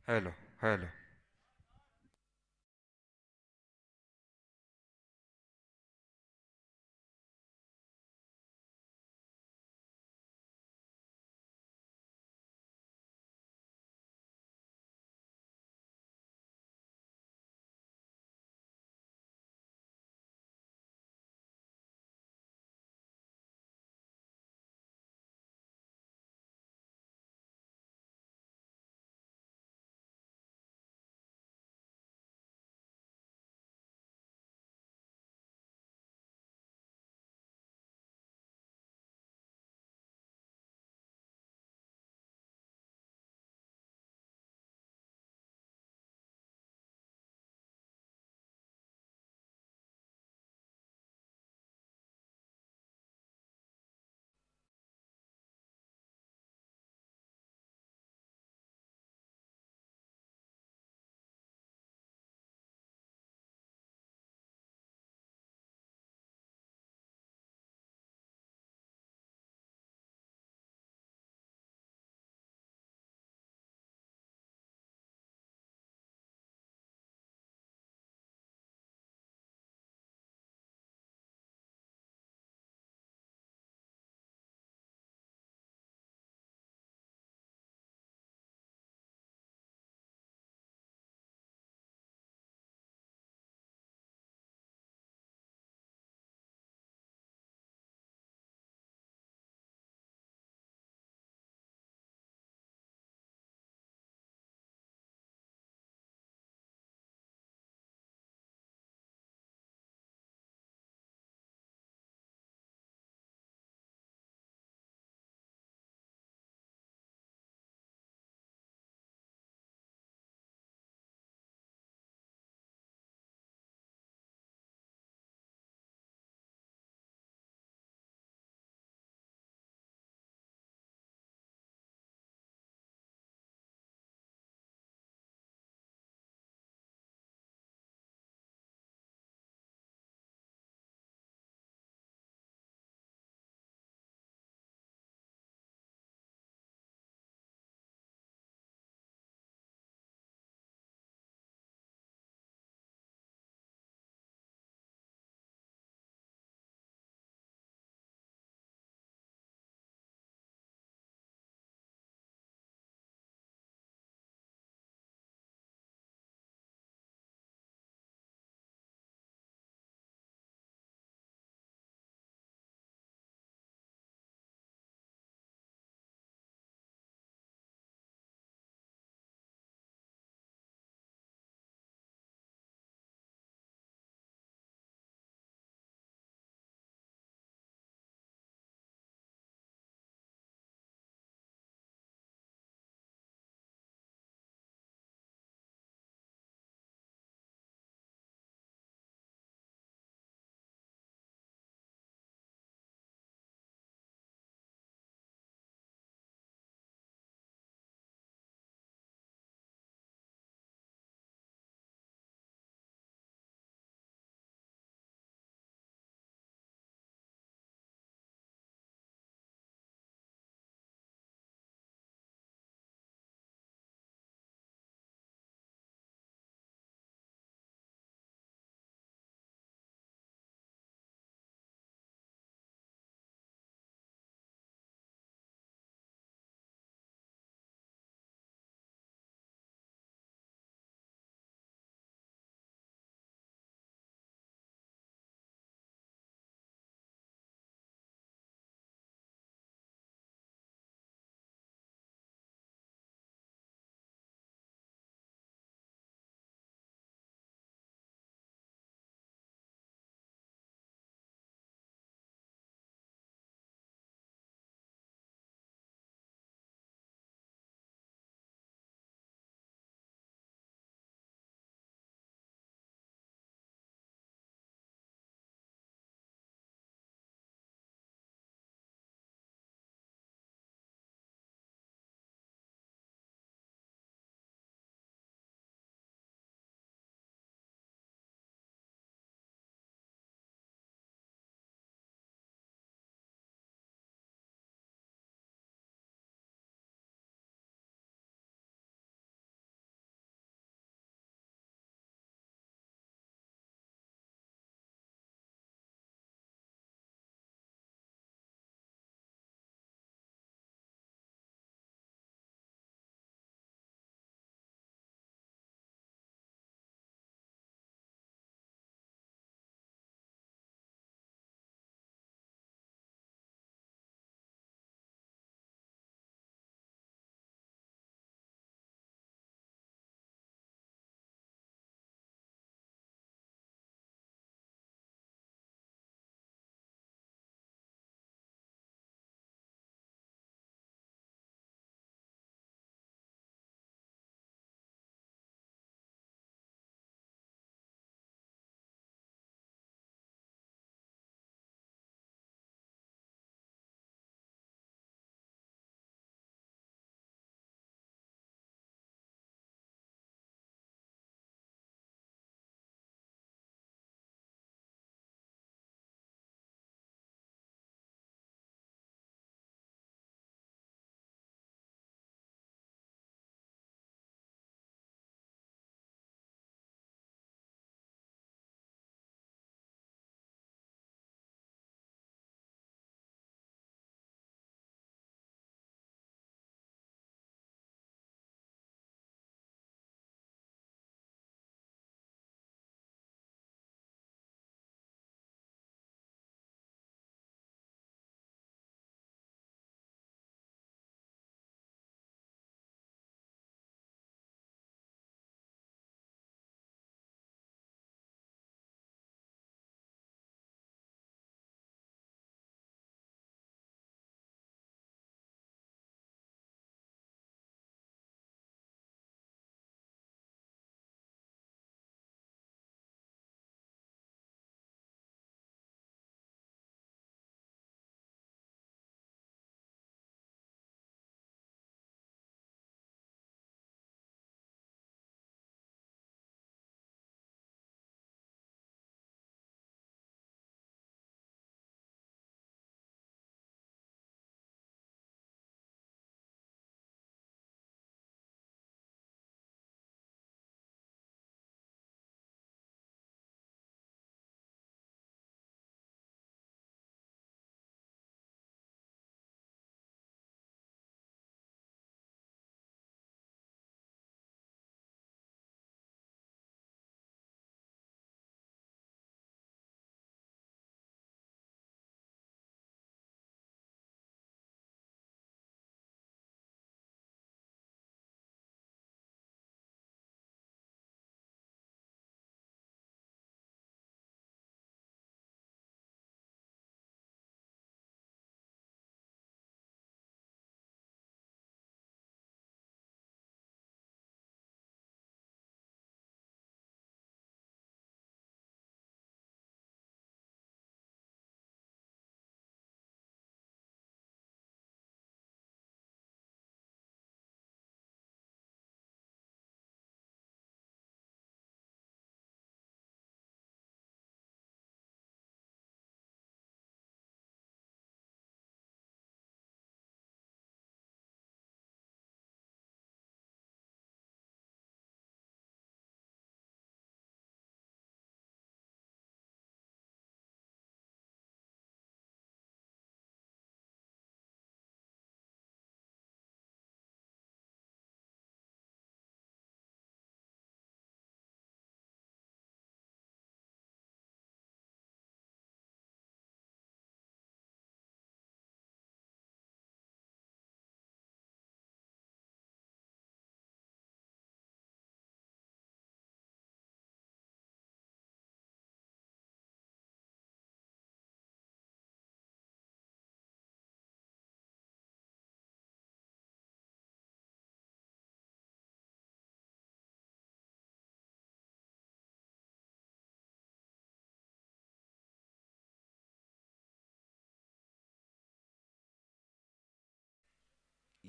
Hello, hello.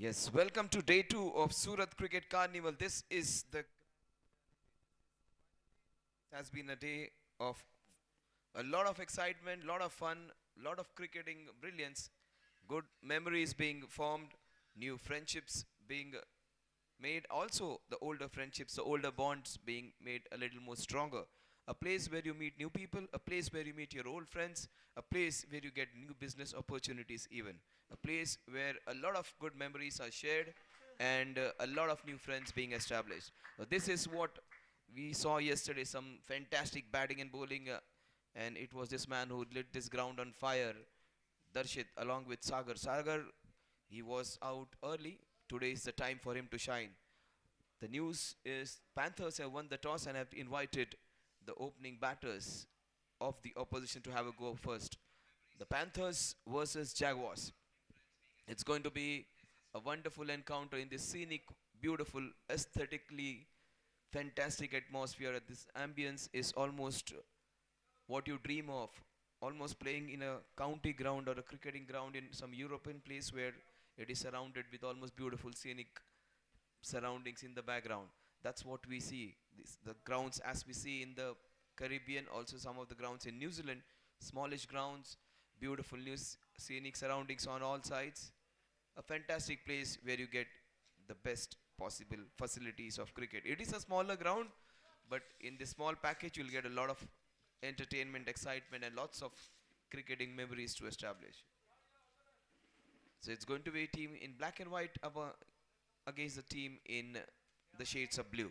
Yes, welcome to day two of Surat Cricket Carnival. This is the has been a day of a lot of excitement, lot of fun, lot of cricketing brilliance, good memories being formed, new friendships being made, also the older friendships, the older bonds being made a little more stronger. A place where you meet new people, a place where you meet your old friends, a place where you get new business opportunities even. A place where a lot of good memories are shared and a lot of new friends being established. This is what we saw yesterday, some fantastic batting and bowling and it was this man who lit this ground on fire, Darshit, along with Sagar. Sagar, he was out early. Today is the time for him to shine. The news is Panthers have won the toss and have invited the opening batters of the opposition to have a go first. The Panthers versus Jaguars. It's going to be a wonderful encounter in this scenic, beautiful, aesthetically fantastic atmosphere. This ambience is almost what you dream of, almost playing in a county ground or a cricketing ground in some European place where it is surrounded with almost beautiful scenic surroundings in the background. That's what we see. The grounds as we see in the Caribbean, also some of the grounds in New Zealand, smallish grounds, beautiful new scenic surroundings on all sides. A fantastic place where you get the best possible facilities of cricket. It is a smaller ground, but in this small package you'll get a lot of entertainment, excitement and lots of cricketing memories to establish. So it's going to be a team in black and white against the team in the shades of blue.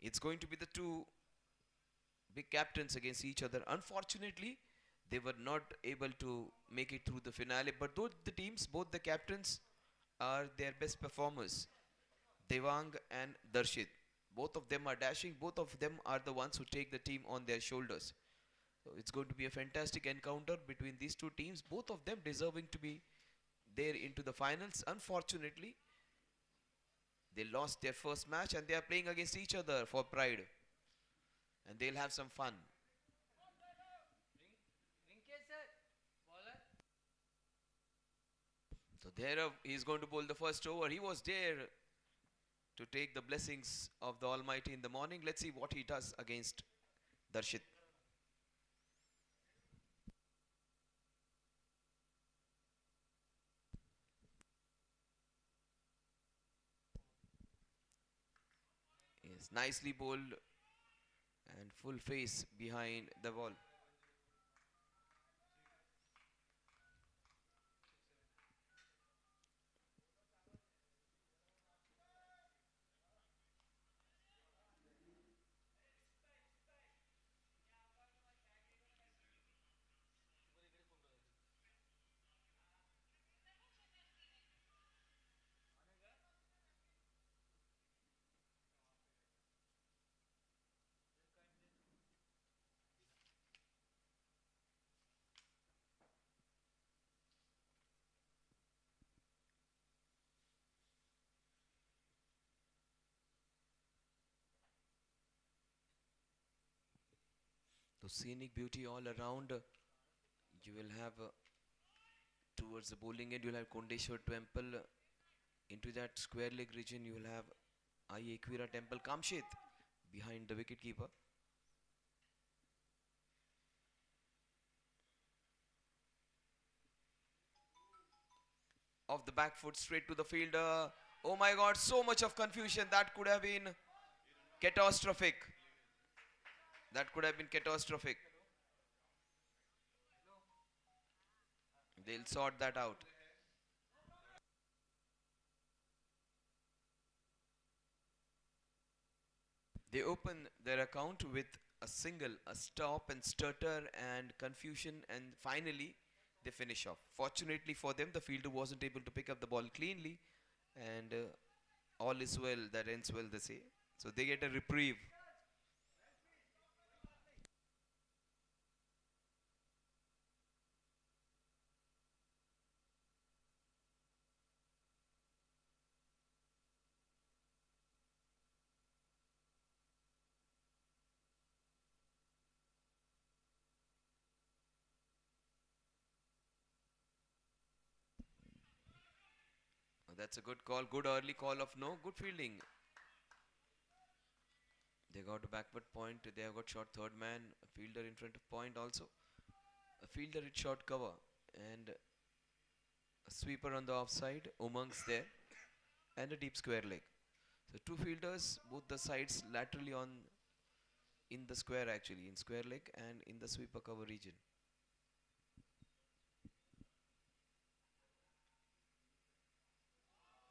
It's going to be the two big captains against each other. Unfortunately, they were not able to make it through the finale, but both the teams, both the captains are their best performers. Devang and Darshit. Both of them are dashing, both of them are the ones who take the team on their shoulders. So it's going to be a fantastic encounter between these two teams, both of them deserving to be there into the finals. Unfortunately, they lost their first match and they are playing against each other for pride. And they'll have some fun. So there he's going to bowl the first over. He was there to take the blessings of the Almighty in the morning. Let's see what he does against Darshit. Yes, nicely bowled and full face behind the ball. So scenic beauty all around. You will have towards the bowling end, you'll have Kondeshwar temple. Into that square leg region, you will have I Equira temple, Kamshet behind the wicket keeper. Off the back foot, straight to the fielder. Oh my God, so much of confusion. That could have been catastrophic. That could have been catastrophic. They'll sort that out. They open their account with a single, a stop and stutter and confusion, and finally they finish off. Fortunately for them, the fielder wasn't able to pick up the ball cleanly, and all is well that ends well, they say. So they get a reprieve. That's a good call. Good early call of no. Good fielding. They got a backward point. They have got short third man. A fielder in front of point also. A fielder at short cover. And a sweeper on the offside. Umang's there. And a deep square leg. So two fielders, both the sides laterally on in the square actually. In square leg and in the sweeper cover region.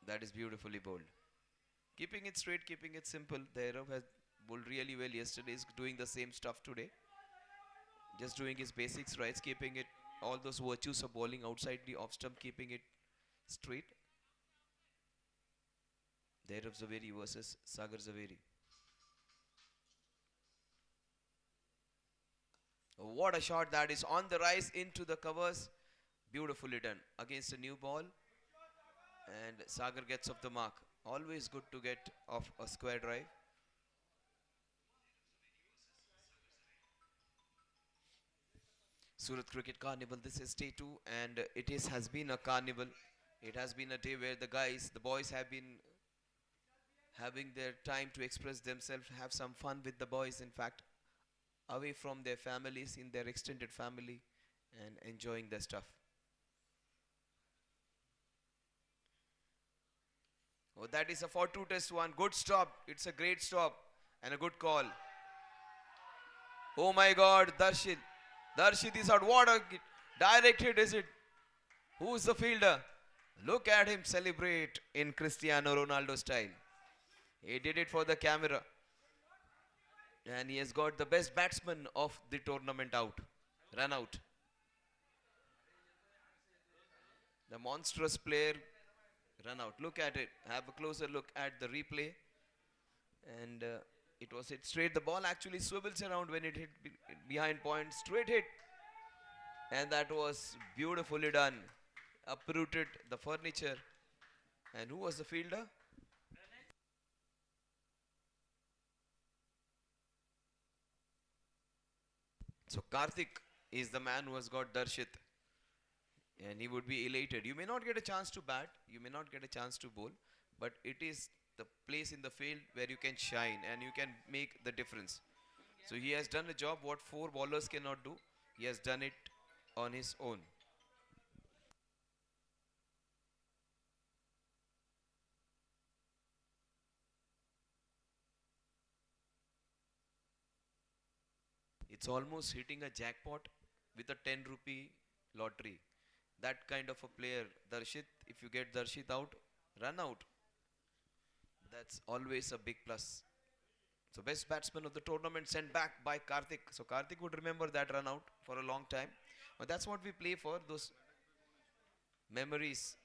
That is beautifully bowled. Keeping it straight, keeping it simple. The Arab has bowled really well yesterday. Is doing the same stuff today. Just doing his basics right, keeping it all those virtues of bowling outside the off stump, keeping it straight. The Arab Zaveri versus Sagar Zaveri. What a shot that is on the rise into the covers. Beautifully done against a new ball. And Sagar gets off the mark. Always good to get off a square drive. Surat Cricket Carnival. This is day 2 and has been a carnival. It has been a day where the boys have been having their time to express themselves, have some fun with the boys in fact, away from their families, in their extended family and enjoying their stuff. Oh, that is a 4-2 test one. Good stop. It's a great stop and a good call. Oh my God, Darshit. Darshit is out. What a direct hit is it? Who's the fielder? Look at him celebrate in Cristiano Ronaldo style. He did it for the camera. And he has got the best batsman of the tournament out. Run out. The monstrous player run out. Look at it. Have a closer look at the replay. And it was hit straight. The ball actually swivels around when it hit behind point. Straight hit. And that was beautifully done. Uprooted the furniture. And who was the fielder? So Karthik is the man who has got Darshit. And he would be elated. You may not get a chance to bat. You may not get a chance to bowl. But it is the place in the field where you can shine and you can make the difference. So he has done a job what 4 bowlers cannot do. He has done it on his own. It's almost hitting a jackpot with a 10 rupee lottery. That kind of a player, Darshit, if you get Darshit out, run out. That's always a big plus. So best batsman of the tournament sent back by Karthik. So Karthik would remember that run out for a long time. But that's what we play for, those memories.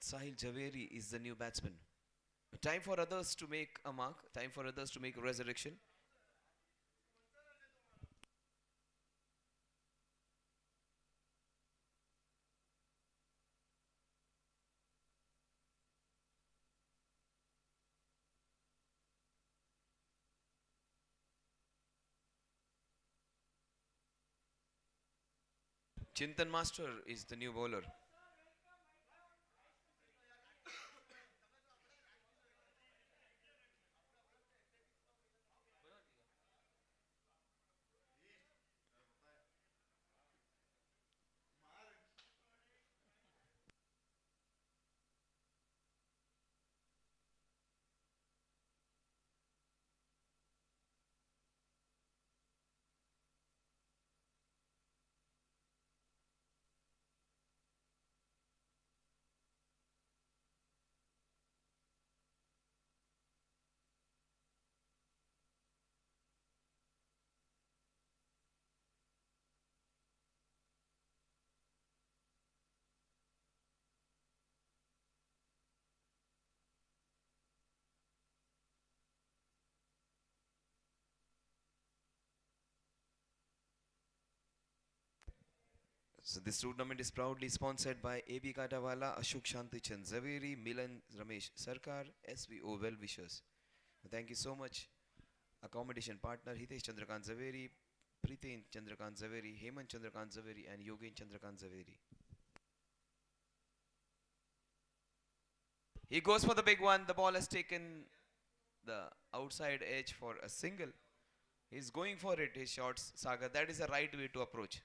Sahil Javeri is the new batsman. Time for others to make a mark. Time for others to make a resurrection. Chintan Master is the new bowler. So this tournament is proudly sponsored by AB Katawala, Ashok Shanti Chand Zaveri, Milan Ramesh Sarkar, SVO Well Wishers. Thank you so much. Accommodation partner Hitesh Chandrakant Zaveri, Pritin Chandrakant Zaveri, Hemant Chandrakant Zaveri and Yogin Chandrakant Zaveri. He goes for the big one. The ball has taken the outside edge for a single. He's going for it, his shots, Saga. That is the right way to approach.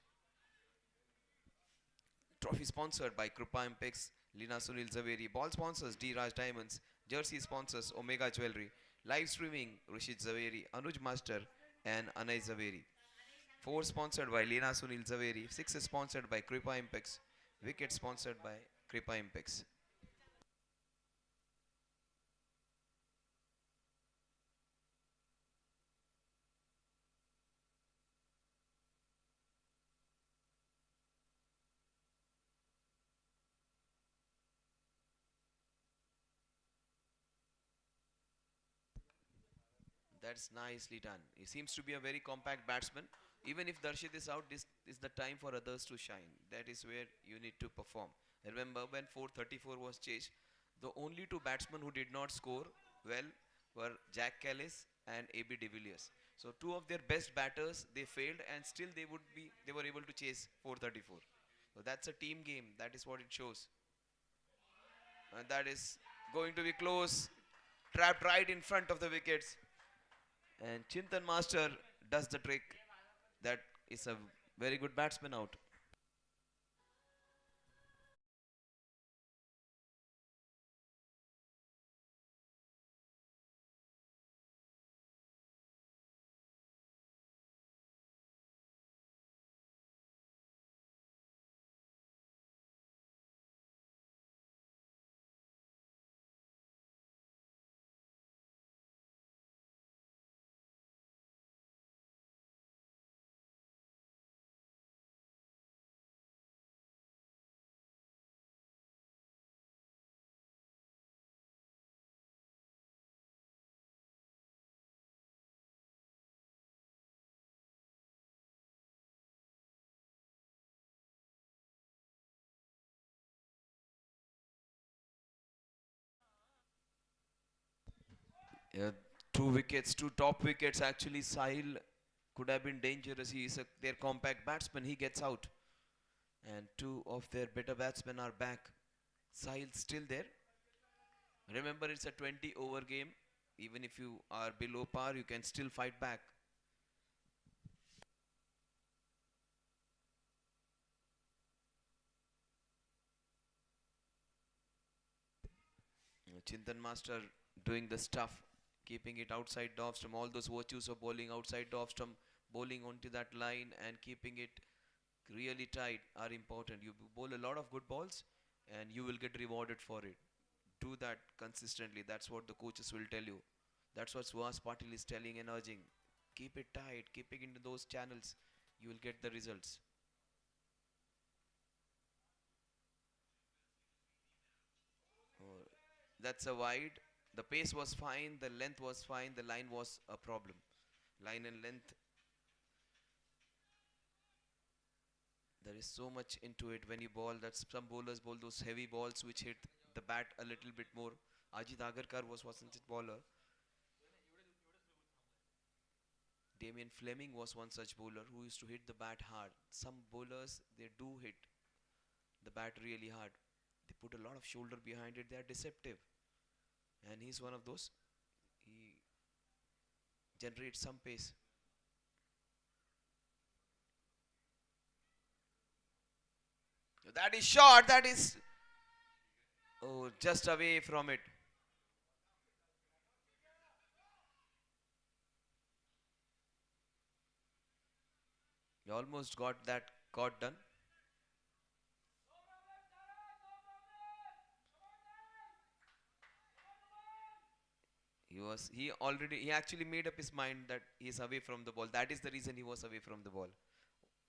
Trophy sponsored by Krupa Impex, Lina Sunil Zaveri. Ball sponsors D Raj Diamonds. Jersey sponsors Omega Jewelry. Live streaming Rishit Zaveri, Anuj Master, and Anay Zaveri. 4 sponsored by Lina Sunil Zaveri. 6 is sponsored by Kripa Impex. Wicket sponsored by Kripa Impex. That's nicely done. He seems to be a very compact batsman. Even if Darshit is out, this is the time for others to shine. That is where you need to perform. Remember when 434 was chased, the only 2 batsmen who did not score well were Jack Callis and AB de Villiers. So 2 of their best batters they failed, and still they were able to chase 434. So that's a team game. That is what it shows. And that is going to be close, trapped right in front of the wickets. And Chintan Master does the trick. That is a very good batsman out. Yeah, 2 wickets, 2 top wickets. Actually, Sahil could have been dangerous. He is their compact batsman. He gets out. And 2 of their better batsmen are back. Sahil still there. Remember, it's a 20 over game. Even if you are below par, you can still fight back. Chintan Master doing the stuff, keeping it outside the off stump. All those virtues of bowling outside the off stump, bowling onto that line and keeping it really tight are important. You bowl a lot of good balls and you will get rewarded for it. Do that consistently. That's what the coaches will tell you. That's what Suhas Patil is telling and urging. Keep it tight, keep it into those channels. You will get the results. Oh, that's a wide. The pace was fine, the length was fine, the line was a problem. Line and length, there is so much into it when you bowl. That some bowlers bowl those heavy balls which hit the bat a little bit more. Ajit Agarkar wasn't it bowler. Damien Fleming was one such bowler who used to hit the bat hard. Some bowlers they do hit the bat really hard. They put a lot of shoulder behind it. They are deceptive, and he's one of those. He generates some pace. That is short. That is just away from it. He almost got that caught done. He actually made up his mind that he is away from the ball. That is the reason he was away from the ball.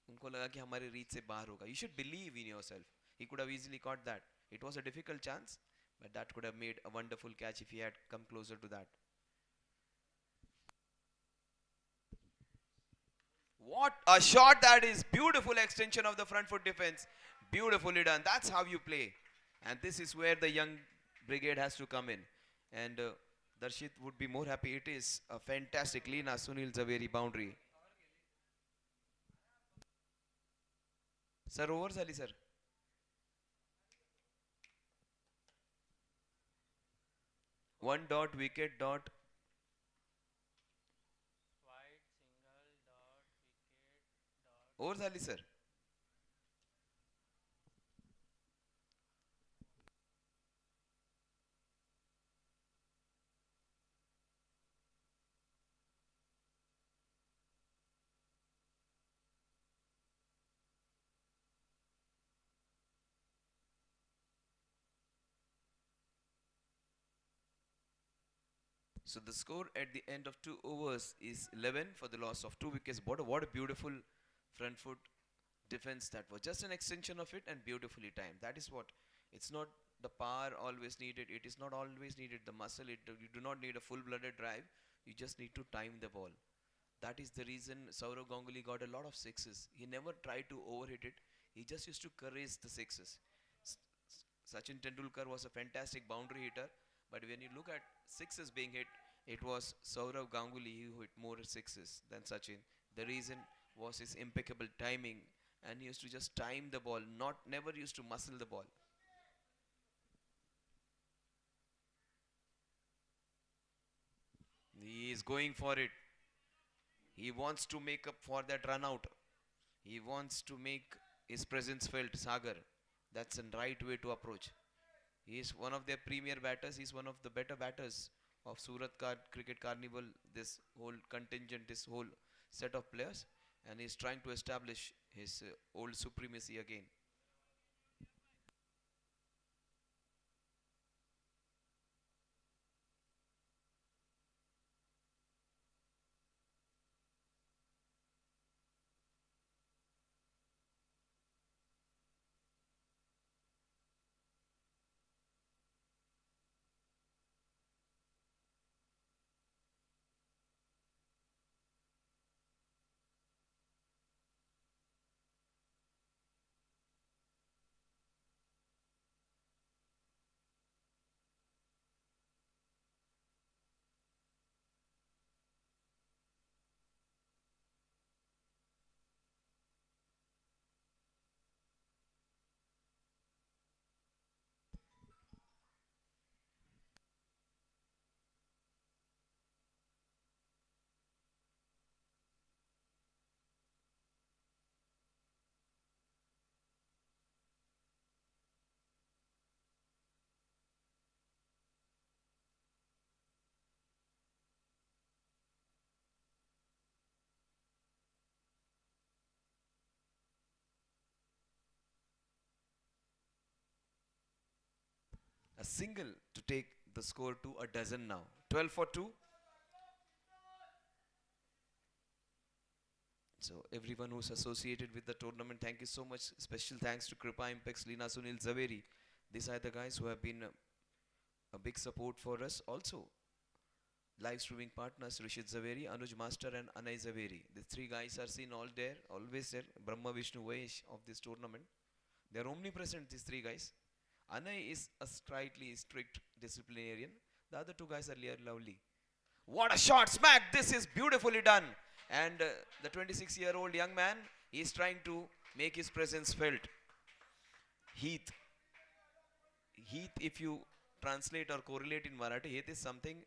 उनको लगा कि हमारे reach से बाहर होगा. You should believe in yourself. He could have easily caught that. It was a difficult chance, but that could have made a wonderful catch if he had come closer to that. What a shot that is! Beautiful extension of the front foot defense. Beautifully done. That's how you play. And this is where the young brigade has to come in. And Darshit would be more happy. It is a fantastic Lina Sunil Zaveri boundary. Sir, over झाली sir. One dot wicket dot. White single dot wicket dot. Over झाली sir. So the score at the end of 2 overs is 11 for the loss of 2 wickets. What a beautiful front foot defense that was. Just an extension of it and beautifully timed. That is what. It's not the power always needed. It is not always needed the muscle. You do not need a full-blooded drive. You just need to time the ball. That is the reason Saurav Ganguly got a lot of sixes. He never tried to overhit it. He just used to caress the sixes. Sachin Tendulkar was a fantastic boundary hitter, but when you look at sixes being hit, it was Saurav Ganguly who hit more sixes than Sachin. The reason was his impeccable timing, and he used to just time the ball, not never used to muscle the ball. He is going for it. He wants to make up for that run out. He wants to make his presence felt, Sagar. That's the right way to approach. He is one of their premier batters. He's one of the better batters of Cricket Carnival. This whole contingent, this whole set of players, and he's trying to establish his old supremacy again. A single to take the score to a dozen now. 12 for 2. So everyone who's associated with the tournament, thank you so much. Special thanks to Kripa Impex, Lina Sunil Zaveri. These are the guys who have been a big support for us. Also, live streaming partners Rishit Zaveri, Anuj Master and Anay Zaveri. The three guys are seen all there, always there. Brahma Vishnu Vahesh of this tournament. They are omnipresent, these three guys. Anay is a slightly strict disciplinarian. The other two guys are lovely. What a shot, smack! This is beautifully done. And the 26-year-old young man is trying to make his presence felt. Heath. Heath, if you translate or correlate in Marathi, Heath is something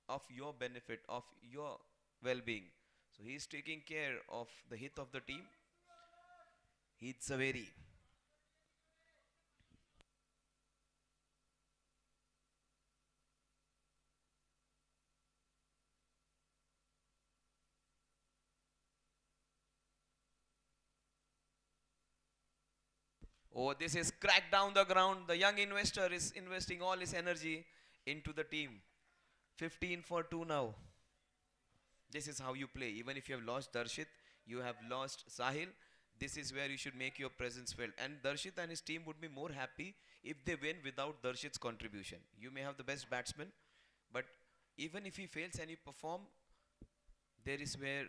of your benefit, of your well-being. So he is taking care of the Heath of the team. Heath Zaveri. Oh, this is cracked down the ground. The young investor is investing all his energy into the team. 15 for 2 now. This is how you play. Even if you have lost Darshit, you have lost Sahil. This is where you should make your presence felt. And Darshit and his team would be more happy if they win without Darshit's contribution. You may have the best batsman, but even if he fails and you perform, there is where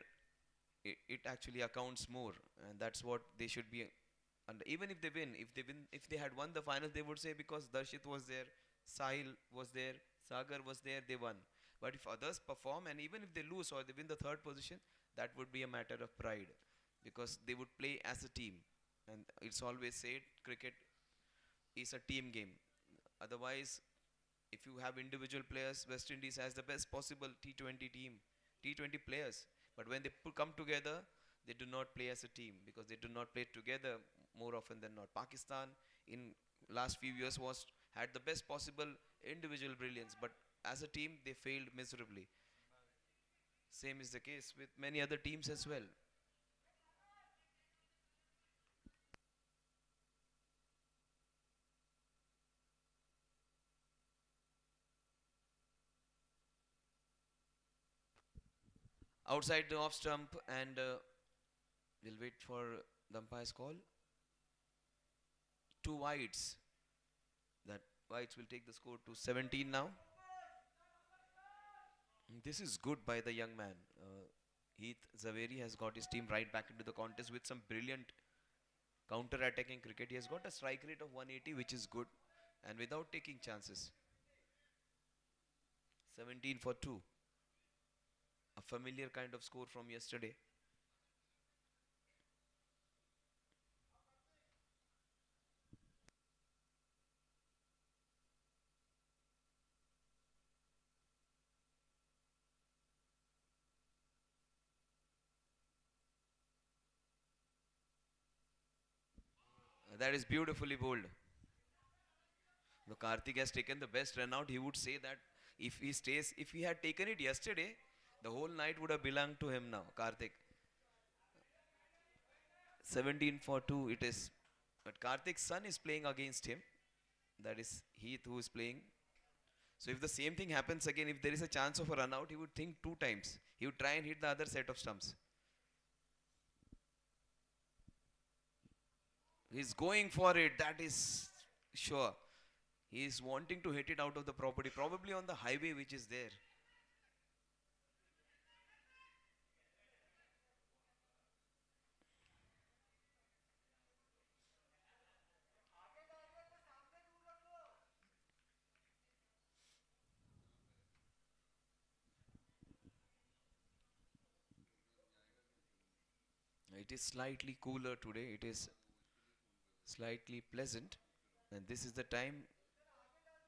it actually accounts more. And that's what they should be. And even if they win, if they had won the final, they would say because Darshit was there, Sahil was there, Sagar was there, they won. But if others perform and even if they lose or they win the third position, that would be a matter of pride because they would play as a team. And it's always said cricket is a team game. Otherwise, If you have individual players, West Indies has the best possible T20 team, T20 players. But when they come together, they do not play as a team because they do not play together more often than not. Pakistan in last few years was had the best possible individual brilliance, but as a team they failed miserably. Same is the case with many other teams as well. Outside the off stump, and we'll wait for the umpire's call. Two wides. That wides will take the score to 17 now. This is good by the young man. Heath Zaveri has got his team right back into the contest with some brilliant counter-attacking cricket. He has got a strike rate of 180, which is good, and without taking chances. 17 for 2. A familiar kind of score from yesterday. That is beautifully bowled. The Karthik has taken the best run out. He would say that if he had taken it yesterday, the whole night would have belonged to him now, Karthik. 17 for 2 it is. But Karthik's son is playing against him. That is Heath who is playing. So if the same thing happens again, if there is a chance of a run out, he would think two times. He would try and hit the other set of stumps. He's going for it, that is sure. He is wanting to hit it out of the property, probably on the highway which is there. It is slightly cooler today. It is slightly pleasant. And this is the time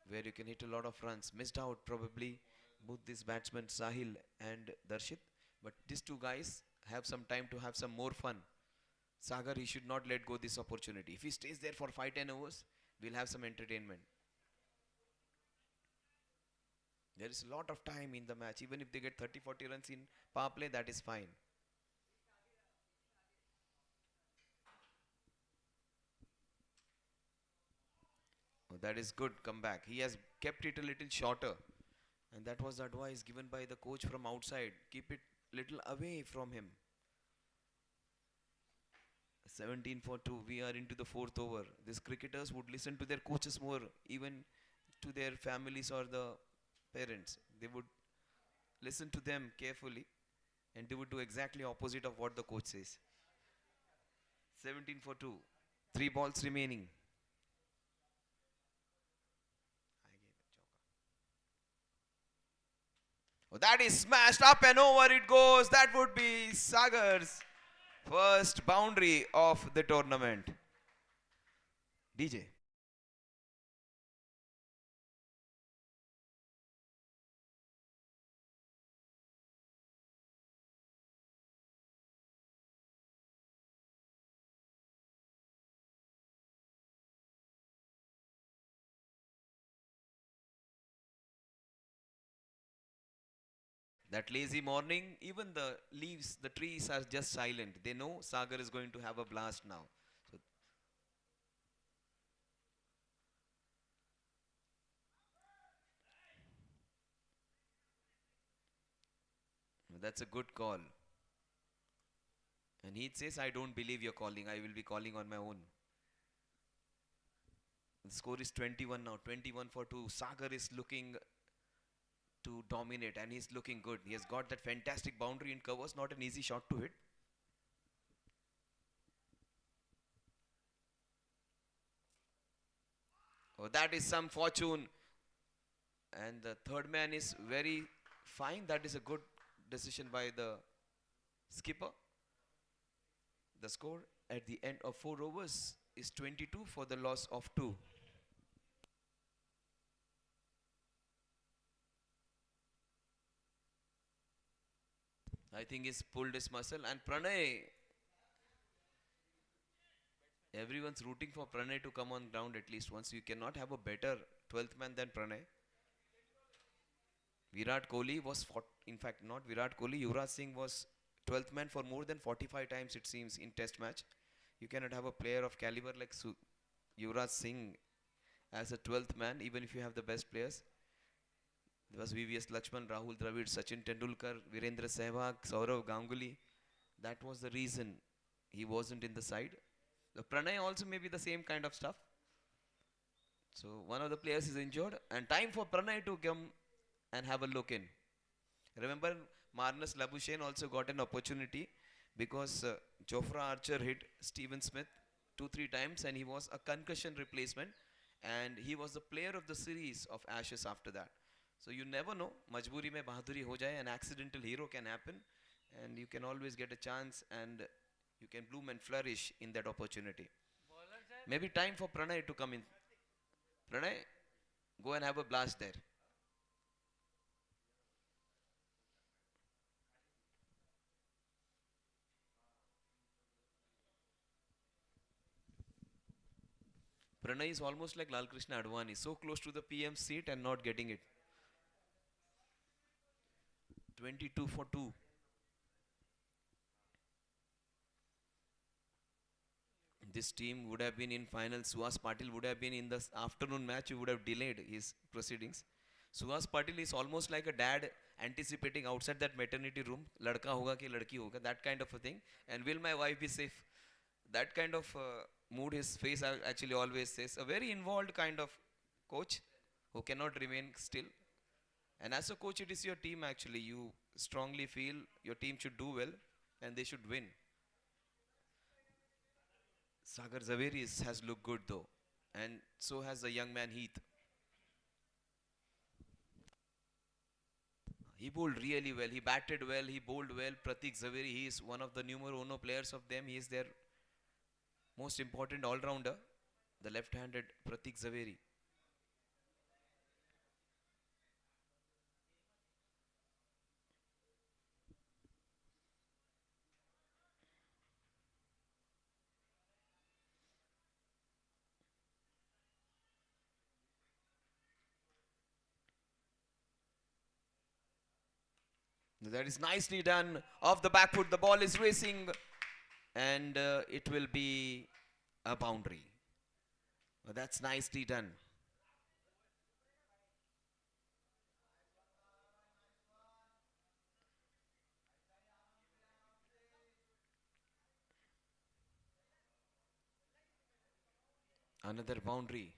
where you can hit a lot of runs. Missed out probably both these batsmen, Sahil and Darshit. But these two guys have some time to have some more fun. Sagar, he should not let go this opportunity. If he stays there for 5-10 overs, we'll have some entertainment. There is a lot of time in the match. Even if they get 30-40 runs in power play, that is fine. Oh, that is good comeback. He has kept it a little shorter. And that was the advice given by the coach from outside. Keep it little away from him. 17 for 2. We are into the fourth over. These cricketers would listen to their coaches more, even to their families or the parents. They would listen to them carefully and they would do exactly opposite of what the coach says. 17 for 2. 3 balls remaining. Oh, that is smashed up and over it goes. That would be Sagar's first boundary of the tournament. DJ. That lazy morning, even the leaves, the trees are just silent. They know Sagar is going to have a blast now. So that's a good call. And he says, I don't believe you're calling. I will be calling on my own. The score is 21 now. 21 for 2. Sagar is looking to dominate and he's looking good. He has got that fantastic boundary in covers. Not an easy shot to hit. Oh, that is some fortune. And the third man is very fine. That is a good decision by the skipper. The score at the end of 4 overs is 22 for the loss of 2. I think he's pulled his muscle. And Pranay, everyone's rooting for Pranay to come on ground at least once. You cannot have a better 12th man than Pranay. Virat Kohli was, in fact, not Virat Kohli, Yuvraj Singh was 12th man for more than 45 times, it seems, in Test match. You cannot have a player of caliber like Yuvraj Singh as a 12th man, even if you have the best players. There was VVS Lakshman, Rahul Dravid, Sachin Tendulkar, Virendra Sehwag, Saurav Ganguly. That was the reason he wasn't in the side. The Pranay also may be the same kind of stuff. So one of the players is injured, and time for Pranay to come and have a look in. Remember, Marnus Labuschagne also got an opportunity because Jofra Archer hit Steven Smith 2-3 times, and he was a concussion replacement, and he was the player of the series of Ashes after that. So you never know, majburi mein bahaduri ho jaye, an accidental hero can happen, and you can always get a chance, and you can bloom and flourish in that opportunity. Bowler sir. Maybe time for Pranay to come in. Pranay, go and have a blast there. Pranay is almost like Lal Krishna Advani, so close to the PM seat and not getting it. 22 for 2. This team would have been in final. Suhas Patil would have been in the afternoon match. He would have delayed his proceedings. Suhas Patil is almost like a dad anticipating outside that maternity room. Ladka hoga ki ladki hoga. That kind of a thing. And will my wife be safe? That kind of mood his face actually always says. A very involved kind of coach who cannot remain still. And as a coach, it is your team actually. You strongly feel your team should do well and they should win. Sagar Zaveri has looked good though. And so has the young man Heath. He bowled really well. He batted well. He bowled well. Pratik Zaveri, he is one of the numero uno players of them. He is their most important all-rounder. The left-handed Pratik Zaveri. That is nicely done. Off the back foot, the ball is racing. And it will be a boundary. Well, that's nicely done. Another boundary.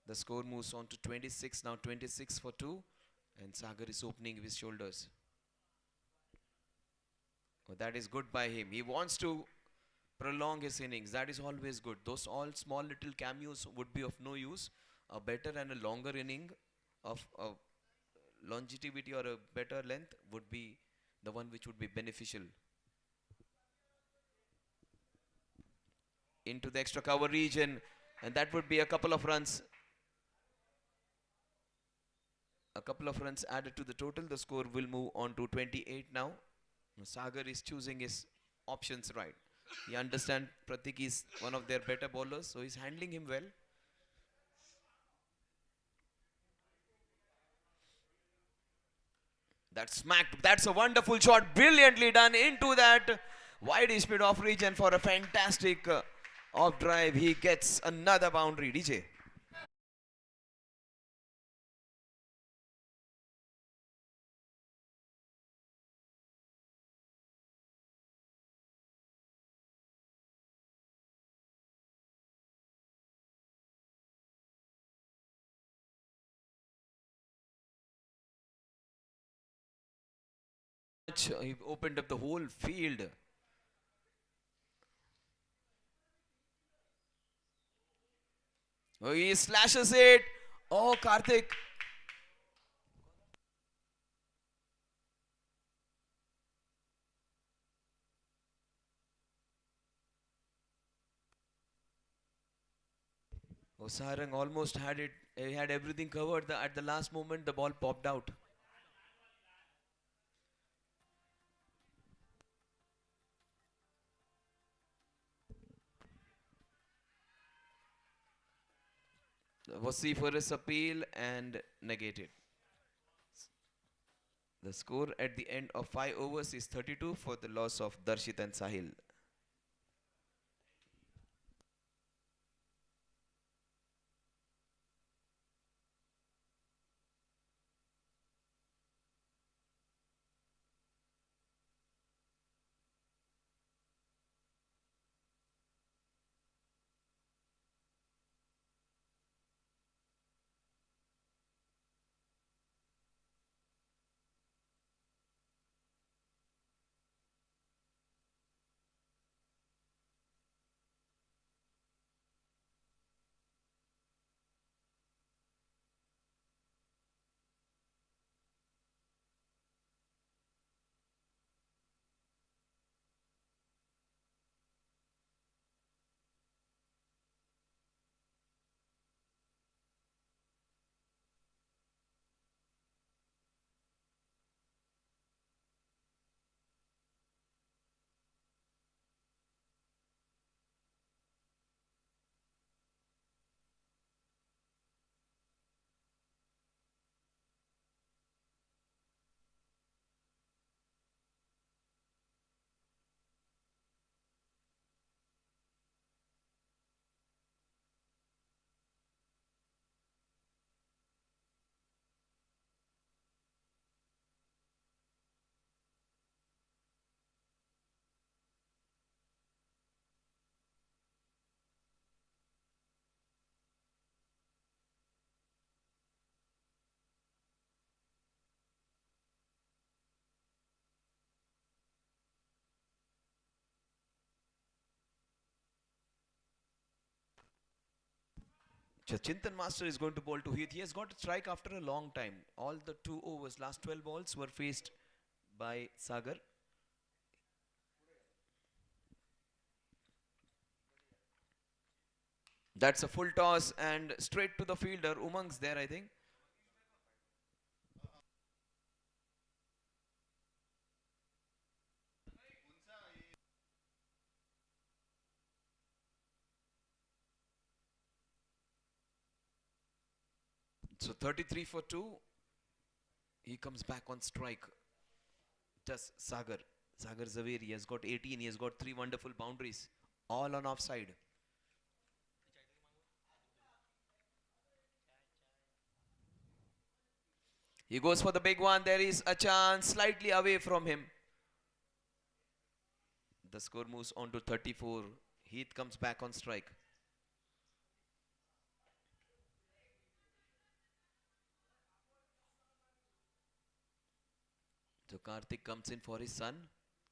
The score moves on to 26. Now 26 for 2. And Sagar is opening his shoulders. Well, that is good by him. He wants to prolong his innings. That is always good. Those all small little cameos would be of no use. A better and a longer inning of longevity or a better length would be the one which would be beneficial. Into the extra cover region, and that would be a couple of runs. A couple of runs added to the total. The score will move on to 28 now. Sagar is choosing his options right. He understands Pratik is one of their better bowlers, so he's handling him well. That's smacked. That's a wonderful shot. Brilliantly done into that wide speed off region for a fantastic off drive. He gets another boundary. DJ. He opened up the whole field. Oh, he slashes it. Oh, Karthik. Oh, Sarang almost had it. He had everything covered. At the last moment, the ball popped out. vociferous appeal and negated. The score at the end of 5 overs is 32 for the loss of Darshit and Sahil. Chintan Master is going to bowl to Heath. He has got a strike after a long time. All the 2 overs, last 12 balls were faced by Sagar. That's a full toss and straight to the fielder. Umang's there, I think. So 33 for 2. He comes back on strike. Just Sagar. Sagar Zaveri has got 18. He has got 3 wonderful boundaries. All on offside. He goes for the big one. There is a chance slightly away from him. The score moves on to 34. Heath comes back on strike. So Karthik comes in for his son,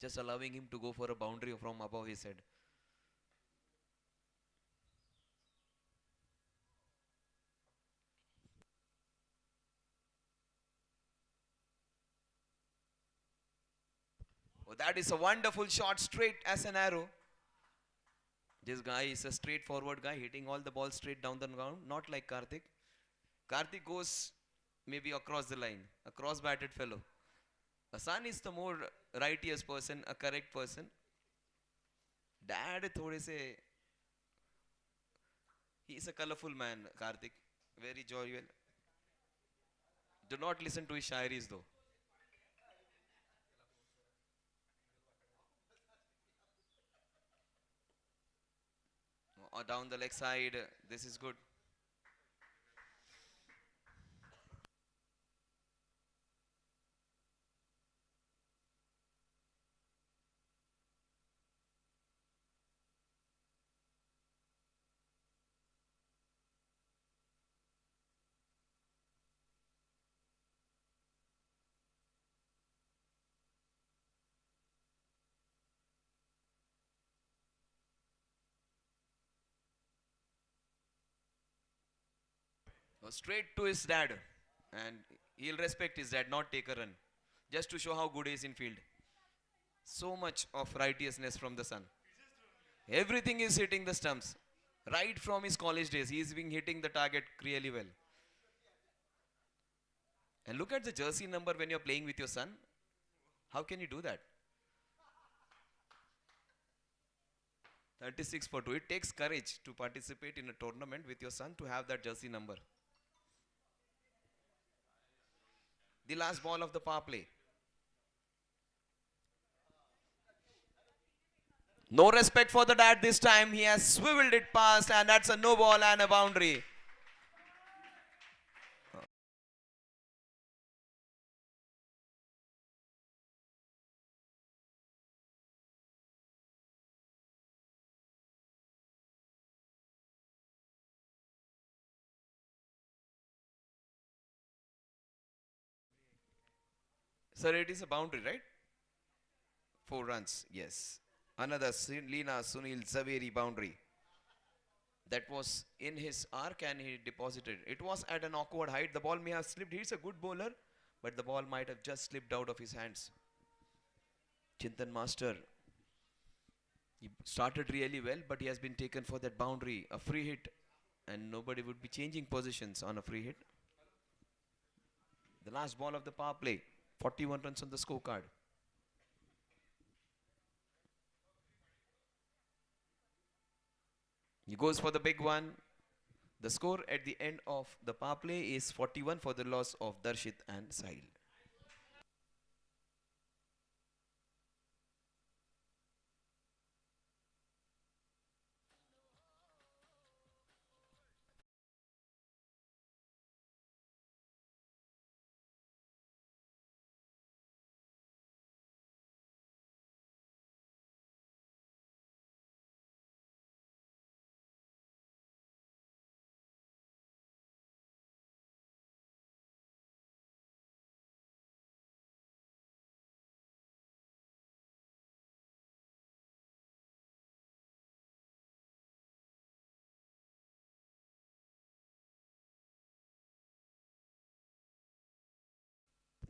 just allowing him to go for a boundary from above his head. Oh, that is a wonderful shot, straight as an arrow. This guy is a straightforward guy, hitting all the balls straight down the ground, not like Karthik. Karthik goes maybe across the line, a cross-batted fellow. Son is the more righteous person, a correct person. Dad थोड़े से, he is a colorful man, Karthik, very jovial. Do not listen to his shairis though. Down the leg side, this is good. Straight to his dad, and he'll respect his dad, not take a run, just to show how good he is in field. So much of righteousness from the son. Everything is hitting the stumps. Right from his college days, he is being hitting the target really well. And look at the jersey number when you're playing with your son. How can you do that? 36 for 2. It takes courage to participate in a tournament with your son to have that jersey number. The last ball of the power play. No respect for the dad this time. He has swiveled it past, and that's a no ball and a boundary. Sir, it is a boundary, right? 4 runs, yes. Another Lina Sunil Zaveri boundary. That was in his arc and he deposited. It was at an awkward height. The ball may have slipped. He's a good bowler, but the ball might have just slipped out of his hands. Chintan Master, he started really well, but he has been taken for that boundary. A free hit, and nobody would be changing positions on a free hit. The last ball of the power play. 41 runs on the scorecard. He goes for the big one. The score at the end of the power play is 41 for the loss of Darshit and Sahil.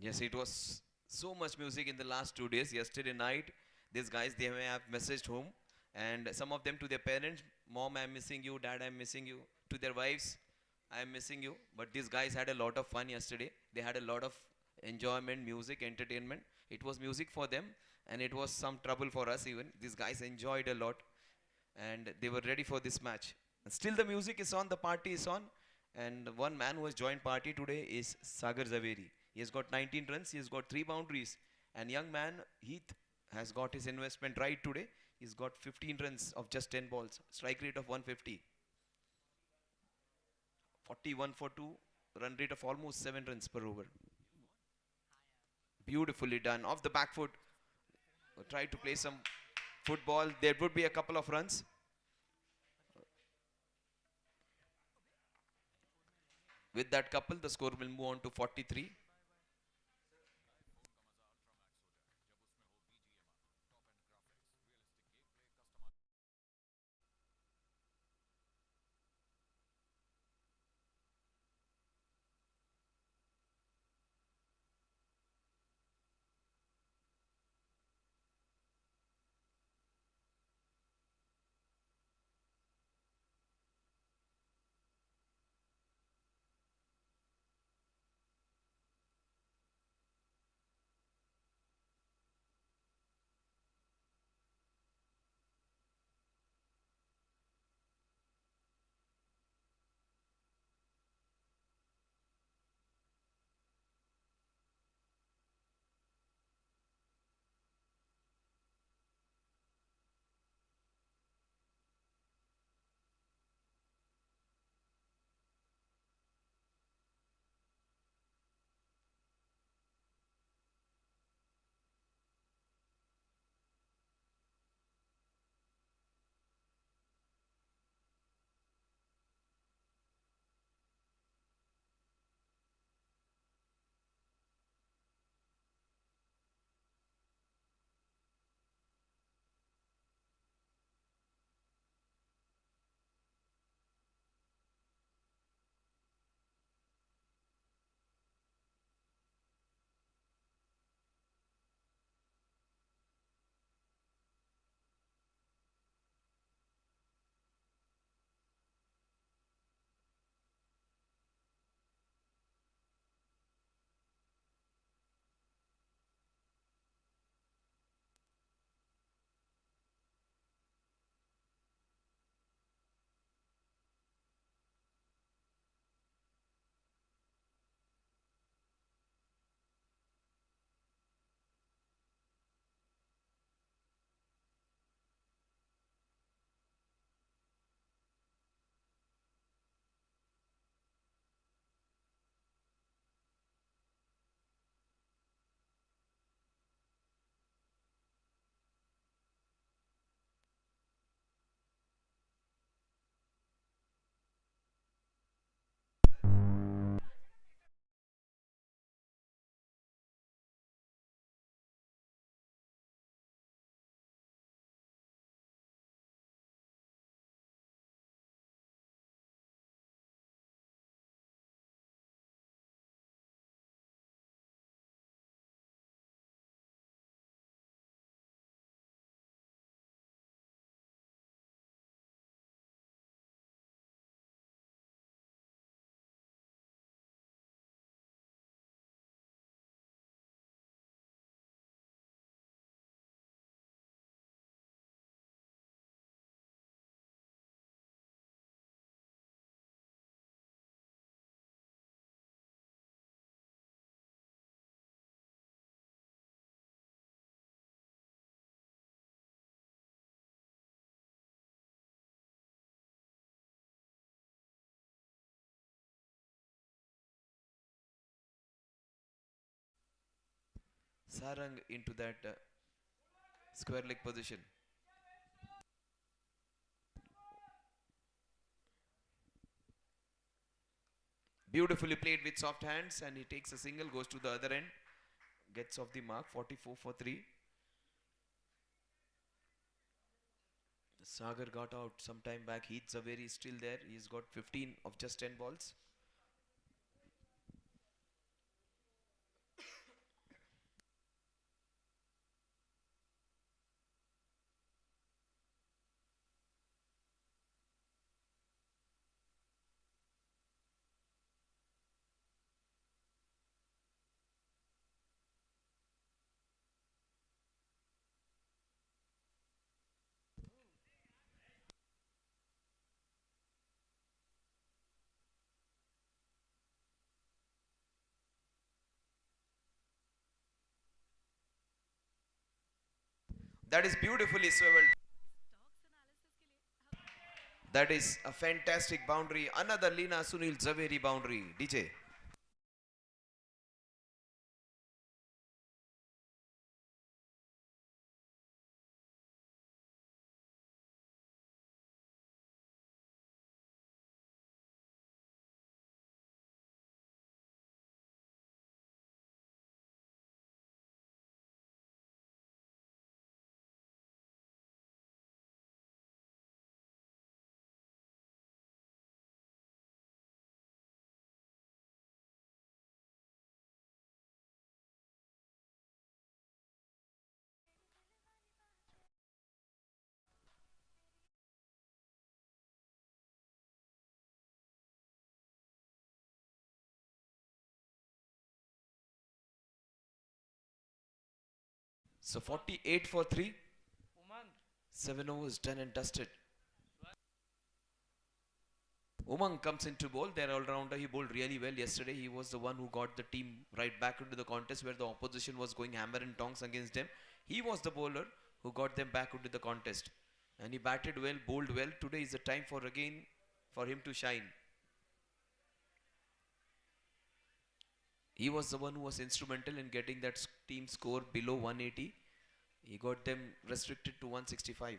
Yes, it was so much music in the last 2 days. Yesterday night, these guys, they may have messaged home, and some of them to their parents, Mom, I'm missing you. Dad, I'm missing you. To their wives, I'm missing you. But these guys had a lot of fun yesterday. They had a lot of enjoyment, music, entertainment. It was music for them, and it was some trouble for us even. These guys enjoyed a lot, and they were ready for this match. And still the music is on, the party is on, and one man who has joined party today is Sagar Zaveri. He has got 19 runs, he has got 3 boundaries, and young man Heath has got his investment right today. He's got 15 runs of just 10 balls, strike rate of 150, 41 for 2, run rate of almost 7 runs per over. Beautifully done off the back foot. Try to play some football. There would be a couple of runs. With that couple, the score will move on to 43. Sarang into that square leg position. Beautifully played with soft hands, and he takes a single, goes to the other end, gets off the mark, 44 for 3. Sagar got out some time back. Heath Zaveri is still there. He's got 15 of just 10 balls. That is beautifully swiveled. That is a fantastic boundary. Another Lina Sunil Zaveri boundary. DJ. So 48 for 3. Umang. 7 overs done and dusted. Umang comes into bowl. Their all-rounder. He bowled really well yesterday. He was the one who got the team right back into the contest where the opposition was going hammer and tongs against them. He was the bowler who got them back into the contest. And he batted well, bowled well. Today is the time for again for him to shine. He was the one who was instrumental in getting that team score below 180. He got them restricted to 165.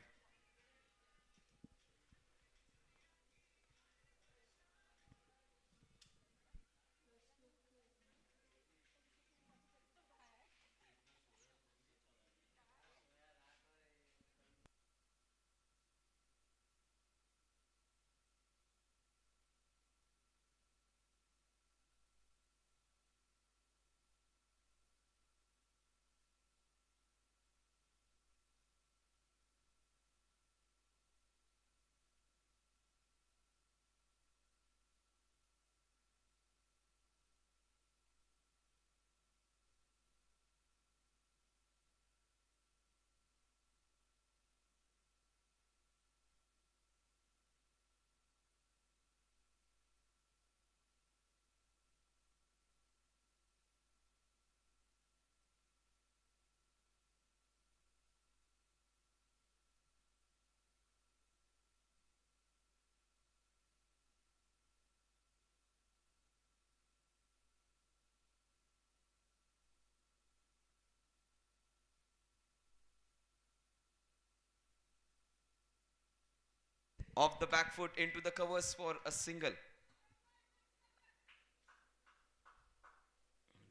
Off the back foot into the covers for a single.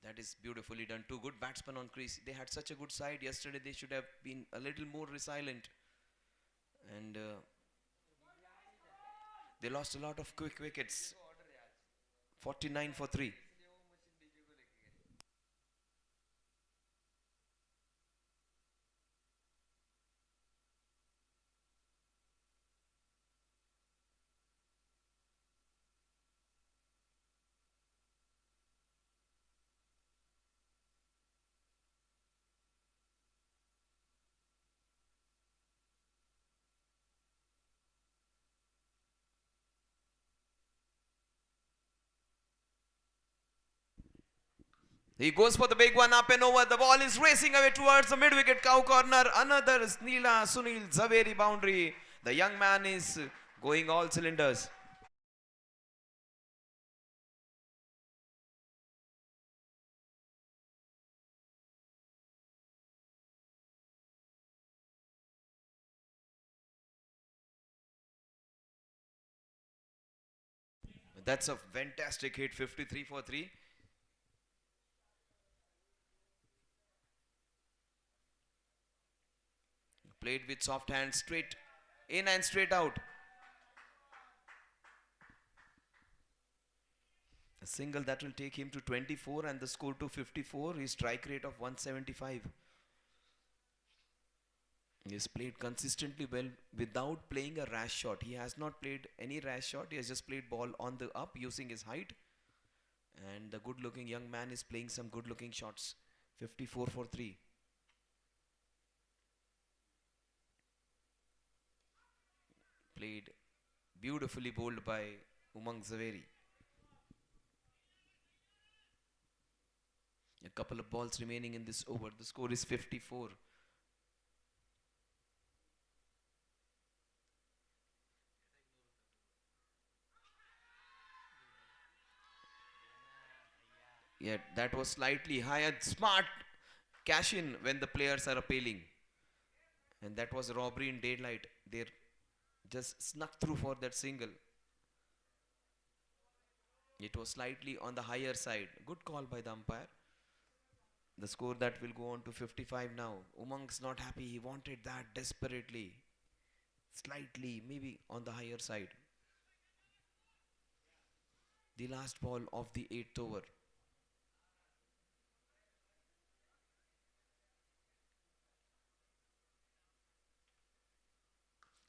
That is beautifully done. Two good batsmen on crease. They had such a good side yesterday. They should have been a little more resilient. And they lost a lot of quick wickets. 49 for 3. He goes for the big one, up and over. The ball is racing away towards the mid-wicket cow corner. Another Neela Sunil Zaveri boundary. The young man is going all cylinders. That's a fantastic hit, 53 for 3. Played with soft hands, straight in and straight out. A single that will take him to 24 and the score to 54. His strike rate of 175. He has played consistently well without playing a rash shot. He has not played any rash shot. He has just played ball on the up using his height. And the good looking young man is playing some good looking shots. 54 for 3. Played beautifully bowled by Umang Zaveri. A couple of balls remaining in this over. The score is 54. Yeah, that was slightly high and smart cash in when the players are appealing. And that was robbery in daylight. They just snuck through for that single. It was slightly on the higher side. Good call by the umpire. The score that will go on to 55 now. Umang's not happy. He wanted that desperately. Slightly, maybe on the higher side. The last ball of the 8th over.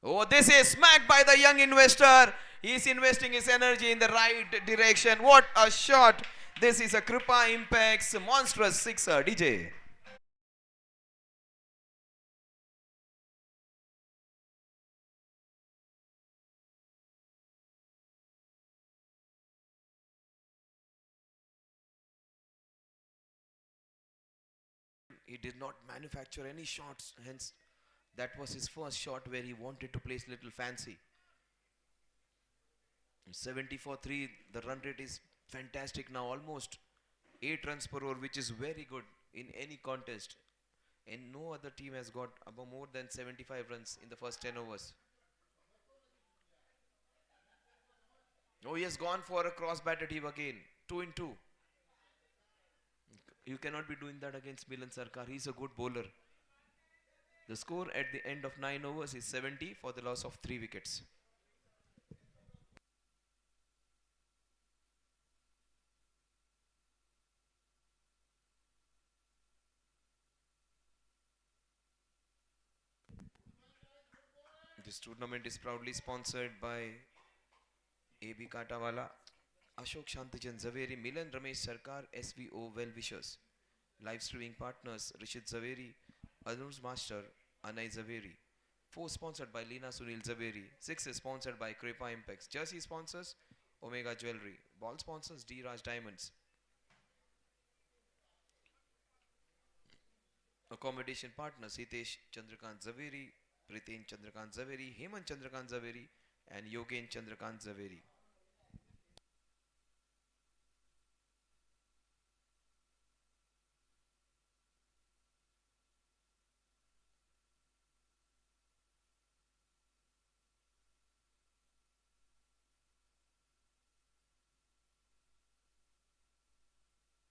Oh, this is smacked by the young investor. He's investing his energy in the right direction. What a shot. This is a Kripa Impact's monstrous sixer, DJ. He did not manufacture any shots, hence that was his first shot where he wanted to place little fancy. 70 for 3, the run rate is fantastic now, almost 8 runs per over, which is very good in any contest. And no other team has got above more than 75 runs in the first 10 overs. Oh, he has gone for a cross batted heave again. 2 in 2. You cannot be doing that against Milan Sarkar. He's a good bowler. The score at the end of 9 overs is 70 for the loss of 3 wickets. This tournament is proudly sponsored by AB Katawala, Ashok Shantijan Zaveri, Milan Ramesh Sarkar, SVO Well Wishers. Live streaming partners Rishit Zaveri, Anuj Master, Anay Zaveri. 4 sponsored by Lina Sunil Zaveri. 6 is sponsored by Kripa Impacts. Jersey sponsors Omega Jewelry. Ball sponsors D Raj Diamonds. Accommodation partners Hitesh Chandrakant Zaveri, Priten Chandrakant Zaveri, Hemant Chandrakant Zaveri, and Yogen Chandrakant Zaveri.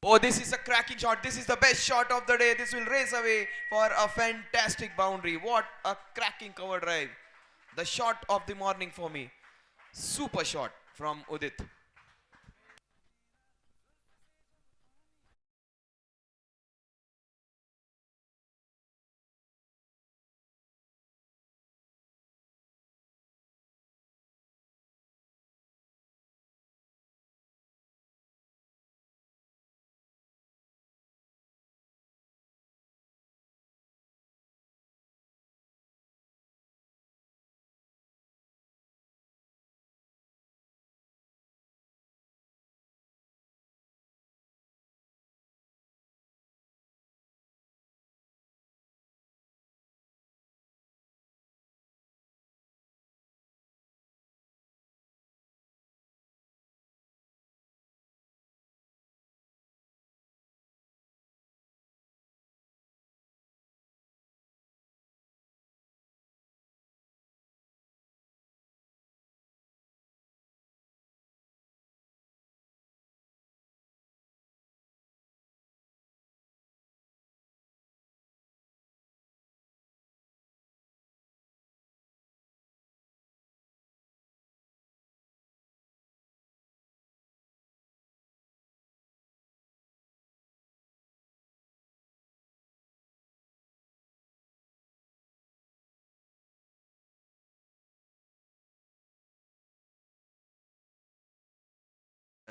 Oh, this is a cracking shot. This is the best shot of the day. This will race away for a fantastic boundary. What a cracking cover drive. The shot of the morning for me. Super shot from Udit.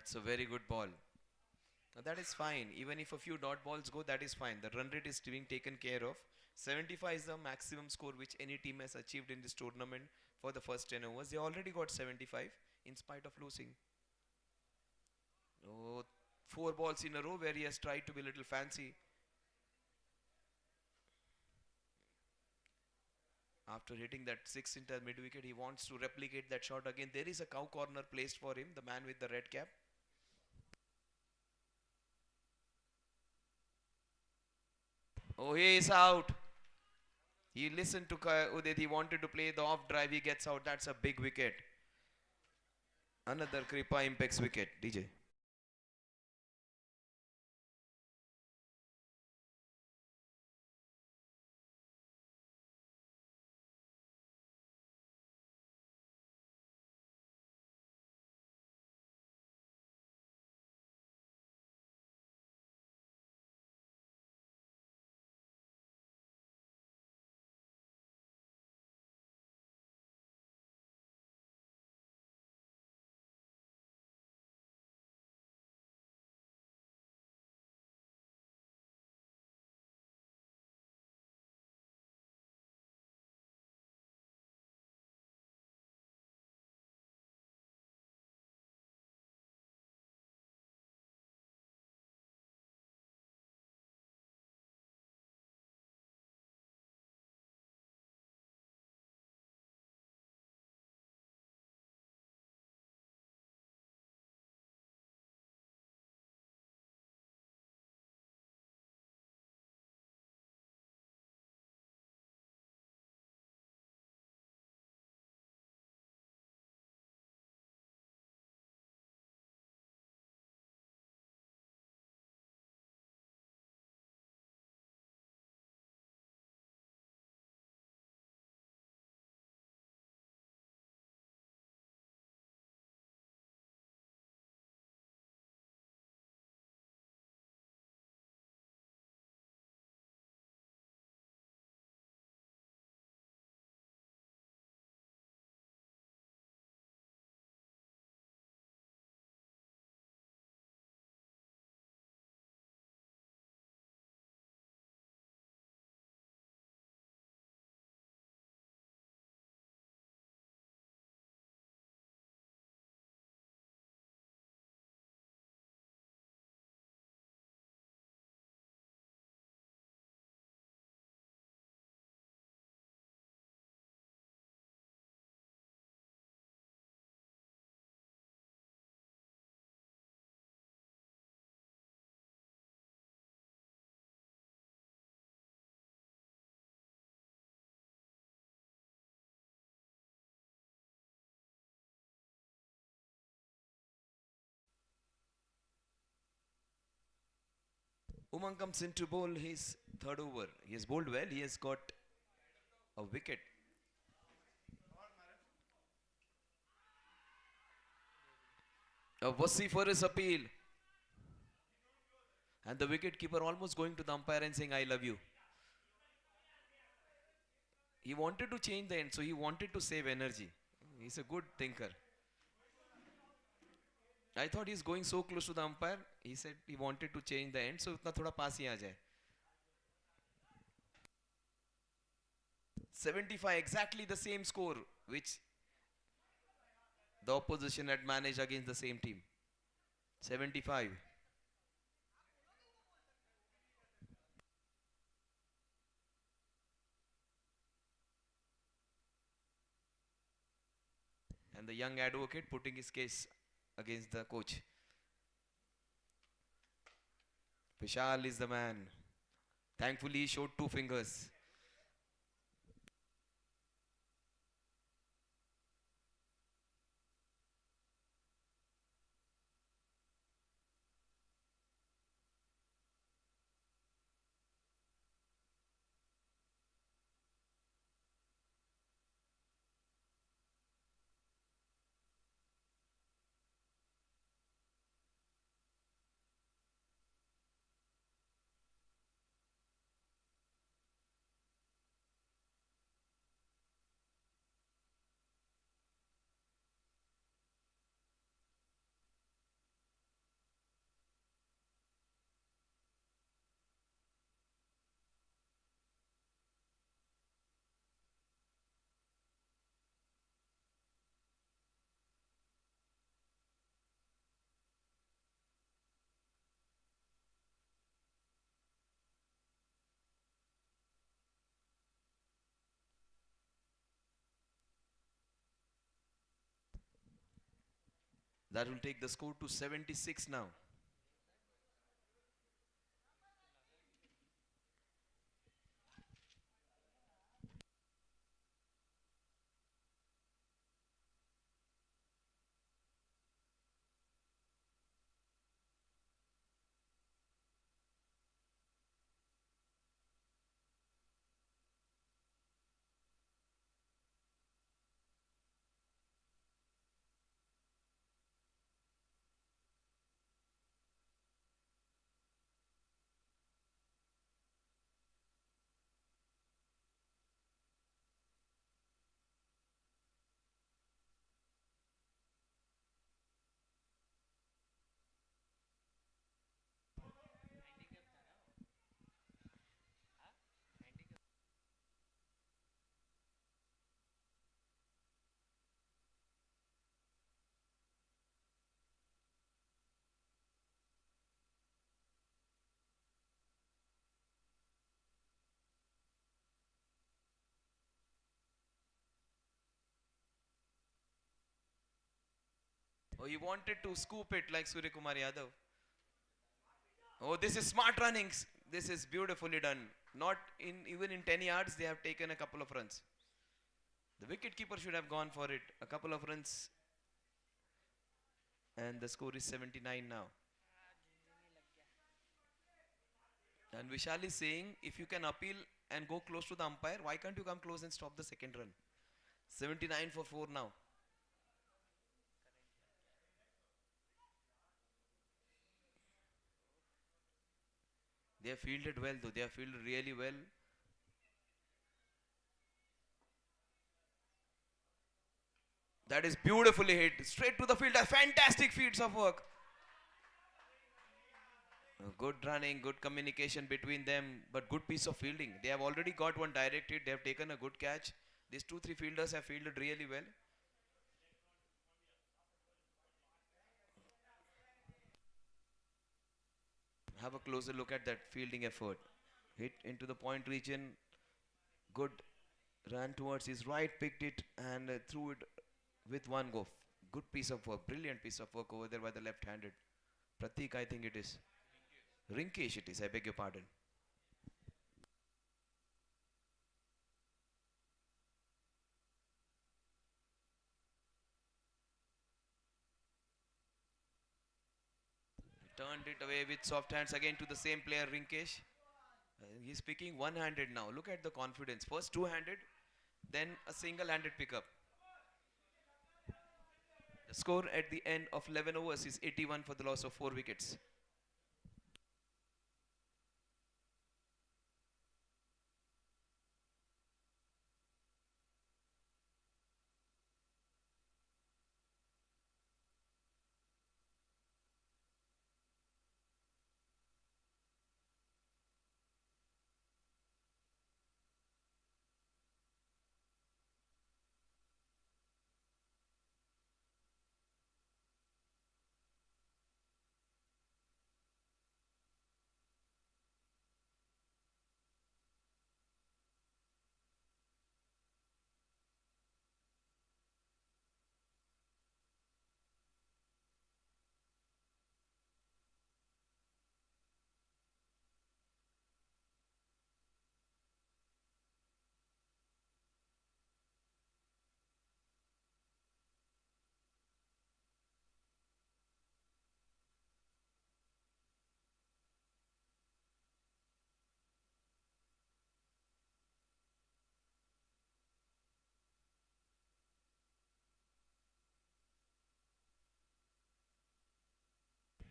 That's a very good ball. Now that is fine. Even if a few dot balls go, that is fine. The run rate is being taken care of. 75 is the maximum score which any team has achieved in this tournament for the first 10 overs. They already got 75 in spite of losing. Oh, four balls in a row where he has tried to be a little fancy. After hitting that six into mid wicket, he wants to replicate that shot again. There is a cow corner placed for him, the man with the red cap. Oh, he is out. He listened to Udit. He wanted to play the off drive. He gets out. That's a big wicket. Another Kripa Impex wicket. DJ. Umang comes in to bowl his third over. He has bowled well. He has got a wicket. A vociferous appeal. And the wicket keeper almost going to the umpire and saying, I love you. He wanted to change the end, so he wanted to save energy. He's a good thinker. I thought he's going so close to the umpire. He said he wanted to change the end, so itna thoda paas hi aa jaye. 75, exactly the same score which the opposition had managed against the same team. 75. And the young advocate putting his case against the coach. Vishal is the man. Thankfully, he showed two fingers. That will take the score to 76 now. Oh, he wanted to scoop it like Surya Kumar Yadav. Oh, this is smart runnings. This is beautifully done. Not in even in 10 yards, they have taken a couple of runs. The wicket keeper should have gone for it. A couple of runs, and the score is 79 now. And Vishal is saying, if you can appeal and go close to the umpire, why can't you come close and stop the second run? 79 for 4 now. They have fielded well though. They have fielded really well. That is beautifully hit. Straight to the fielder. Fantastic feats of work. Good running, good communication between them, but good piece of fielding. They have already got one directed. They have taken a good catch. These 2-3 fielders have fielded really well. Have a closer look at that fielding effort. Hit into the point region. Good. Ran towards his right, picked it and threw it with one go. Good piece of work. Brilliant piece of work over there by the left-handed. Pratik, I think it is. Rinkesh it is. I beg your pardon. Turned it away with soft hands again to the same player, Rinkesh. He's picking one-handed now. Look at the confidence. First two-handed, then a single-handed pickup. The score at the end of 11 overs is 81 for the loss of 4 wickets.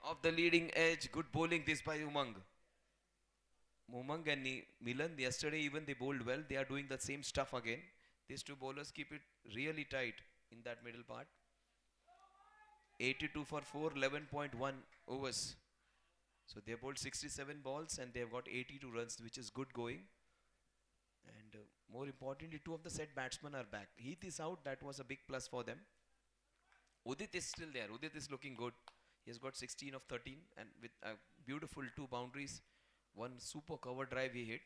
Off the leading edge, good bowling this by Umang. Umang and Milan, yesterday even they bowled well. They are doing the same stuff again. These two bowlers keep it really tight in that middle part. 82 for 4, 11.1 overs. So they bowled 67 balls and they have got 82 runs, which is good going. And more importantly, two of the set batsmen are back. Heath is out. That was a big plus for them. Udit is still there. Udit is looking good. He has got 16 of 13 and with beautiful 2 boundaries. One super cover drive he hit.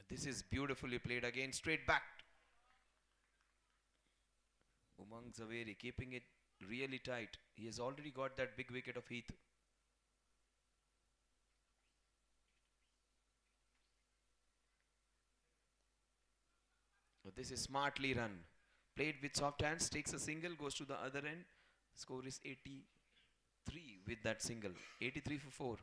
This is beautifully played again, straight back. Umang Zaveri keeping it really tight. He has already got that big wicket of Heath. This is smartly run. Played with soft hands, takes a single, goes to the other end. Score is 83 with that single. 83 for 4.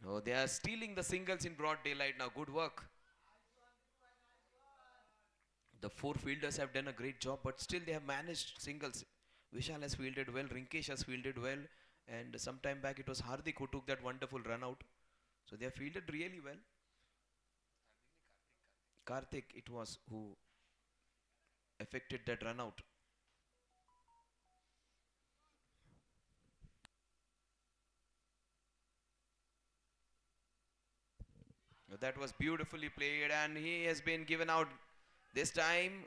Oh, they are stealing the singles in broad daylight now. Good work. The four fielders have done a great job, but still they have managed singles. Vishal has fielded well, Rinkesh has fielded well, and some time back it was Hardik who took that wonderful run out. So they have fielded really well. Karthik it was who affected that run out. That was beautifully played, and he has been given out this time.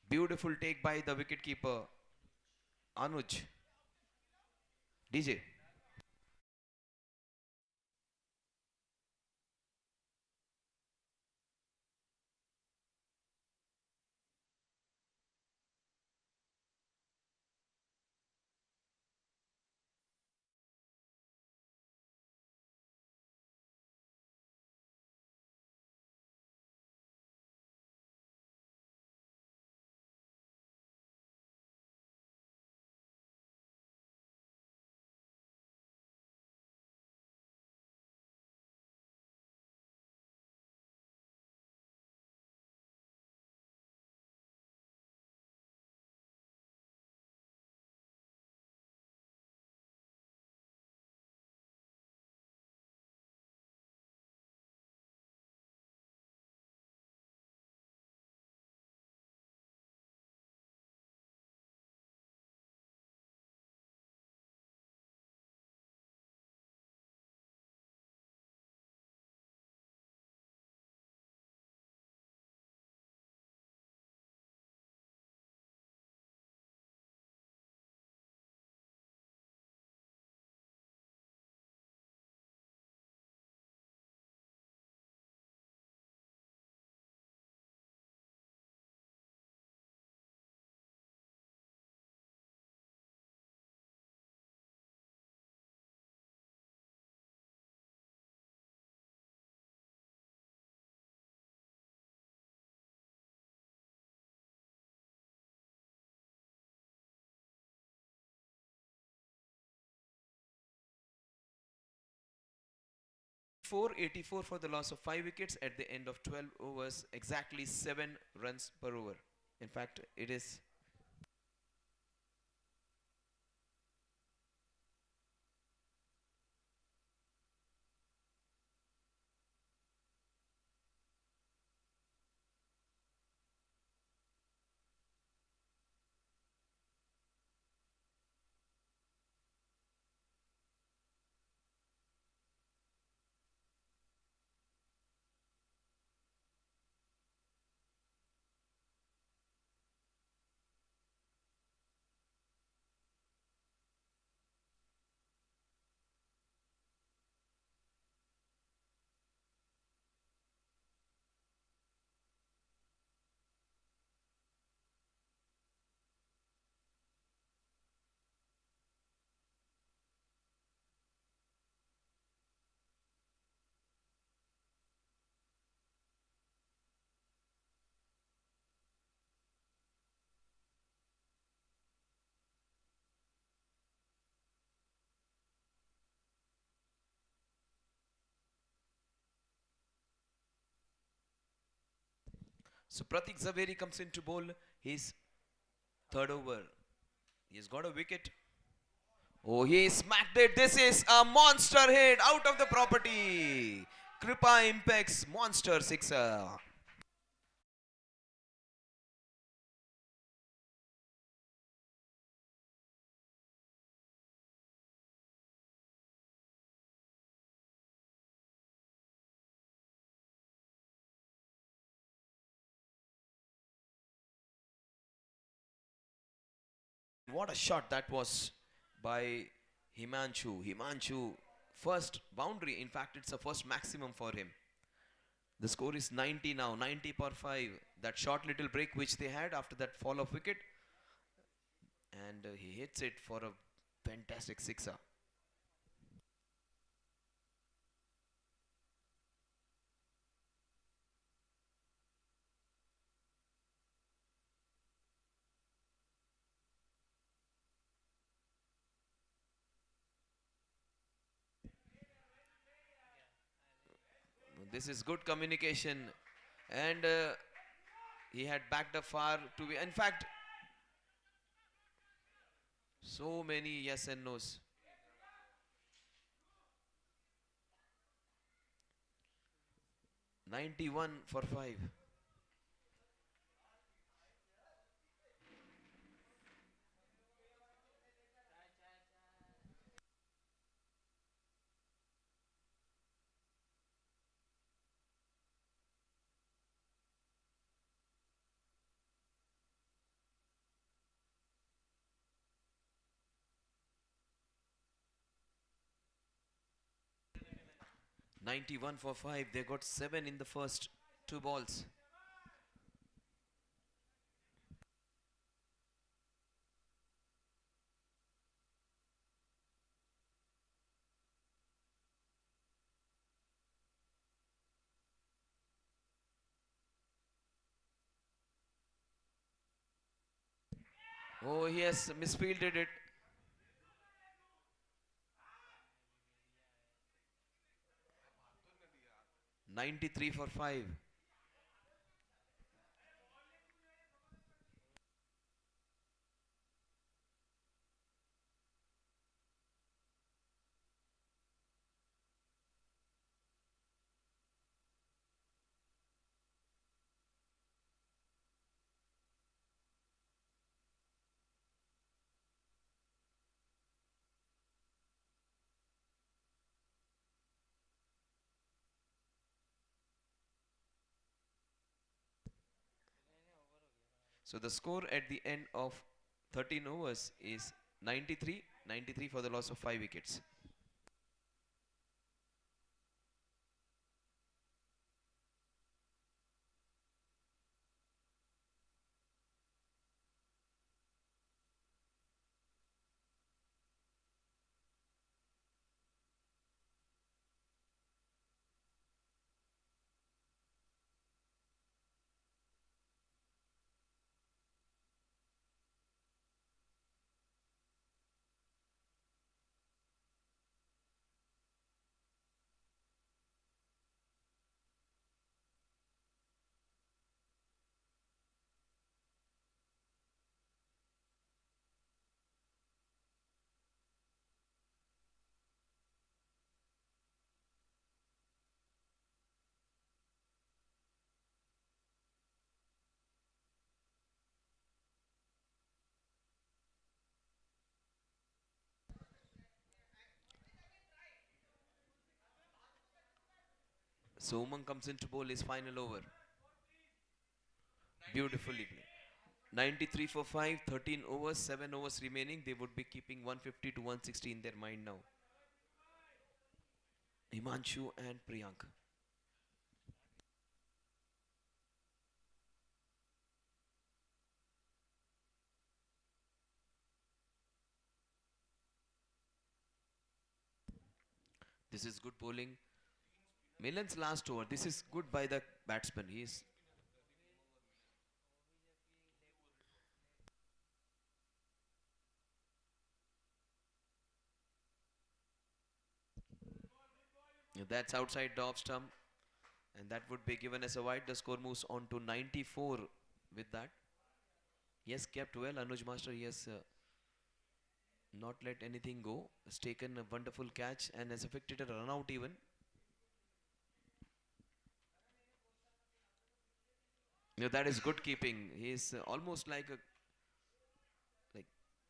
Beautiful take by the wicketkeeper Anuj. DJ. Four 84 for the loss of 5 wickets at the end of 12 overs, exactly 7 runs per over. In fact, it is so Pratik Zaveri comes into bowl his third over. He has got a wicket. Oh, he smacked it. This is a monster hit out of the property. Kripa impacts monster sixer. What a shot that was by Himanshu. Himanshu, first boundary. In fact, it's the first maximum for him. The score is 90 now, 90 per 5. That short little break which they had after that fall of wicket, and he hits it for a fantastic sixer. 'Cause This is good communication, and he had backed up far to be. In fact, so many yes and no's. 91 for 5. 91 for 5. They got 7 in the first two balls. Oh, he has misfielded it. 93 for 5. So the score at the end of 13 overs is 93, 93 for the loss of 5 wickets. So Umang comes into bowl his final over. Beautifully played. 93 for 5, 13 overs, 7 overs remaining. They would be keeping 150 to 160 in their mind now. Himanshu and Priyank. This is good bowling. Milan's last over. This is good by the batsman. He's that's outside the off stump, and that would be given as a wide. The score moves on to 94 with that. He has kept well. Anuj Master, he has not let anything go. Has taken a wonderful catch and has effected a run out even. That is good keeping. He is almost like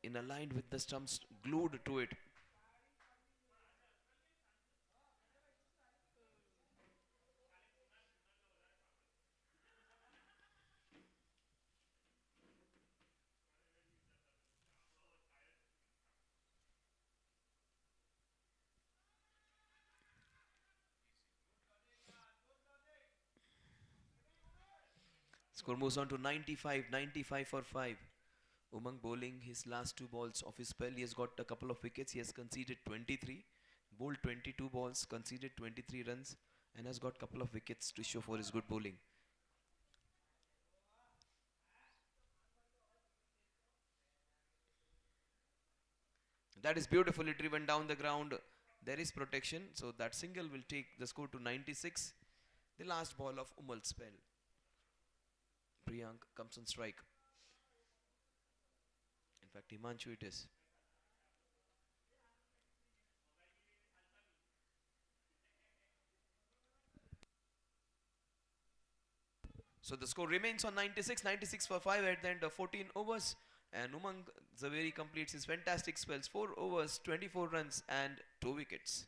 in aligned with the stumps, glued to it. Score moves on to 95, 95 for 5. Umang bowling his last two balls of his spell. He has got a couple of wickets. He has conceded 23, bowled 22 balls, conceded 23 runs, and has got a couple of wickets to show for his good bowling. That is beautifully driven down the ground. There is protection, so that single will take the score to 96. The last ball of Umal's spell. Priyank comes on strike. In fact, Himanshu it is. So the score remains on 96, 96 for 5 at the end of 14 overs. And Umang Zaveri completes his fantastic spells. 4 overs, 24 runs and 2 wickets.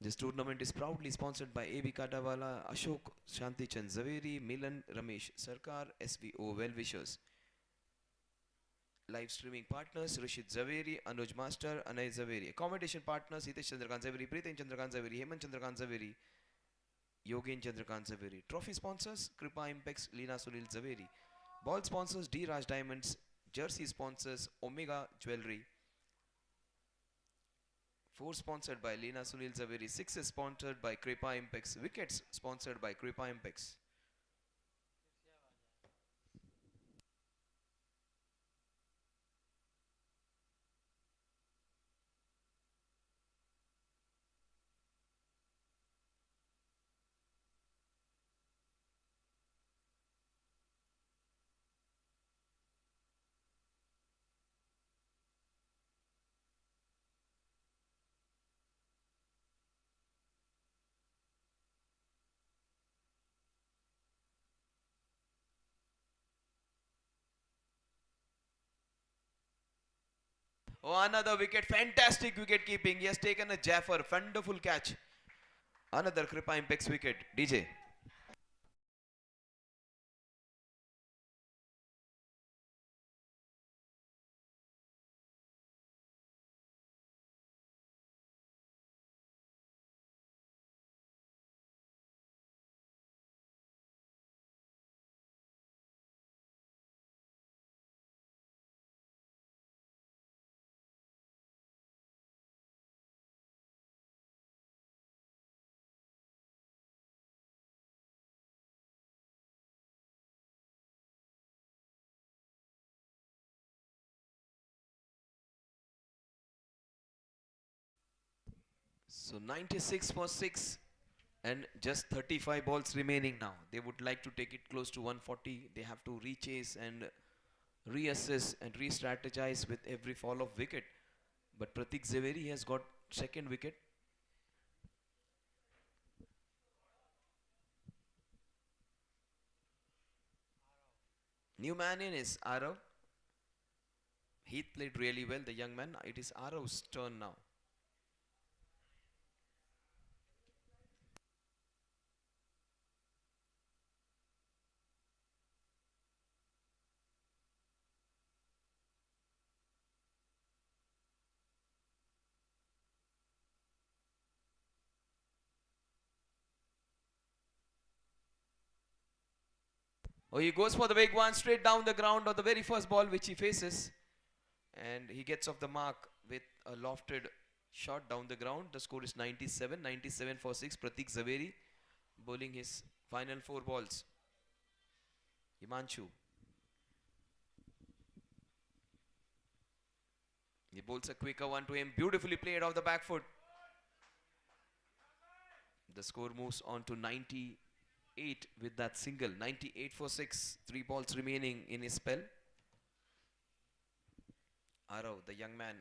This tournament is proudly sponsored by AB Kadawala, Ashok, Shantichand Zaveri, Milan, Ramesh Sarkar, SVO Well-Wishers. Live streaming partners Rishit Zaveri, Anuj Master, Anay Zaveri. Accommodation partners Hitesh Chandrakant Zaveri, Pritin Chandrakant Zaveri, Hemant Chandrakant Zaveri, Yogin Chandrakant Zaveri. Trophy sponsors Kripa Impex, Leena Sunil Zaveri. Ball sponsors D Raj Diamonds. Jersey sponsors Omega Jewelry. 4 sponsored by Leena Sunil Zaveri. 6 is sponsored by Kripa Impex. Wickets sponsored by Kripa Impex. Oh, another wicket. Fantastic wicket keeping. He has taken a Jaffer. Wonderful catch. Another Kripa Impex wicket. DJ. So 96 for 6 and just 35 balls remaining now. They would like to take it close to 140. They have to rechase and reassess and re-strategize with every fall of wicket. But Pratik Zaveri has got second wicket. New man in is Arav. Heath played really well, the young man. It is Arav's turn now. Oh, he goes for the big one straight down the ground on the very first ball which he faces. And he gets off the mark with a lofted shot down the ground. The score is 97, 97 for 6. Pratik Zaveri bowling his final 4 balls. Himanshu. He bowls a quicker one to him. Beautifully played off the back foot. The score moves on to 98 with that single. 98 for 6. 3 balls remaining in his spell. Arav, the young man.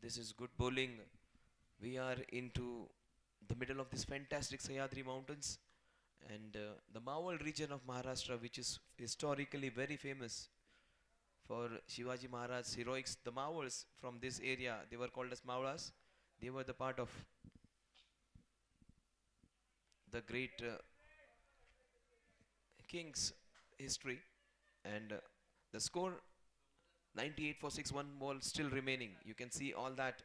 This is good bowling. We are into the middle of this fantastic Sahyadri Mountains and the Mawal region of Maharashtra, which is historically very famous for Shivaji Maharaj's heroics. The Mawals from this area, they were called as Mawalas. They were the part of the great king's history. And the score 98 for 6, one ball still remaining. You can see all that.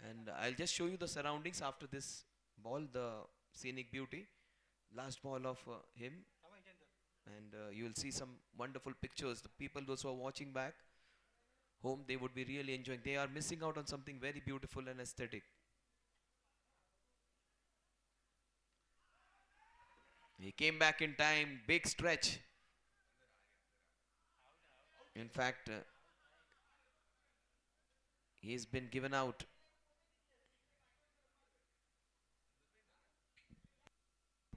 And I'll just show you the surroundings after this ball, the scenic beauty. Last ball of him. And you will see some wonderful pictures. The people, those who are watching back home, they would be really enjoying. They are missing out on something very beautiful and aesthetic. He came back in time, big stretch. In fact, he's been given out.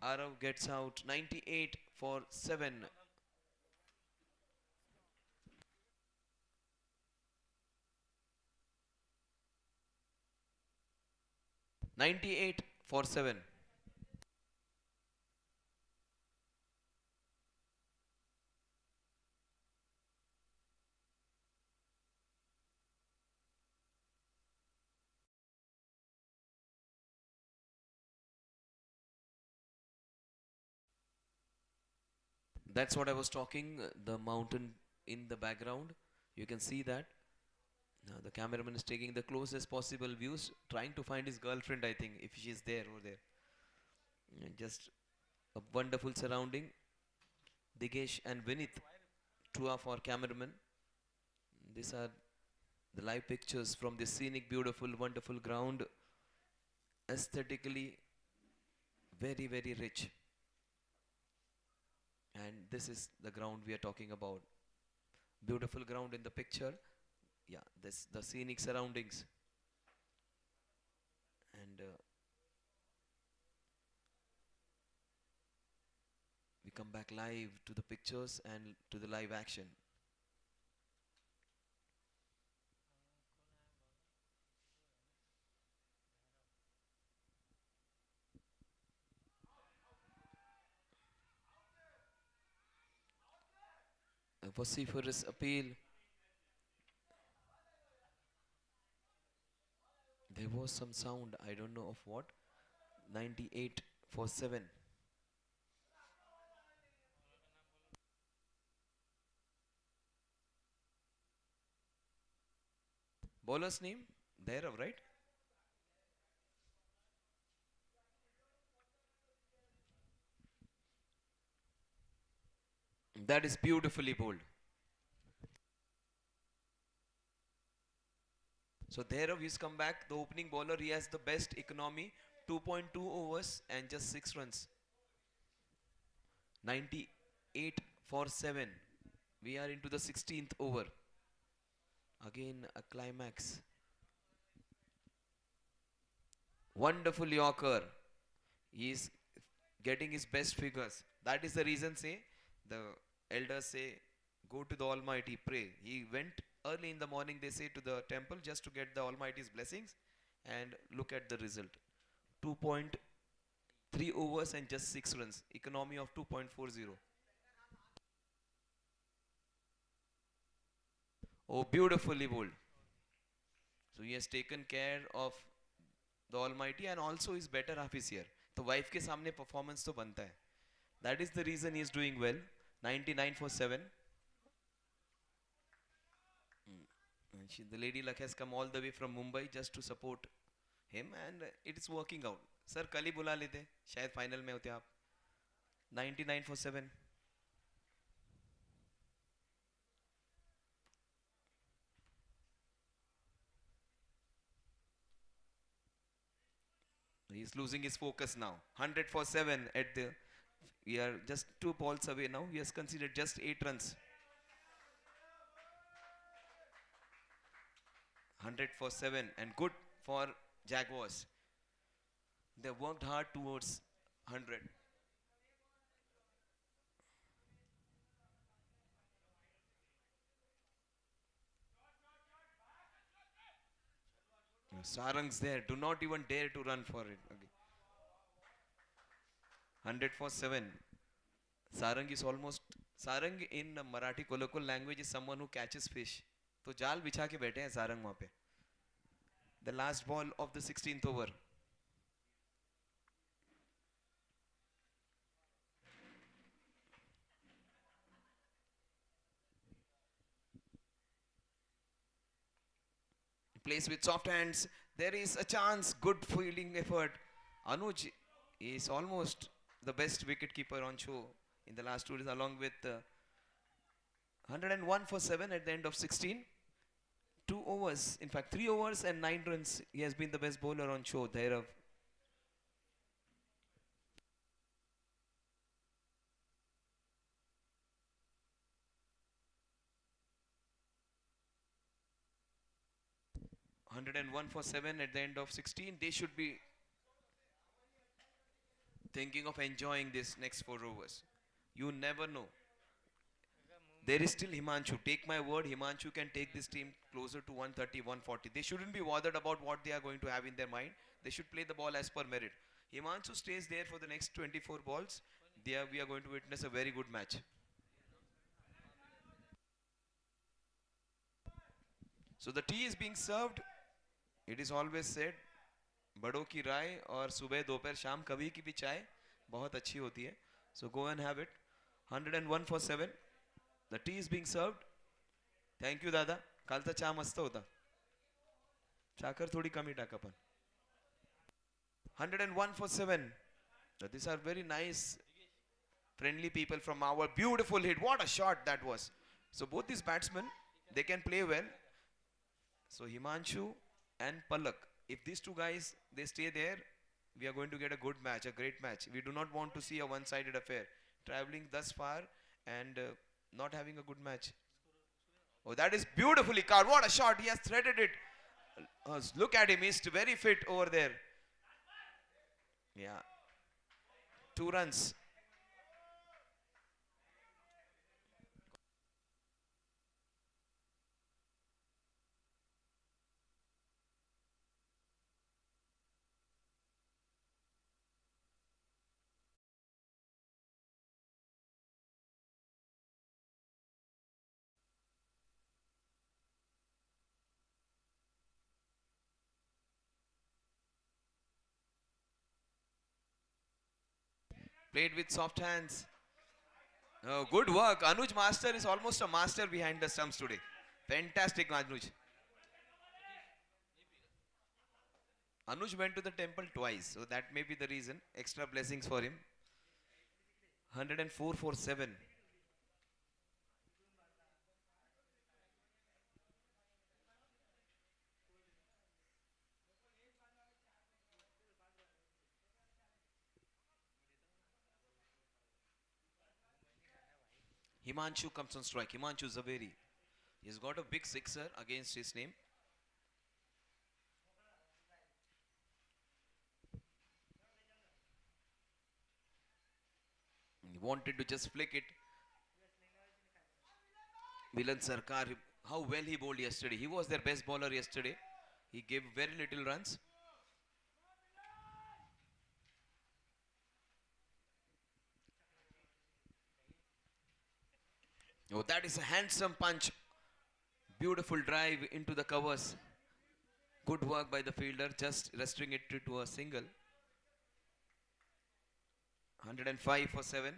Arav gets out 98 for 7. 98 for 7. That's what I was talking, the mountain in the background. You can see that. Now the cameraman is taking the closest possible views, trying to find his girlfriend, I think, if she's there over there. And just a wonderful surrounding. Digesh and Vinith, two of our cameramen. These are the live pictures from this scenic, beautiful, wonderful ground. Aesthetically very, very rich. And this is the ground we are talking about. Beautiful ground in the picture. Yeah, this the scenic surroundings. And we come back live to the pictures and to the live action. A vociferous appeal. There was some sound, I don't know of what. 98 for 7. Bowler's name? Dhairav, right? That is beautifully bowled. So Dhairav has come back. The opening bowler, he has the best economy. 2.2 overs and just 6 runs. 98 for 7. We are into the 16th over. Again a climax. Wonderful Yorker. He is getting his best figures. That is the reason, say, the elders say, go to the Almighty, pray. He went early in the morning, they say, to the temple just to get the Almighty's blessings. And look at the result. 2.3 overs and just 6 runs. Economy of 2.40. Oh, beautifully bowled. So he has taken care of the Almighty and also his better half is here. तो wife के सामने performance तो बनता है. That is the reason he is doing well. 99 for 7. And the lady luck has come all the way from Mumbai just to support him and it is working out. Sir कल ही बुला लेते शायद final में होते आप. 99 for 7. He's losing his focus now. 100 for 7 at the. We are just 2 balls away now. He has conceded just 8 runs. 100 for 7 and good for Jaguars. They worked hard towards 100. Sarang's there. Do not even dare to run for it. Okay. 100 for 7. Sarang is almost. Sarang in Marathi colloquial language is someone who catches fish. तो जाल बिछा के बैठे हैं सारंग वहाँ पे. The last ball of the 16th over. Plays with soft hands. There is a chance. Good fielding effort. Anuj is almost the best wicket keeper on show in the last 2 days, along with 101 for 7 at the end of 16. 2 overs, in fact 3 overs and 9 runs. He has been the best bowler on show. Dhairav. (101 for 7 at the end of 16. They should be thinking of enjoying this next 4 overs. You never know. There is still Himanshu. Take my word, Himanshu can take this team closer to 130, 140. They shouldn't be bothered about what they are going to have in their mind. They should play the ball as per merit. Himanshu stays there for the next 24 balls. We are going to witness a very good match. So the tea is being served. It is always said, बड़ों की राय और सुबह दोपहर शाम कभी की भी चाय बहुत अच्छी होती है. So go and have it. 101 for 7. The tea is being served. Thank you दादा. कालचा चहा मस्त होता. साखर थोडी कमी टाका पण. 101 for 7. These are very nice, friendly people from our beautiful hit. What a shot that was. So both these batsmen, they can play well. So Himanshu and Palak, if these two guys, they stay there, we are going to get a good match, a great match. We do not want to see a one-sided affair. Traveling thus far and not having a good match. Oh, that is beautifully carved. What a shot. He has threaded it. Look at him. He's very fit over there. Yeah. 2 runs. Played with soft hands. Oh, good work. Anuj Master is almost a master behind the stumps today. Fantastic, Anuj. Anuj went to the temple twice, so that may be the reason. Extra blessings for him. 104 for 7. Himanshu comes on strike. Himanshu Zaveri. He's got a big sixer against his name. He wanted to just flick it. Milan Sarkar, how well he bowled yesterday. He was their best bowler yesterday. He gave very little runs. Oh, that is a handsome punch. Beautiful drive into the covers. Good work by the fielder, just restricting it to a single. 105 for 7.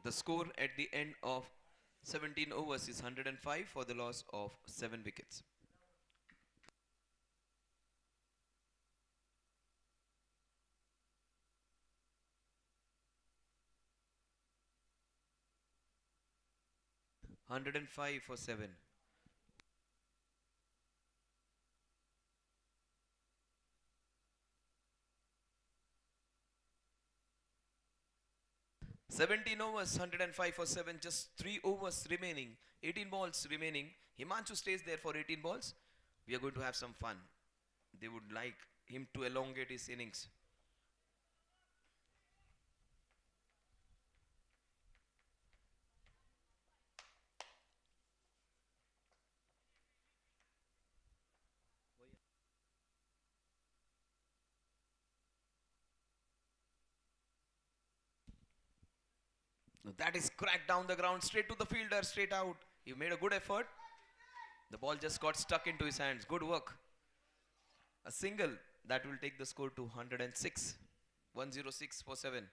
The score at the end of 17 overs is 105 for the loss of 7 wickets. (105 for 7). (17 overs, 105 for 7). Just 3 overs remaining. 18 balls remaining. Himanshu stays there for 18 balls. We are going to have some fun. They would like him to elongate his innings. That is cracked down the ground, straight to the fielder, straight out. He made a good effort. The ball just got stuck into his hands. Good work. A single that will take the score to 106. 106 for 7.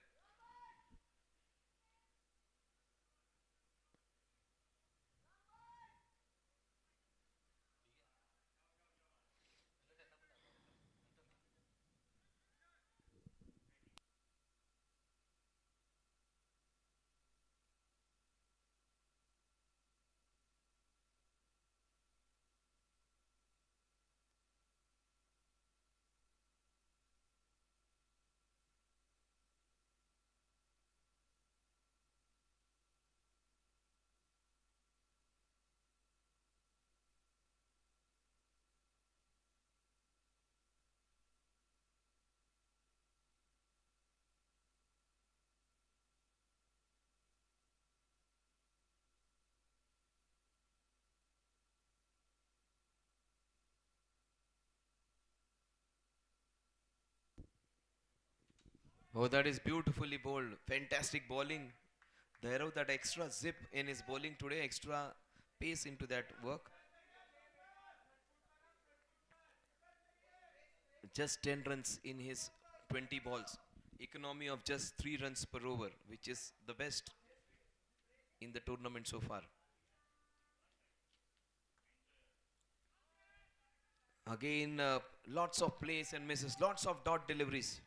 Oh, that is beautifully bowled. Fantastic bowling. The arrow, that extra zip in his bowling today, extra pace into that work. Just 10 runs in his 20 balls. Economy of just 3 runs per over, which is the best in the tournament so far. Again, lots of plays and misses, lots of dot deliveries.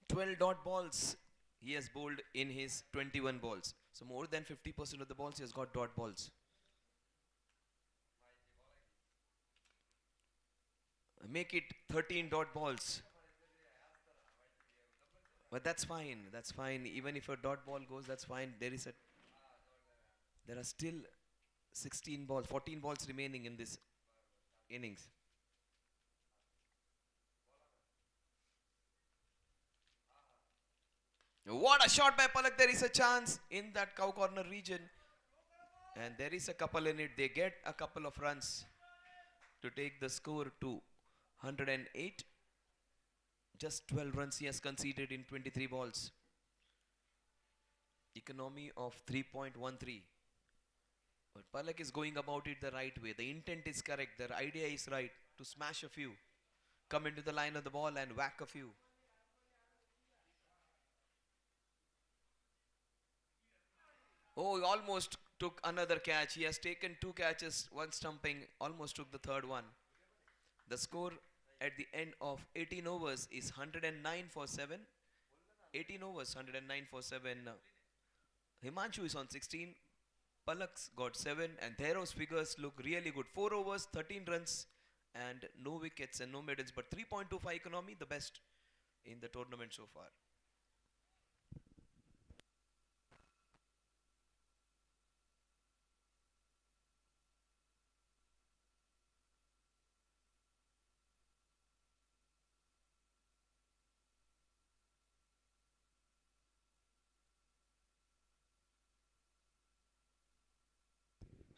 12 dot balls he has bowled in his 21 balls. So more than 50% of the balls he has got dot balls. Make it 13 dot balls. But that's fine. That's fine. Even if a dot ball goes, that's fine. There are still 16 balls, 14 balls remaining in this innings. What a shot by Palak. There is a chance in that cow corner region. And there is a couple in it. They get a couple of runs to take the score to 108. Just 12 runs he has conceded in 23 balls. Economy of 3.13. But Palak is going about it the right way. The intent is correct. The idea is right to smash a few. Come into the line of the ball and whack a few. Oh, he almost took another catch. He has taken 2 catches, 1 stumping, almost took the third one. The score at the end of 18 overs is 109 for 7. 18 overs, 109 for 7. Himanshu is on 16. Palak's got 7, and Thero's figures look really good. 4 overs, 13 runs, and no wickets and no medals, but 3.25 economy, the best in the tournament so far.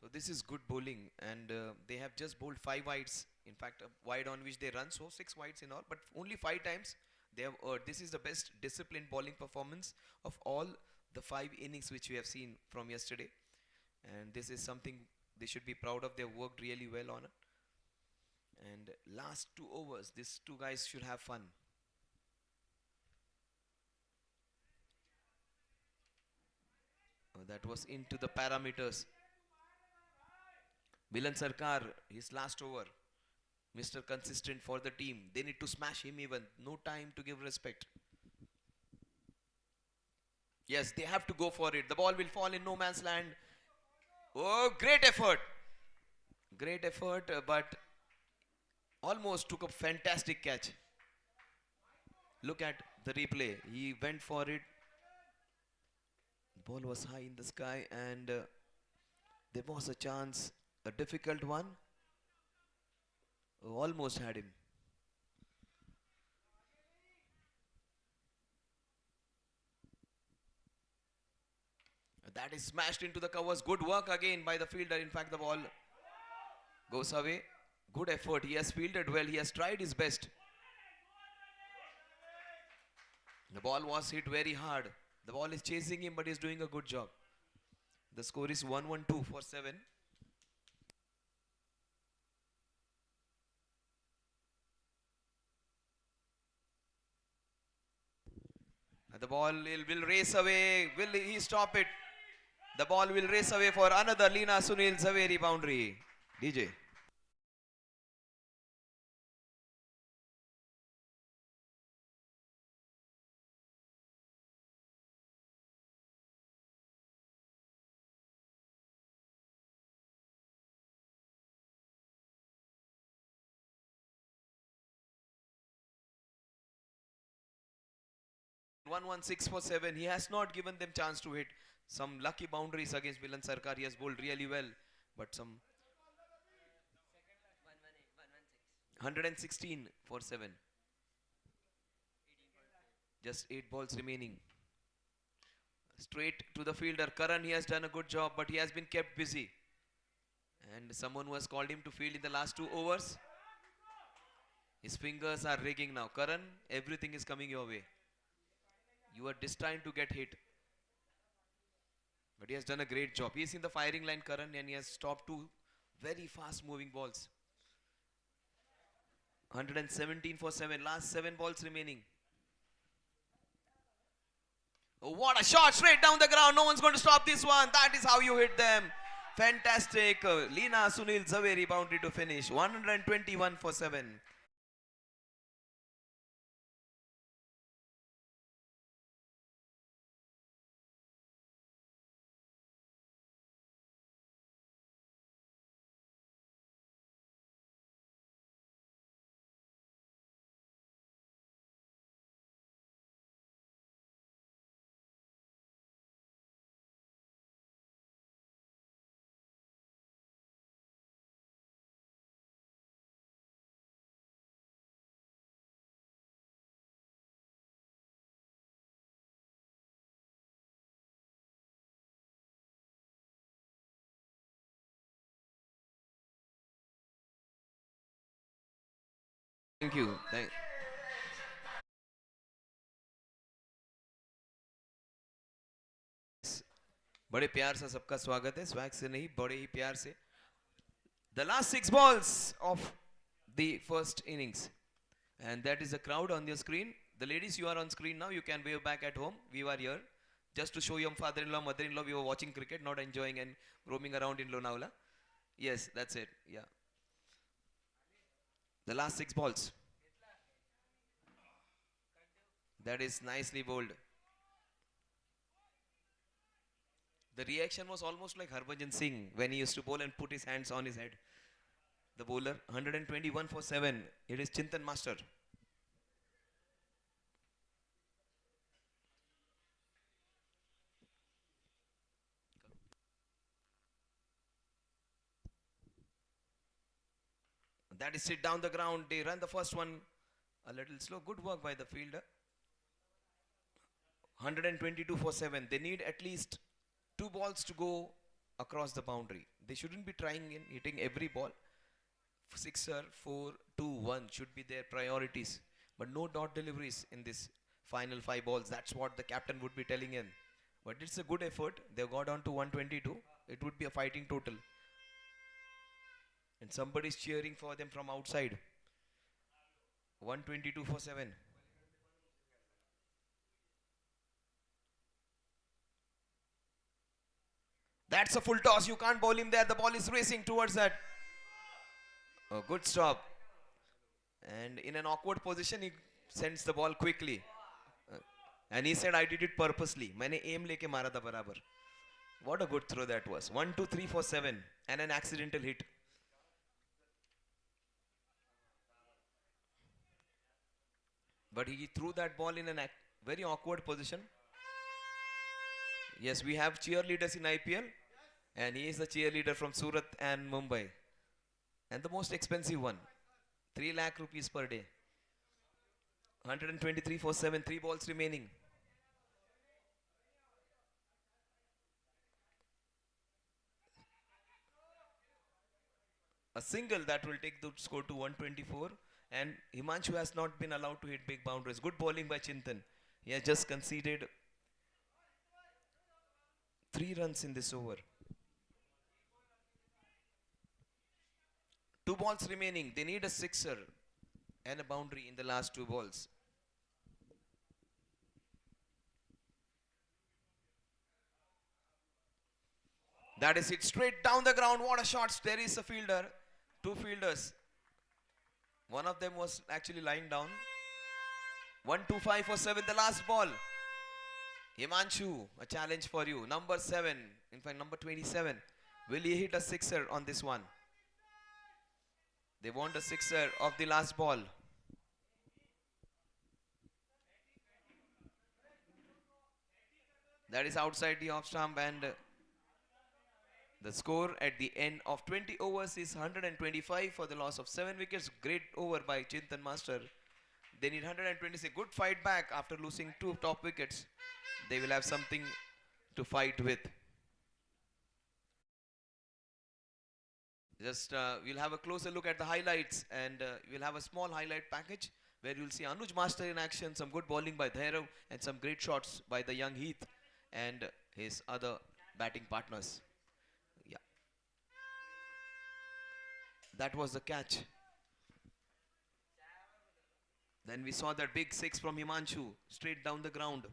So this is good bowling, and they have just bowled 5 wides. In fact, a wide on which they run, so 6 wides in all, but only 5 times they have earned. This is the best disciplined bowling performance of all the 5 innings which we have seen from yesterday. And this is something they should be proud of. They have worked really well on it. And last 2 overs, these 2 guys should have fun. That was into the parameters. Milan Sarkar, his last over. Mr. Consistent for the team. They need to smash him even. No time to give respect. Yes, they have to go for it. The ball will fall in no man's land. Oh, great effort. Great effort, but almost took a fantastic catch. Look at the replay. He went for it. The ball was high in the sky, and there was a chance A difficult one. Oh, almost had him. That is smashed into the covers. Good work again by the fielder. In fact, the ball goes away. Good effort. He has fielded well. He has tried his best. The ball was hit very hard. The ball is chasing him, but he's doing a good job. The score is 1-1-2 for 7. The ball will race away. Will he stop it? The ball will race away for another Leena Sunil Zaveri boundary. DJ. One 1-6 for 7. He has not given them chance to hit some lucky boundaries against Milan Sarkar. He has bowled really well, but some 116 for 7. Just 8 balls remaining. Straight to the fielder. Karan, he has done a good job, but he has been kept busy. And someone who has called him to field in the last 2 overs. His fingers are rigging now. Karan, everything is coming your way. You are destined to get hit. But he has done a great job. He is in the firing line, Karan, and he has stopped 2 very fast moving balls. 117 for 7. Last 7 balls remaining. Oh, what a shot straight down the ground. No one's going to stop this one. That is how you hit them. Fantastic. Leena Sunil Zaveri boundary to finish. 121 for 7. Thank you. बड़े प्यार से सबका स्वागत है swag से नहीं बड़े ही प्यार से the last 6 balls of the first innings and that is the crowd on your screen. The ladies, you are on screen now. You can wave back at home. We were here just to show your father-in-law, mother-in-law we were watching cricket, not enjoying and roaming around in Lonavala. Yes, that's it. Yeah, the last 6 balls. That is nicely bowled. The reaction was almost like Harbhajan Singh when he used to bowl and put his hands on his head. The bowler, 121 for 7. It is Chintan Master. That is sit down the ground. They run the first one a little slow. Good work by the fielder. 122 for 7. They need at least 2 balls to go across the boundary. They shouldn't be trying in hitting every ball. Sixer, 4, 2, 1 should be their priorities. But no dot deliveries in this final 5 balls. That's what the captain would be telling him. But it's a good effort. They've got on to 122. It would be a fighting total. And somebody's cheering for them from outside. 122 for 7. That's a full toss. You can't bowl him there. The ball is racing towards that. A good stop. And in an awkward position, he sends the ball quickly. And he said, I did it purposely. मैंने aim लेके मारा था बराबर. What a good throw that was. 1, 2, 3 for 7. And an accidental hit. But he threw that ball in a very awkward position. Yes, we have cheerleaders in IPL. And he is a cheerleader from Surat and Mumbai. And the most expensive one, 3 lakh rupees per day. 123 for 7, 3 balls remaining. A single that will take the score to 124. And Himanshu has not been allowed to hit big boundaries. Good bowling by Chintan. He has just conceded 3 runs in this over. 2 balls remaining. They need a sixer and a boundary in the last 2 balls. That is it, straight down the ground. What a shot. There is a fielder. 2 fielders. One of them was actually lying down. 125 for 7, the last ball. Himanshu, a challenge for you. Number 7, in fact number 27. Will he hit a sixer on this one? They want a sixer of the last ball. That is outside the off stump, and the score at the end of 20 overs is 125 for the loss of 7 wickets. Great over by Chintan Master. They need 126. Good fight back after losing 2 top wickets. They will have something to fight with. Just we'll have a closer look at the highlights, and we'll have a small highlight package where you'll see Anuj Master in action, some good bowling by Dhairav, and some great shots by the young Heath and his other batting partners. Yeah, that was the catch. Then we saw that big 6 from Himanshu straight down the ground.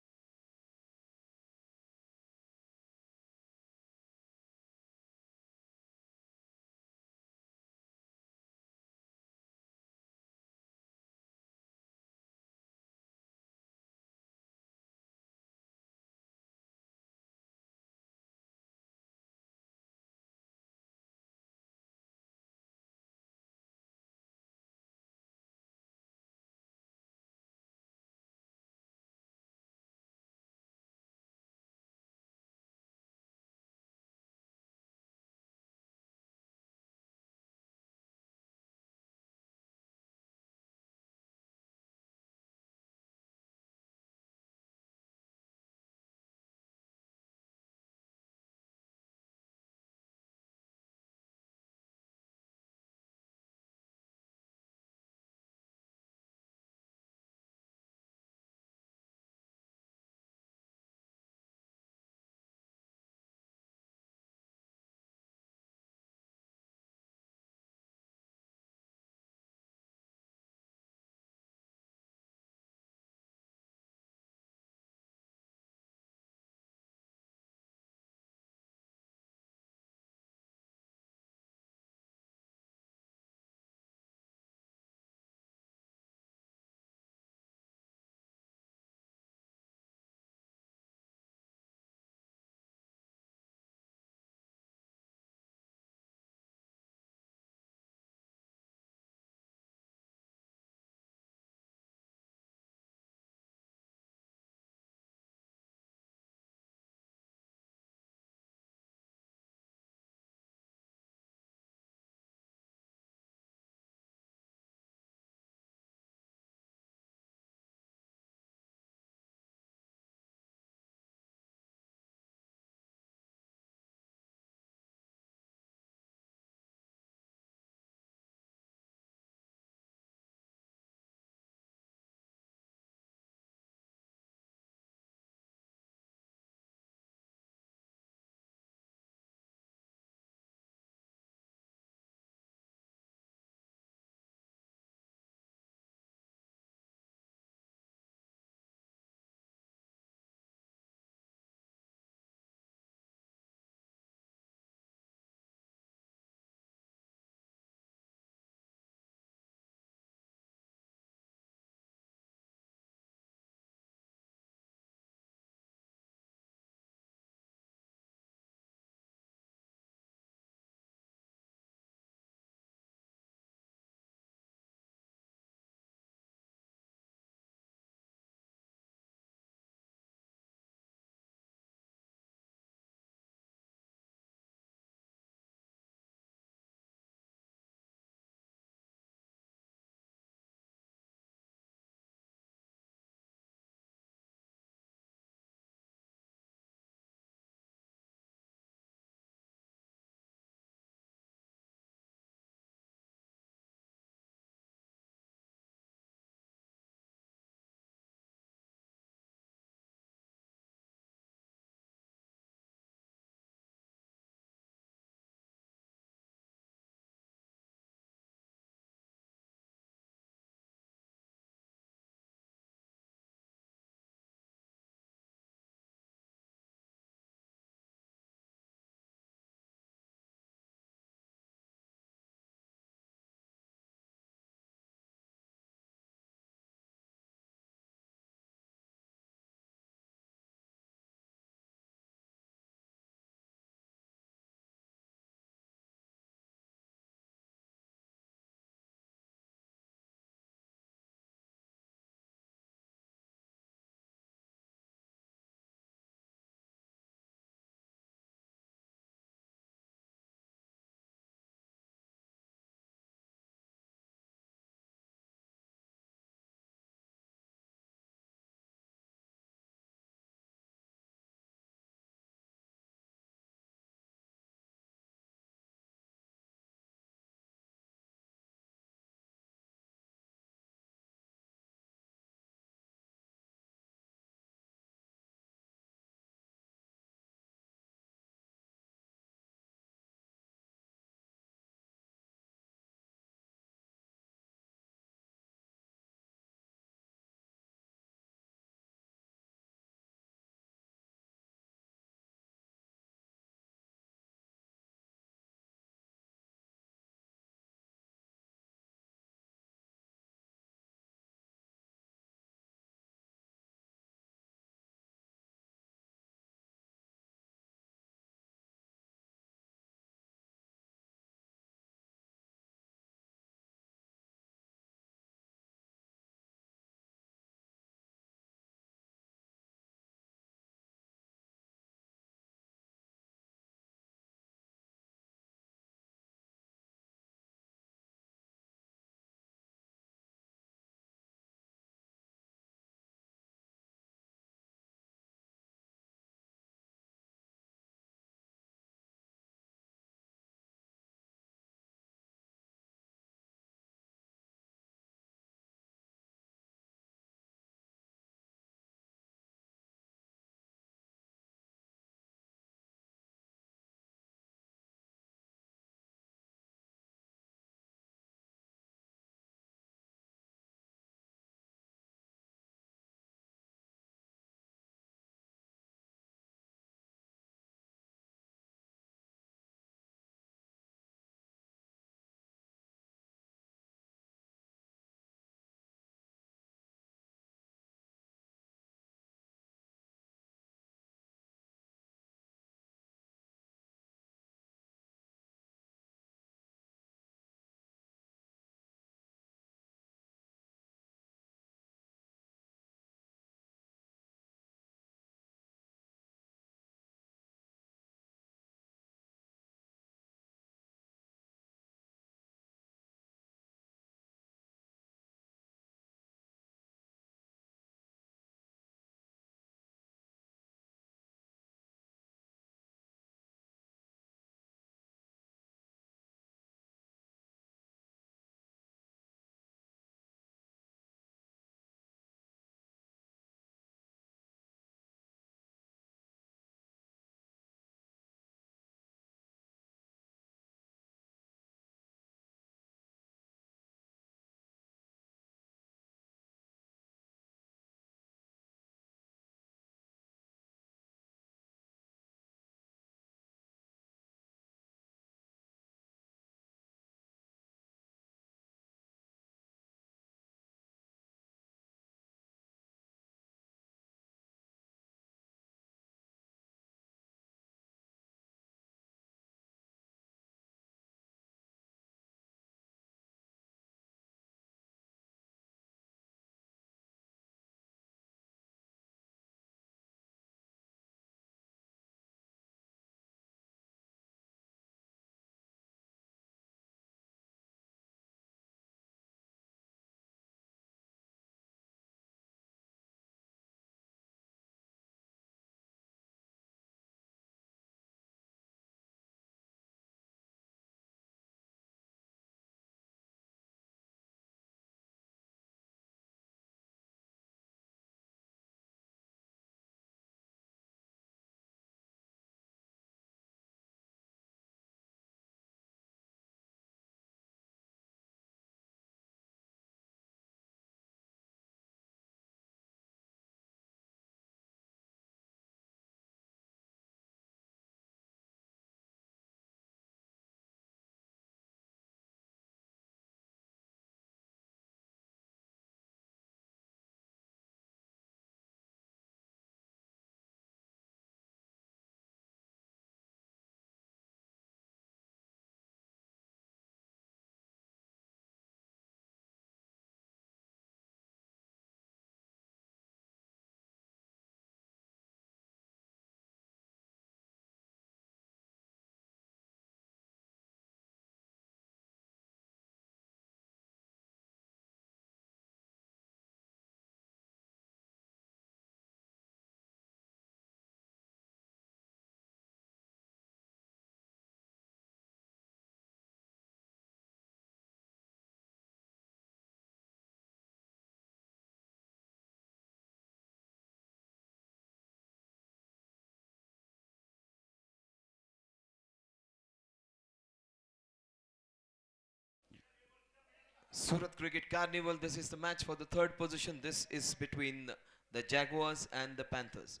Surat Cricket Carnival. This is the match for the third position. This is between the Jaguars and the Panthers.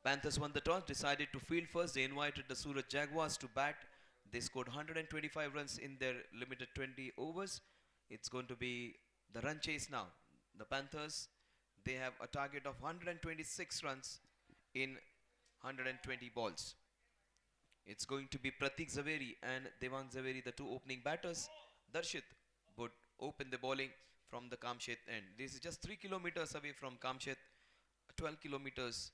Panthers won the toss, decided to field first. They invited the Surat Jaguars to bat. They scored 125 runs in their limited 20 overs. It's going to be the run chase now. The Panthers, they have a target of 126 runs in 120 balls. It's going to be Pratik Zaveri and Devang Zaveri, the two opening batters. Darshit would open the bowling from the Kamshet end. This is just 3 kilometers away from Kamshet, 12 kilometers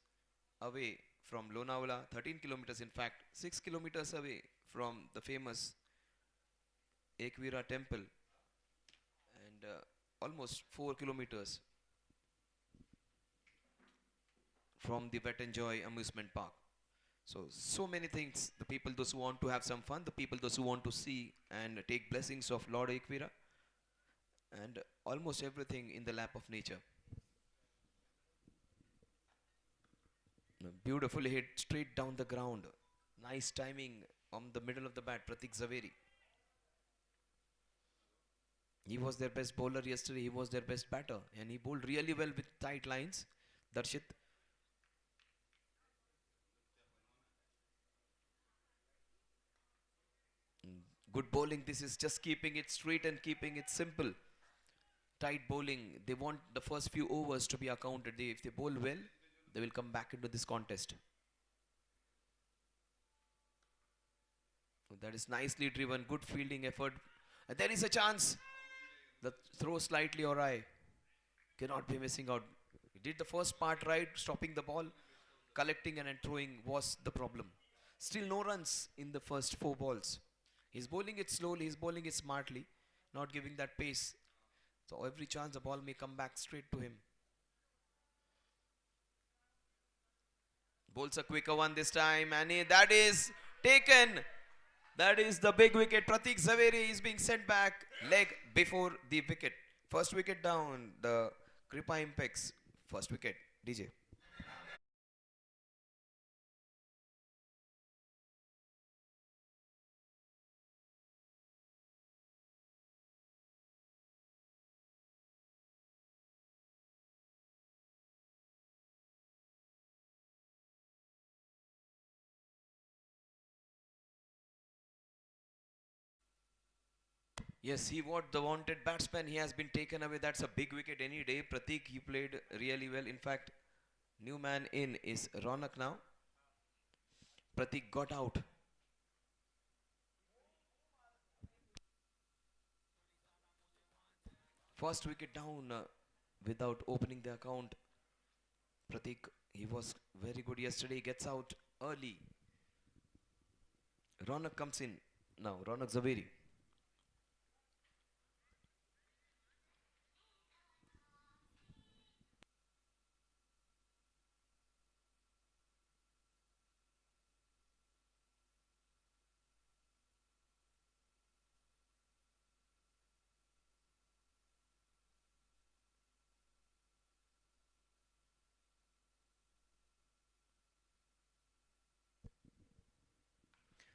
away from Lonavala, 13 kilometers in fact, 6 kilometers away from the famous Ekvira temple, and almost 4 kilometers from the Wet and Joy amusement park. So many things. The people, those who want to have some fun, the people, those who want to see and take blessings of Lord Ekvira, and almost everything in the lap of nature. Beautifully hit straight down the ground. Nice timing on the middle of the bat, Pratik Zaveri. He was their best bowler yesterday. He was their best batter, and he bowled really well with tight lines. Darshit. Good bowling. This is just keeping it straight and keeping it simple. Tight bowling. They want the first few overs to be accounted. If they bowl well, they will come back into this contest. That is nicely driven. Good fielding effort. And there is a chance. The throw slightly awry. Cannot be missing out. He did the first part right, stopping the ball. Collecting and then throwing was the problem. Still no runs in the first 4 balls. He's bowling it slowly, he's bowling it smartly, not giving that pace. So every chance the ball may come back straight to him. Bowls a quicker one this time, and that is taken. That is the big wicket. Pratik Zaveri is being sent back, leg before the wicket. First wicket down, the Kripa Impex. First wicket, DJ. Yes, he was the wanted batsman. He has been taken away. That's a big wicket any day. Pratik, he played really well. In fact, new man in is Ronak now. Pratik got out. First wicket down without opening the account. Pratik, he was very good yesterday. Gets out early. Ronak comes in now. Ronak Zaveri.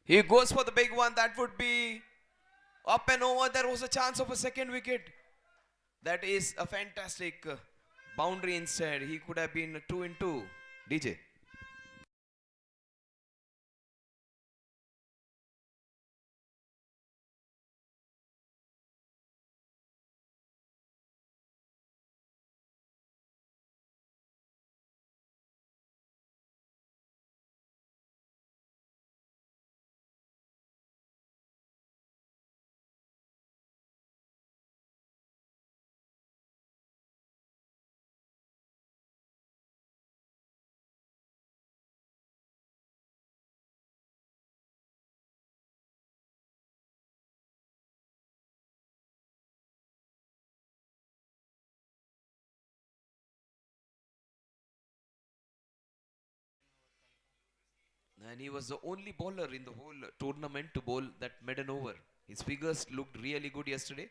He goes for the big one. That would be up and over. There was a chance of a second wicket. That is a fantastic boundary instead. He could have been 2 in 2. DJ. And he was the only bowler in the whole tournament to bowl that maiden over. His figures looked really good yesterday.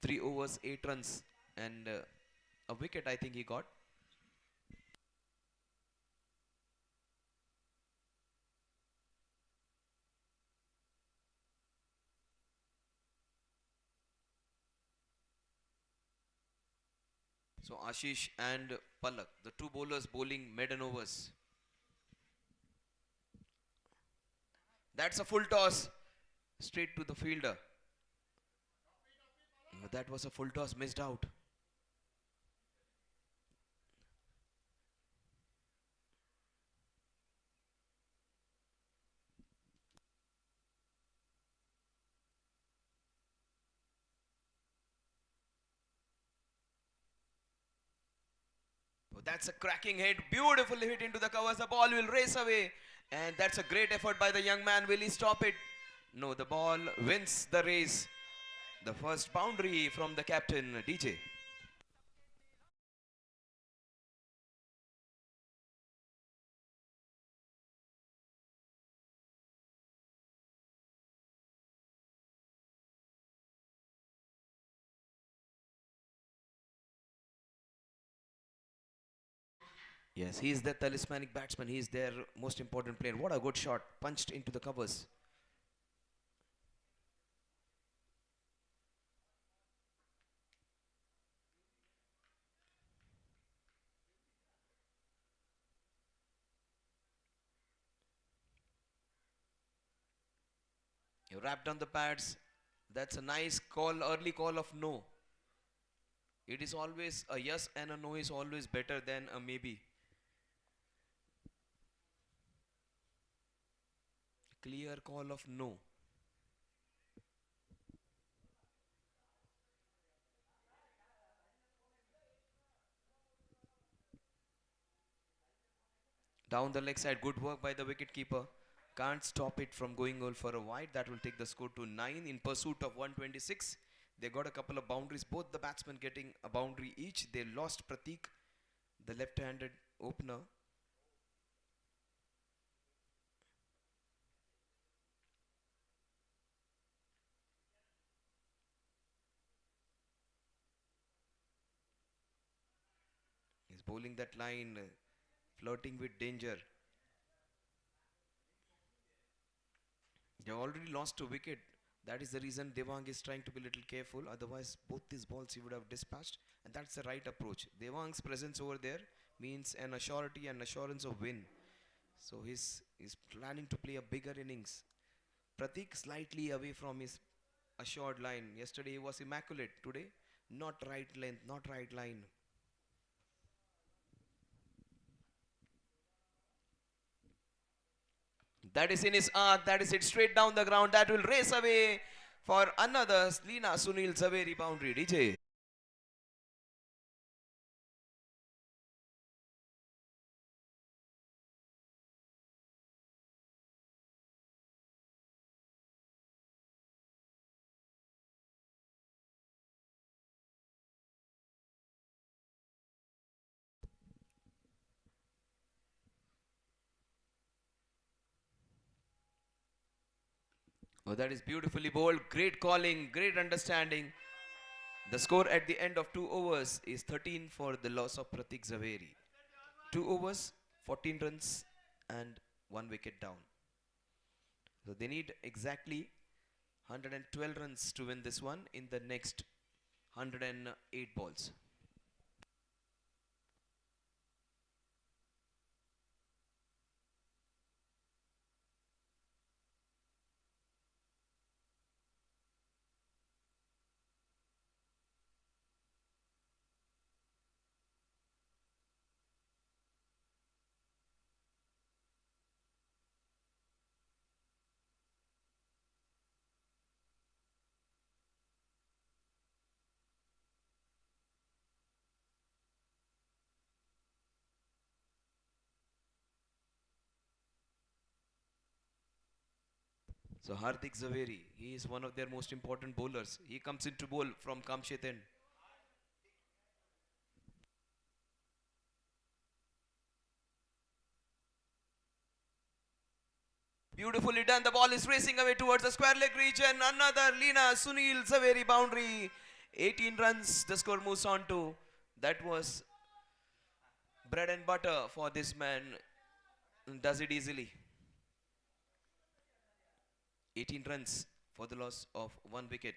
3 overs, 8 runs, and a wicket I think he got. So Ashish and Palak, the two bowlers bowling maiden overs. That's a full toss straight to the fielder. That was a full toss missed out. Oh, that's a cracking hit. Beautiful hit into the covers. The ball will race away. And that's a great effort by the young man. Will he stop it? No, the ball wins the race. The first boundary from the captain, DJ. Yes, he is the talismanic batsman. He is their most important player. What a good shot. Punched into the covers. You wrapped on the pads. That's a nice call, early call of no. It is always a yes and a no is always better than a maybe. Clear call of no. Down the leg side, good work by the wicket keeper. Can't stop it from going all for a wide. That will take the score to 9 in pursuit of 126. They got a couple of boundaries. Both the batsmen getting a boundary each. They lost Pratik, the left-handed opener. He's bowling that line, flirting with danger. They already lost a wicket. That is the reason Devang is trying to be a little careful. Otherwise, both these balls he would have dispatched. And that's the right approach. Devang's presence over there means an assurity and assurance of win. So he's planning to play a bigger innings. Pratik slightly away from his assured line. Yesterday he was immaculate. Today, not right length, not right line. That is in his arc. That is it straight down the ground. That will race away for another Lina Sunil Zaveri boundary. DJ. Oh, that is beautifully bowled. Great calling, great understanding. The score at the end of 2 overs is 13 for the loss of Pratik Zaveri. 2 overs, 14 runs, and 1 wicket down. So they need exactly 112 runs to win this one in the next 108 balls. So Hardik Zaveri, he is one of their most important bowlers. He comes into bowl from Kamshet end. Beautifully done. The ball is racing away towards the square leg region. Another Lina Sunil Zaveri boundary. 18 runs the score moves on to. That was bread and butter for this man. Does it easily. 18 runs for the loss of 1 wicket.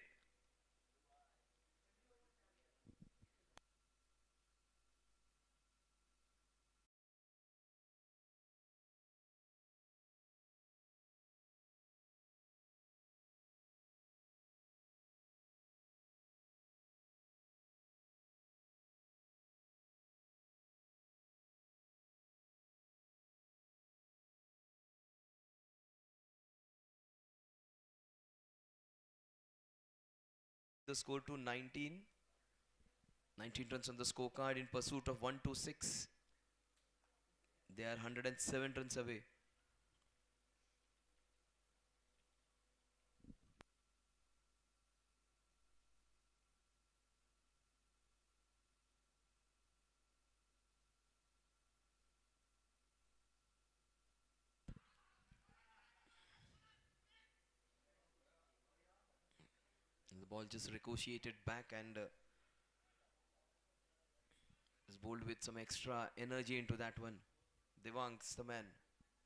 The score to 19. 19 runs on the scorecard in pursuit of 126. They are 107 runs away. The ball just ricocheted back and is bowled with some extra energy into that one. Devang's the man.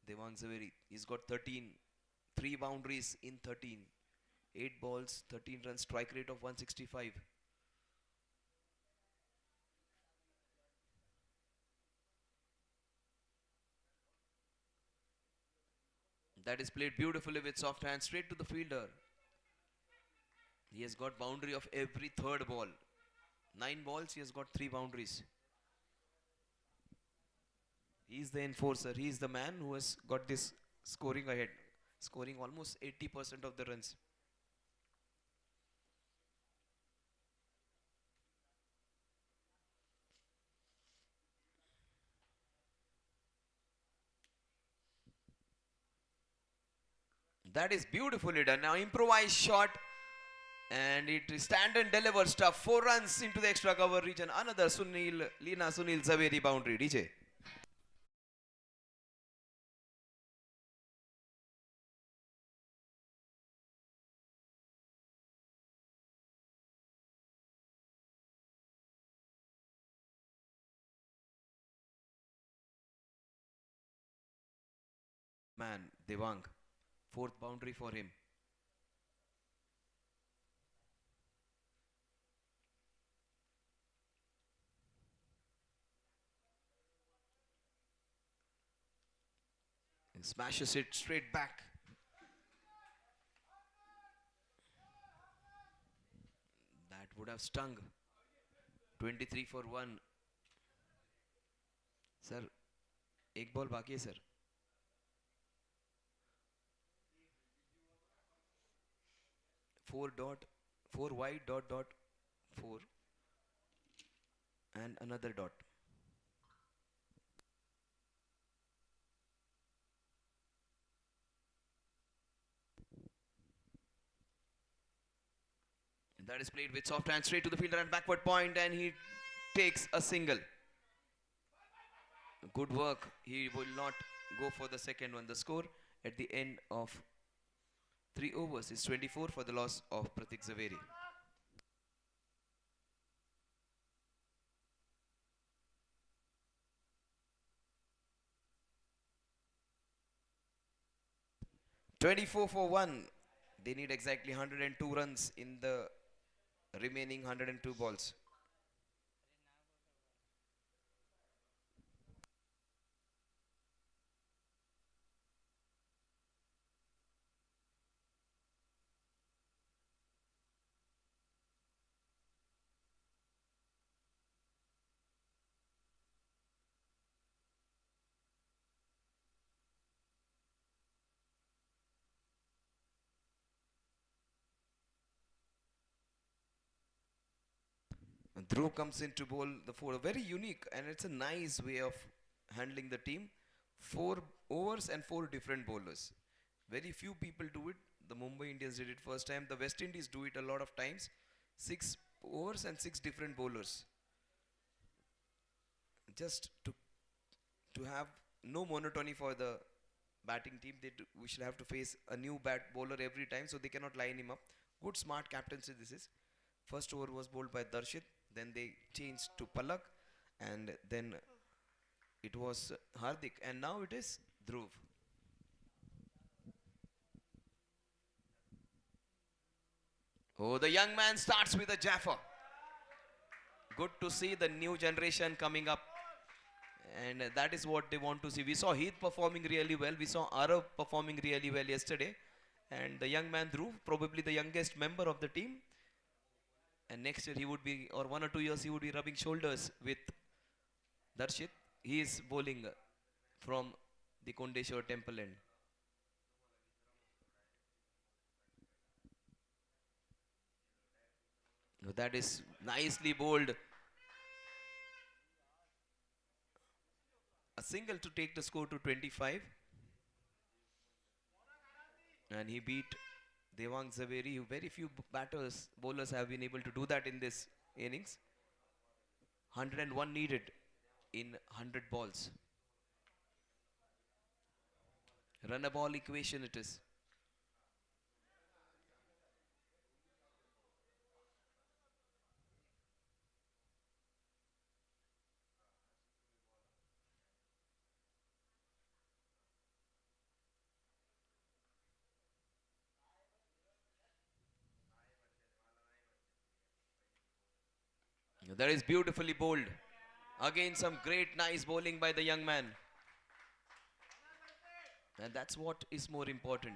Devang Zaveri. He's got 13. 3 boundaries in 13. 8 balls, 13 runs, strike rate of 165. That is played beautifully with soft hand straight to the fielder. He has got boundary of every third ball. 9 balls, he has got 3 boundaries. He is the enforcer. He is the man who has got this scoring ahead. Scoring almost 80% of the runs. That is beautifully done. Now improvised shot. And it is stand and deliver stuff. 4 runs into the extra cover region. Another Sunil Zaveri boundary. DJ. Man, Devang. 4th boundary for him. He smashes it straight back. That would have stung. 23 for 1. Sir, एक ball बाकी है sir. 4 dot, 4 wide dot dot 4 and another dot. And that is played with soft hand straight to the fielder and backward point, and he takes a single. Good work. He will not go for the second one. The score at the end of 3 overs is 24 for the loss of Pratik Zaveri. "24 for 1. They need exactly 102 runs in the remaining 102 balls. And Dhruv comes in to bowl the 4. Very unique, and it's a nice way of handling the team. 4 overs and 4 different bowlers. Very few people do it. The Mumbai Indians did it first time. The West Indies do it a lot of times. 6 overs and 6 different bowlers. Just to have no monotony for the batting team. We should have to face a new bowler every time, so they cannot line him up. Good smart captaincy this is. First over was bowled by Darshit. Then they changed to Palak. And then it was Hardik. And now it is Dhruv. Oh, the young man starts with a Jaffa. Good to see the new generation coming up. And that is what they want to see. We saw Heath performing really well. We saw Arav performing really well yesterday. And the young man Dhruv, probably the youngest member of the team. And next year he would be, or 1 or 2 years, he would be rubbing shoulders with Darshit. He is bowling from the Kondeshwar temple end. That is nicely bowled. A single to take the score to 25. And he beat Devang Zaveri. Very few bowlers have been able to do that in this innings. 101 needed in 100 balls. Run a ball equation it is. That is beautifully bowled. Again, some great, nice bowling by the young man. And that's what is more important.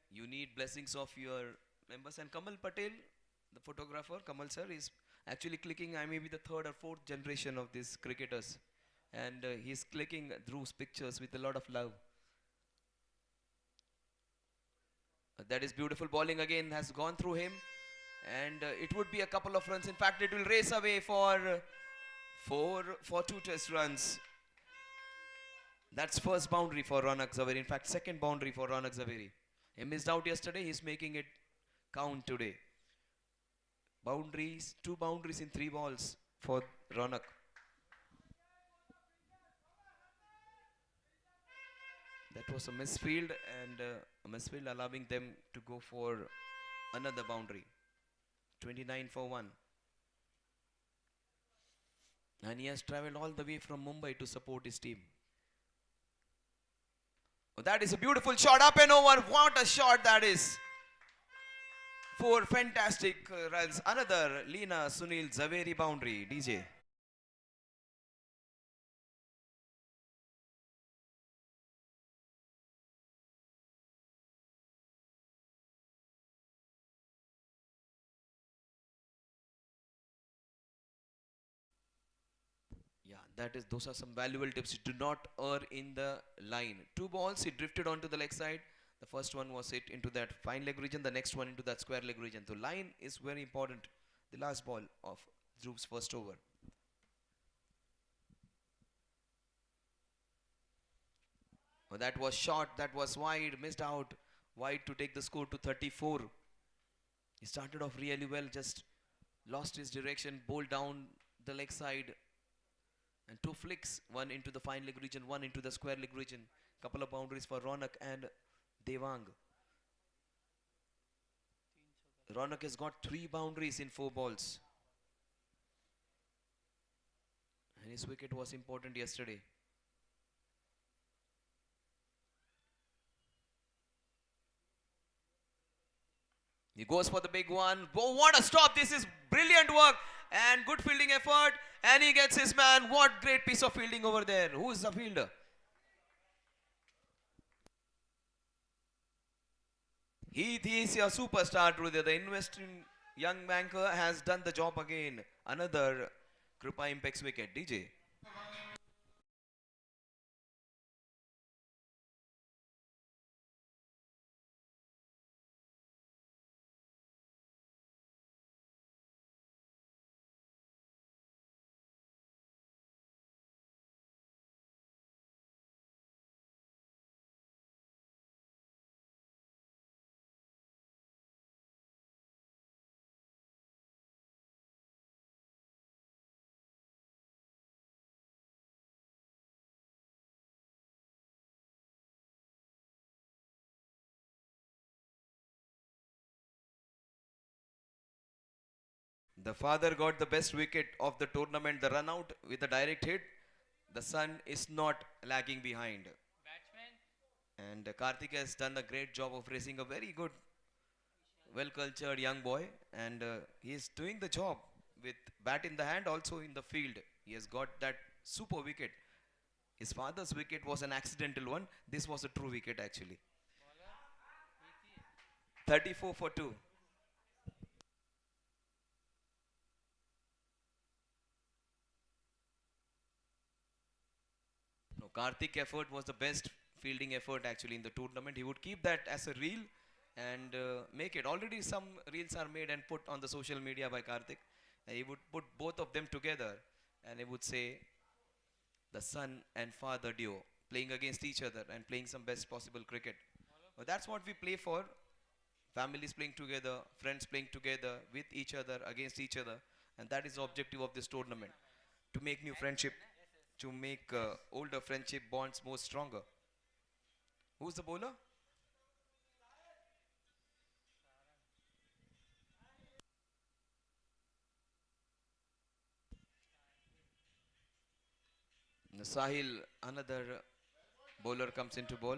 You need blessings of your members. And Kamal Patel, the photographer, Kamal sir, is actually clicking. I may be the third or fourth generation of these cricketers. And he's clicking Dhruv's pictures with a lot of love. That is beautiful bowling again, has gone through him. And it would be a couple of runs. In fact, it will race away for two test runs. That's first boundary for Ronak Zaveri. In fact, second boundary for Ronak Zaveri. He missed out yesterday. He's making it count today. Boundaries, 2 boundaries in 3 balls for Ronak. That was a misfield, and a misfield allowing them to go for another boundary. 29 for 1. And he has travelled all the way from Mumbai to support his team. Oh, that is a beautiful shot, up and over. What a shot that is. 4 fantastic runs. Another Leena Sunil Zaveri boundary. DJ. Yeah, those are some valuable tips. You do not err in the line. 2 balls, he drifted onto the leg side. The first one was hit into that fine leg region, the next one into that square leg region. The line is very important. The last ball of Dhruv's first over. Oh, that was short, that was wide, missed out. Wide to take the score to 34. He started off really well, just lost his direction, bowled down the leg side. And 2 flicks, one into the fine leg region, one into the square leg region. Couple of boundaries for Ronak and Devang. Ronak has got 3 boundaries in 4 balls. And his wicket was important yesterday. He goes for the big one. Oh, what a stop. This is brilliant work and good fielding effort. And he gets his man. What great piece of fielding over there. Who is the fielder? He is a superstar, Trudya. The investing young banker has done the job again. Another Krupa Impex wicket. DJ. The father got the best wicket of the tournament. The run out with a direct hit. The son is not lagging behind. And Karthik has done a great job of raising a very good, well-cultured young boy. And he is doing the job with bat in the hand, also in the field. He has got that super wicket. His father's wicket was an accidental one. This was a true wicket actually. 34 for 2. No, Karthik effort was the best fielding effort actually in the tournament. He would keep that as a reel and make it. Already some reels are made and put on the social media by Karthik. He would put both of them together and he would say the son and father duo playing against each other and playing some best possible cricket. But that's what we play for. Families playing together, friends playing together with each other, against each other. And that is the objective of this tournament. To make new friendship, to make older friendship bonds more stronger. Who's the bowler? Sahil, another bowler comes into ball.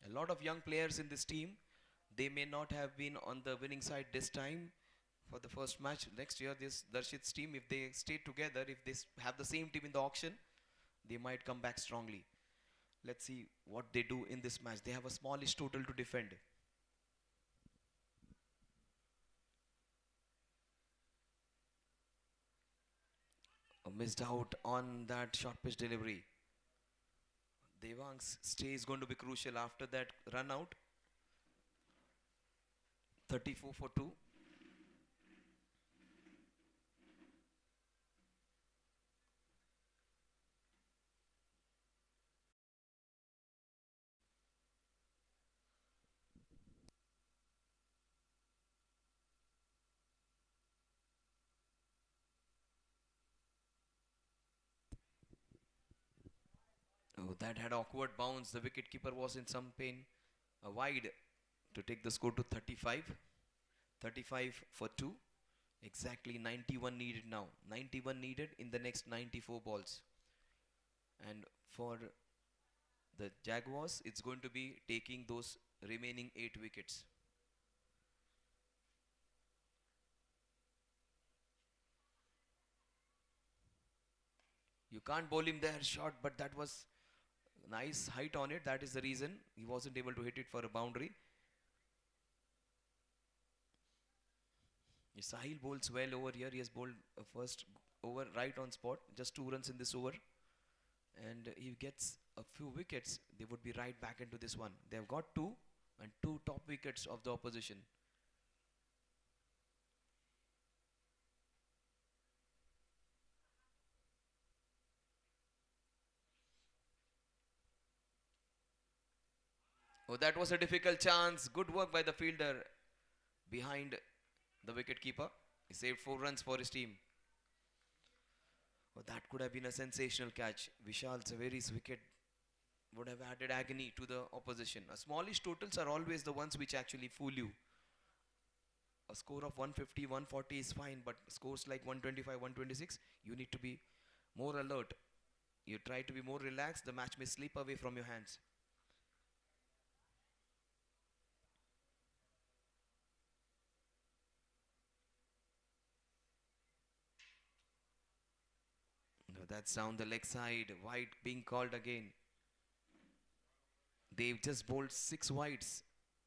A lot of young players in this team. They may not have been on the winning side this time for the first match. Next year, this Darshit's team, if they stay together, if they have the same team in the auction, they might come back strongly. Let's see what they do in this match. They have a smallish total to defend. Missed out on that short pitch delivery. Devang's stay is going to be crucial after that run out. 34 for 2. Oh, that had awkward bounce. The wicketkeeper was in some pain. A wide to take the score to 35. 35 for 2. Exactly 91 needed now. 91 needed in the next 94 balls. And for the Jaguars, it's going to be taking those remaining 8 wickets. You can't bowl him there short, but that was nice height on it. That is the reason he wasn't able to hit it for a boundary. Sahil bowls well over here. He has bowled first over right on spot. Just 2 runs in this over. And he gets a few wickets. They would be right back into this one. They have got 2 and 2 top wickets of the opposition. Oh, that was a difficult chance. Good work by the fielder behind the wicket keeper. He saved 4 runs for his team. Oh, that could have been a sensational catch. Vishal's Zaveri's wicket would have added agony to the opposition. Smallish totals are always the ones which actually fool you. A score of 150, 140 is fine, but scores like 125, 126, you need to be more alert. You try to be more relaxed, the match may slip away from your hands. No, that's down the leg side. Wide being called again. They've just bowled 6 wides,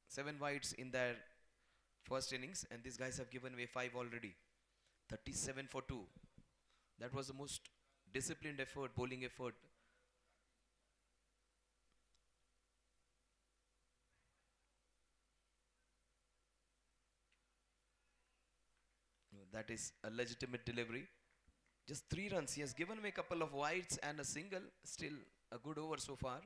7 wides in their first innings, and these guys have given away 5 already. 37 for 2. That was the most disciplined effort, bowling effort. That is a legitimate delivery. Just 3 runs. He has given away a couple of wides and a single. Still a good over so far.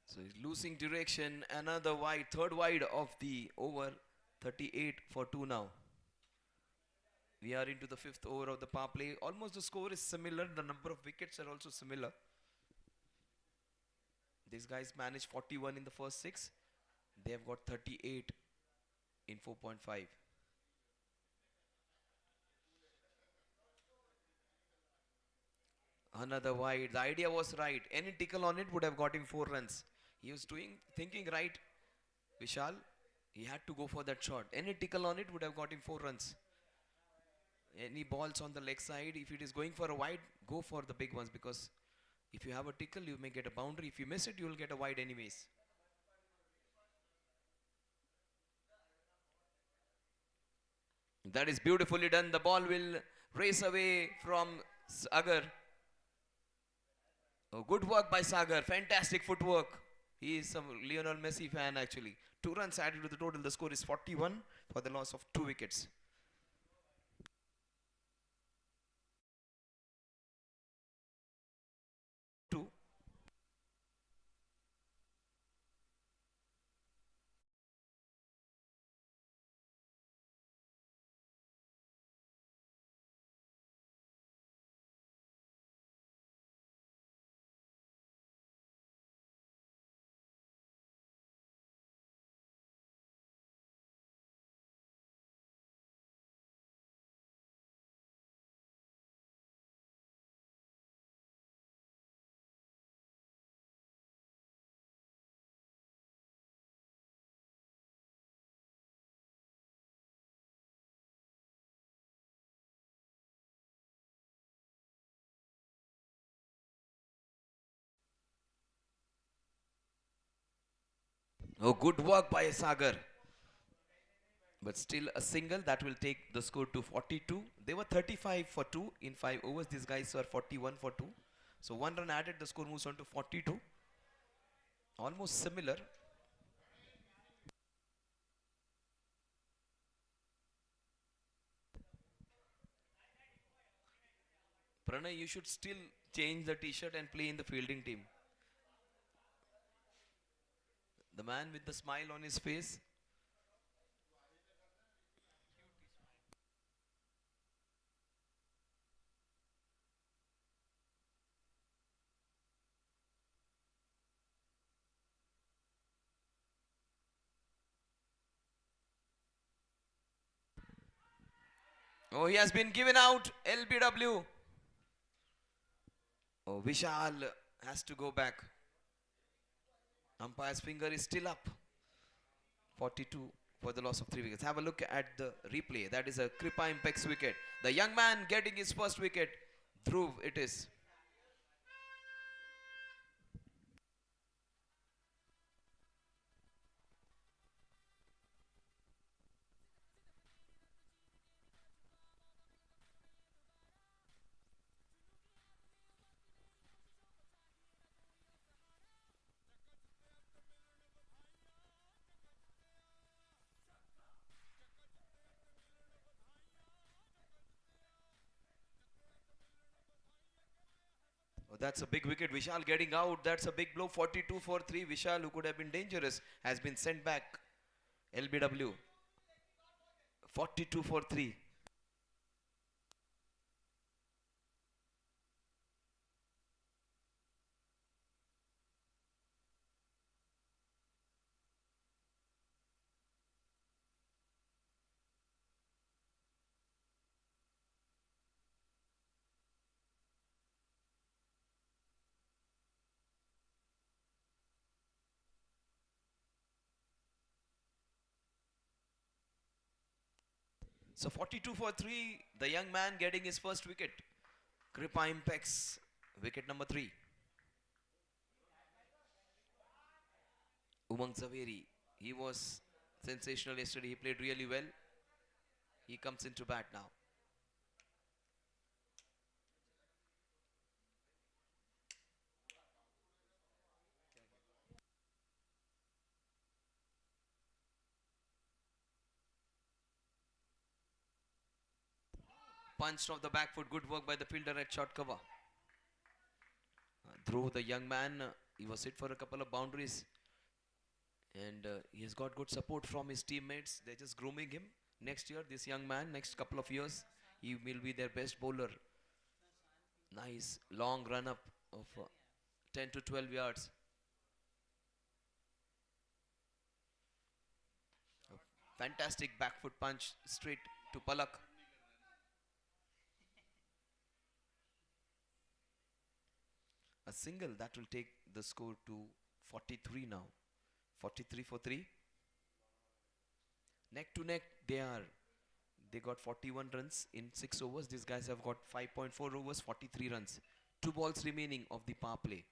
So he's losing direction. Another wide, third wide of the over. 38 for 2 now. We are into the 5th over of the power play. Almost the score is similar. The number of wickets are also similar. These guys managed 41 in the first 6. They have got 38 in 4.5. Another wide. The idea was right. Any tickle on it would have got him 4 runs. He was thinking right, Vishal. He had to go for that shot. Any tickle on it would have got him 4 runs. Any balls on the leg side, if it is going for a wide, go for the big ones because If you have a tickle, you may get a boundary. If you miss it, you will get a wide anyways. That is beautifully done. The ball will race away from Sagar. Oh, good work by Sagar. Fantastic footwork. He is some Lionel Messi fan actually. 2 runs added to the total. The score is 41 for the loss of 2 wickets. Two. Oh, good work by Sagar. But still a single that will take the score to 42. They were 35 for 2 in 5 overs. These guys are 41 for 2. So 1 run added, the score moves on to 42. Almost similar. Pranay, you should still change the t-shirt and play in the fielding team. The man with the smile on his face. Oh, he has been given out. LBW. Oh, Vishal has to go back. Umpire's finger is still up. 42 for the loss of 3 wickets. Have a look at the replay. That is a Kripa Impex wicket. The young man getting his first wicket. Dhruv it is. Oh, that's a big wicket. Vishal getting out. That's a big blow. 42 for 3. Vishal, who could have been dangerous, has been sent back. LBW. 42 for 3. So 42 for 3. The young man getting his first wicket. Kripa Impex. Wicket number 3. Umang Zaveri. He was sensational yesterday. He played really well. He comes into bat now. Punched off the back foot. Good work by the fielder at short cover. Dhruv, the young man, he was hit for a couple of boundaries. And he has got good support from his teammates. They're just grooming him. Next year, this young man, next couple of years, he will be their best bowler. Nice long run up of 10 to 12 yards. A fantastic back foot punch straight to Palak. A single that will take the score to 43 now. 43 for 3. Neck to neck they are. They got 41 runs in 6 overs. These guys have got 5.4 overs, 43 runs. 2 balls remaining of the power play.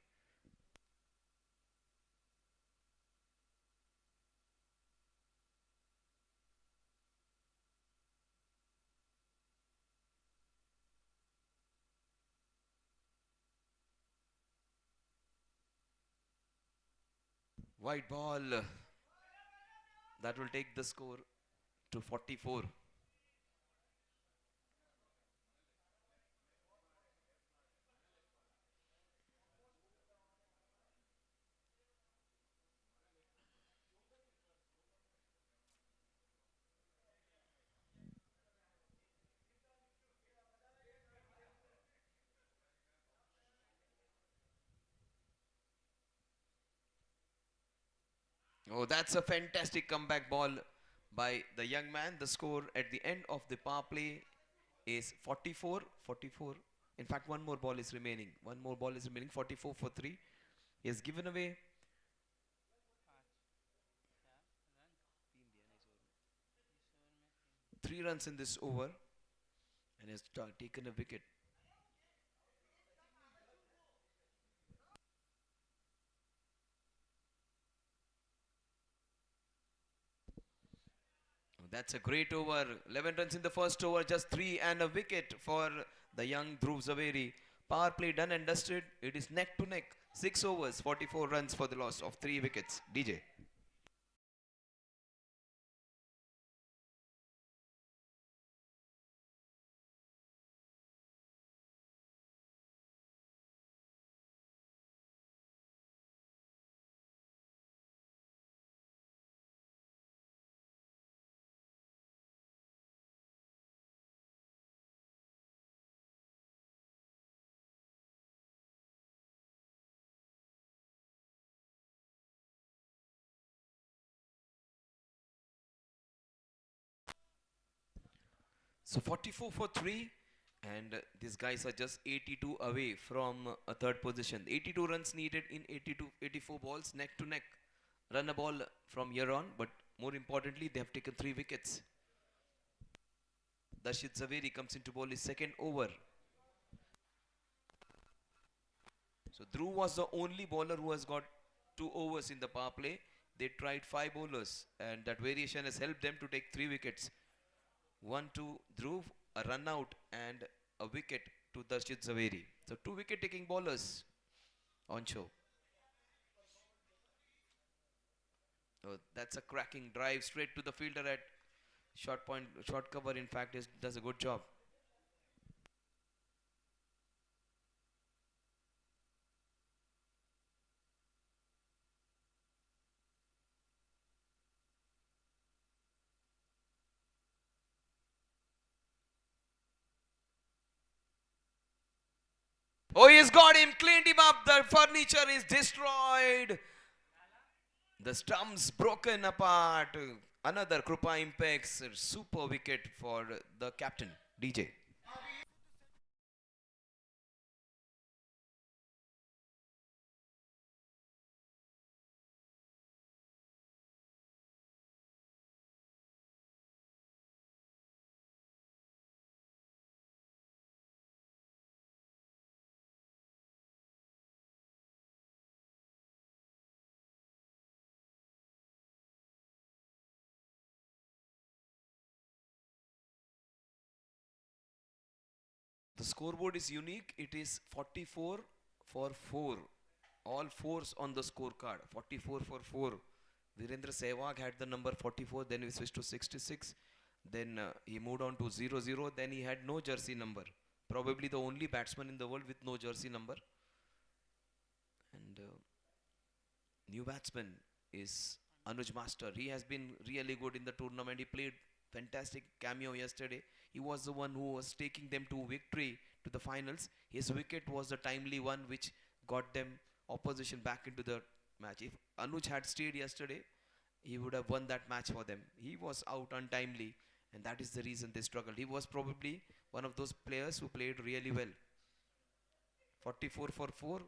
White ball. That will take the score to 44. Oh, that's a fantastic comeback ball by the young man. The score at the end of the power play is 44. 44. In fact, one more ball is remaining. One more ball is remaining. 44 for 3. He has given away 3 runs in this over and has taken a wicket. Oh, that's a great over. 11 runs in the first over, just 3 and a wicket for the young Dhruv Zaveri. Power play done and dusted. It is neck to neck. 6 overs, 44 runs for the loss of 3 wickets. DJ. So 44 for 3, and these guys are just 82 away from a third position. 82 runs needed in 84 balls, neck to neck. Run a ball from here on, but more importantly, they have taken 3 wickets. Darshit Zaveri comes into ball his second over. So Dhruv was the only bowler who has got 2 overs in the power play. They tried 5 bowlers, and that variation has helped them to take 3 wickets. 1 to Dhruv, a run out, and a wicket to Darshit Zaveri. So 2 wicket taking bowlers on show. Oh, that's a cracking drive straight to the fielder at short point, short cover. In fact, does a good job. Oh, he's got him, cleaned him up. The furniture is destroyed. The stumps broken apart. Another Krupa impacts. Super wicket for the captain, DJ. The scoreboard is unique. It is 44 for 4. All fours on the scorecard. 44 for 4. Virendra Sehwag had the number 44. Then we switched to 66. Then he moved on to 00. Then he had no jersey number. Probably the only batsman in the world with no jersey number. And new batsman is Anuj Master. He has been really good in the tournament. He played fantastic cameo yesterday. He was the one who was taking them to victory to the finals. His wicket was the timely one which got them opposition back into the match. If Anuj had stayed yesterday, he would have won that match for them. He was out untimely, and that is the reason they struggled. He was probably one of those players who played really well. 44 for 4.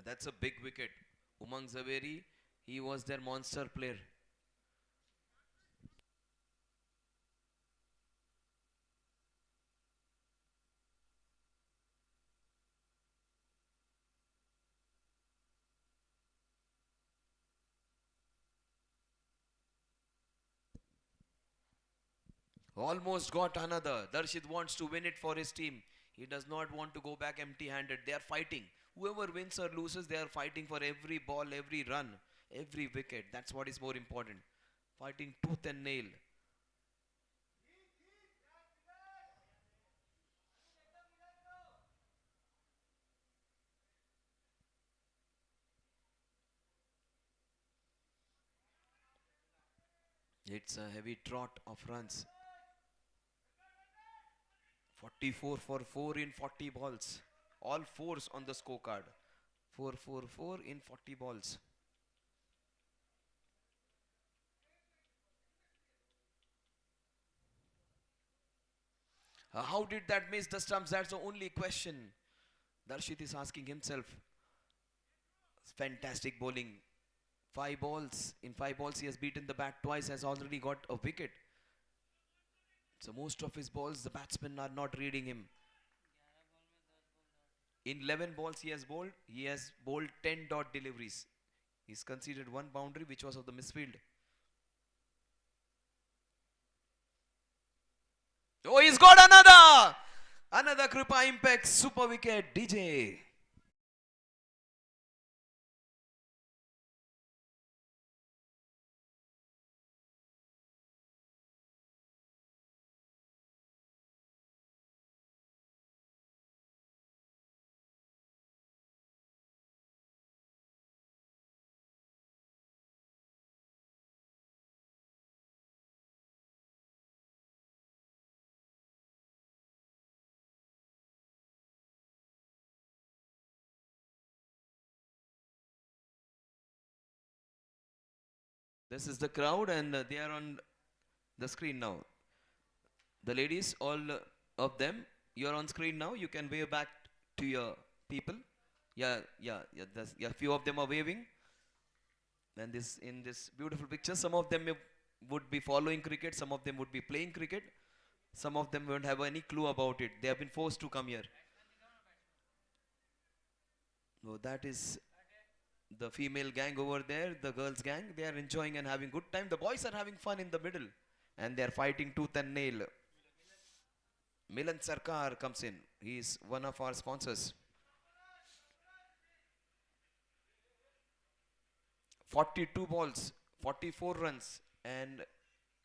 That's a big wicket. Umang Zaveri, he was their monster player. Almost got another. Darshit wants to win it for his team. He does not want to go back empty handed. They are fighting. Whoever wins or loses, they are fighting for every ball, every run, every wicket. That's what is more important. Fighting tooth and nail. It's a heavy trot of runs. 44 for 4 in 40 balls. All fours on the scorecard. 4 in 40 balls. How did that miss the stumps? That's the only question Darshit is asking himself. Fantastic bowling. 5 balls. In 5 balls, he has beaten the bat twice, has already got a wicket. So most of his balls, the batsmen are not reading him. In 11 balls he has bowled 10 dot deliveries. He's conceded one boundary, which was of the misfield. Oh, he's got another! Another Kripa Impact super wicket, DJ. This is the crowd, and they are on the screen now. The ladies, all of them, you're on screen now. You can wave back to your people. Yeah. Few of them are waving. And this in this beautiful picture, some of them would be following cricket, some of them would be playing cricket, some of them won't have any clue about it. They have been forced to come here. So that is the female gang over there, the girls gang. They are enjoying and having good time. The boys are having fun in the middle, and they are fighting tooth and nail. Milan Sarkar comes in. He is one of our sponsors. 42 balls, 44 runs, and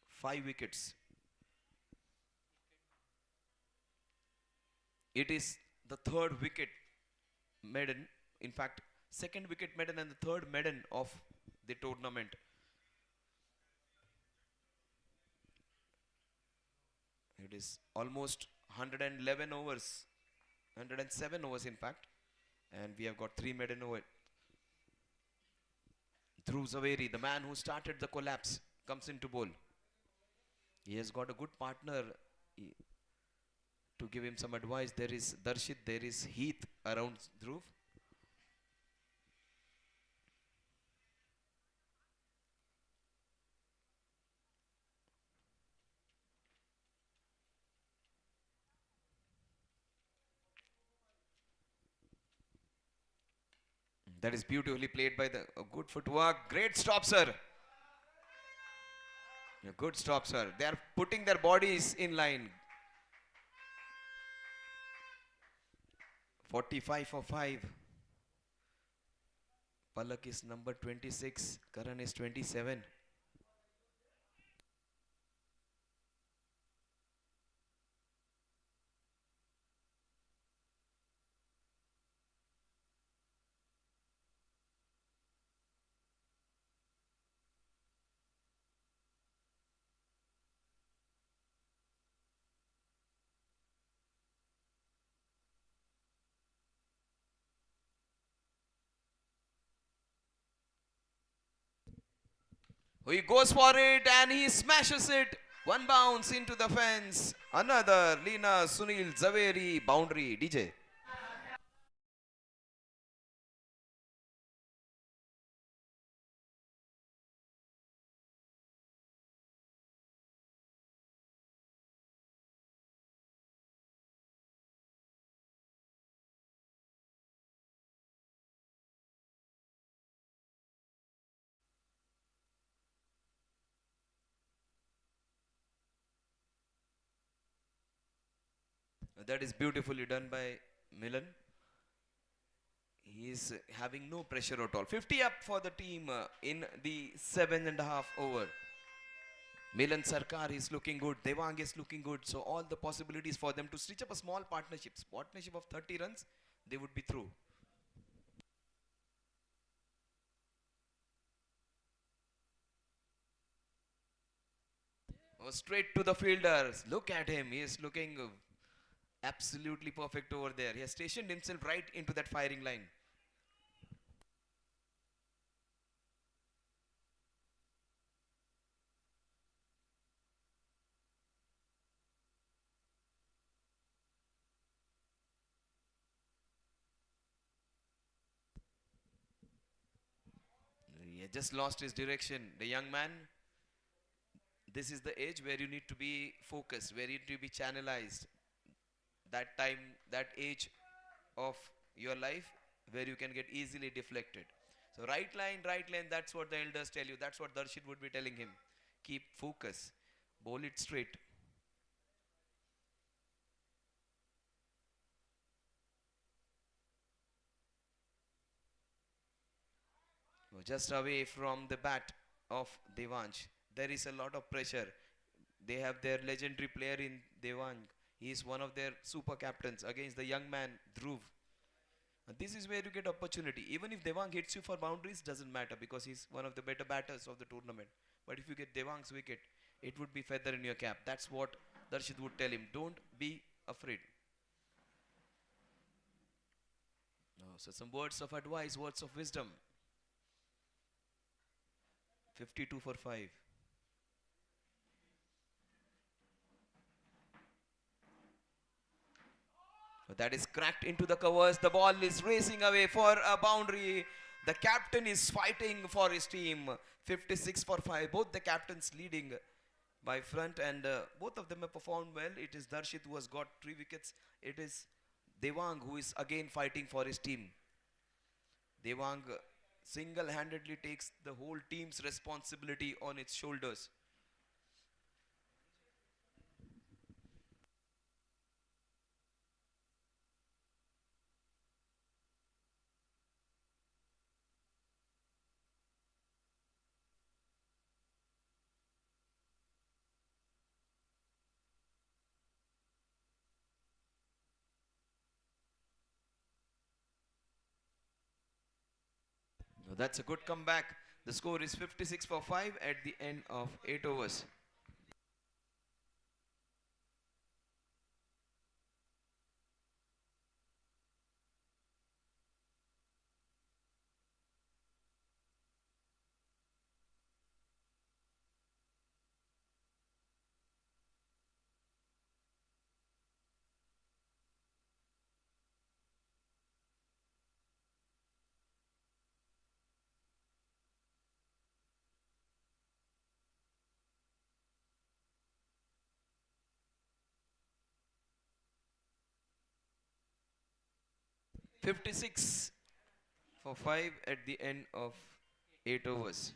5 wickets. It is the third wicket maiden. In fact, second wicket maiden and the third maiden of the tournament. It is almost 111 overs, 107 overs in fact, and we have got 3 maiden over. Dhruv Zaveri, the man who started the collapse, comes into bowl. He has got a good partner to give him some advice. There is Darshit, there is Heath around Dhruv. That is beautifully played by the good footwork. Great stop, sir. A good stop, sir. They are putting their bodies in line. 45 for 5. Palak is number 26. Karan is 27. He goes for it and he smashes it. One bounce into the fence. Another Lina Sunil Zaveri boundary. DJ. That is beautifully done by Milan. He is having no pressure at all. 50 up for the team in the 7.5 over. Milan Sarkar is looking good. Devang is looking good. So all the possibilities for them to stitch up a small partnership of 30 runs, they would be through. Oh, straight to the fielders. Look at him. He is looking absolutely perfect over there. He has stationed himself right into that firing line. He had just lost his direction. The young man, this is the age where you need to be focused, where you need to be channelized. That time, that age of your life where you can get easily deflected. So right line, that's what the elders tell you. That's what Darshit would be telling him. Keep focus. Bowl it straight. Just away from the bat of Devansh. There is a lot of pressure. They have their legendary player in Devang. He is one of their super captains against the young man Dhruv. And this is where you get opportunity. Even if Devang hits you for boundaries, doesn't matter because he's one of the better batters of the tournament. But if you get Devang's wicket, it would be feather in your cap. That's what Darshit would tell him. Don't be afraid. So some words of advice, words of wisdom. 52 for 5. That is cracked into the covers. The ball is racing away for a boundary. The captain is fighting for his team. 56 for 5. Both the captains leading by front and both of them have performed well. It is Darshit who has got 3 wickets. It is Devang who is again fighting for his team. Devang single-handedly takes the whole team's responsibility on its shoulders. That's a good comeback. The score is 56 for 5 at the end of 8 overs. Fifty-six for 5 at the end of 8 overs.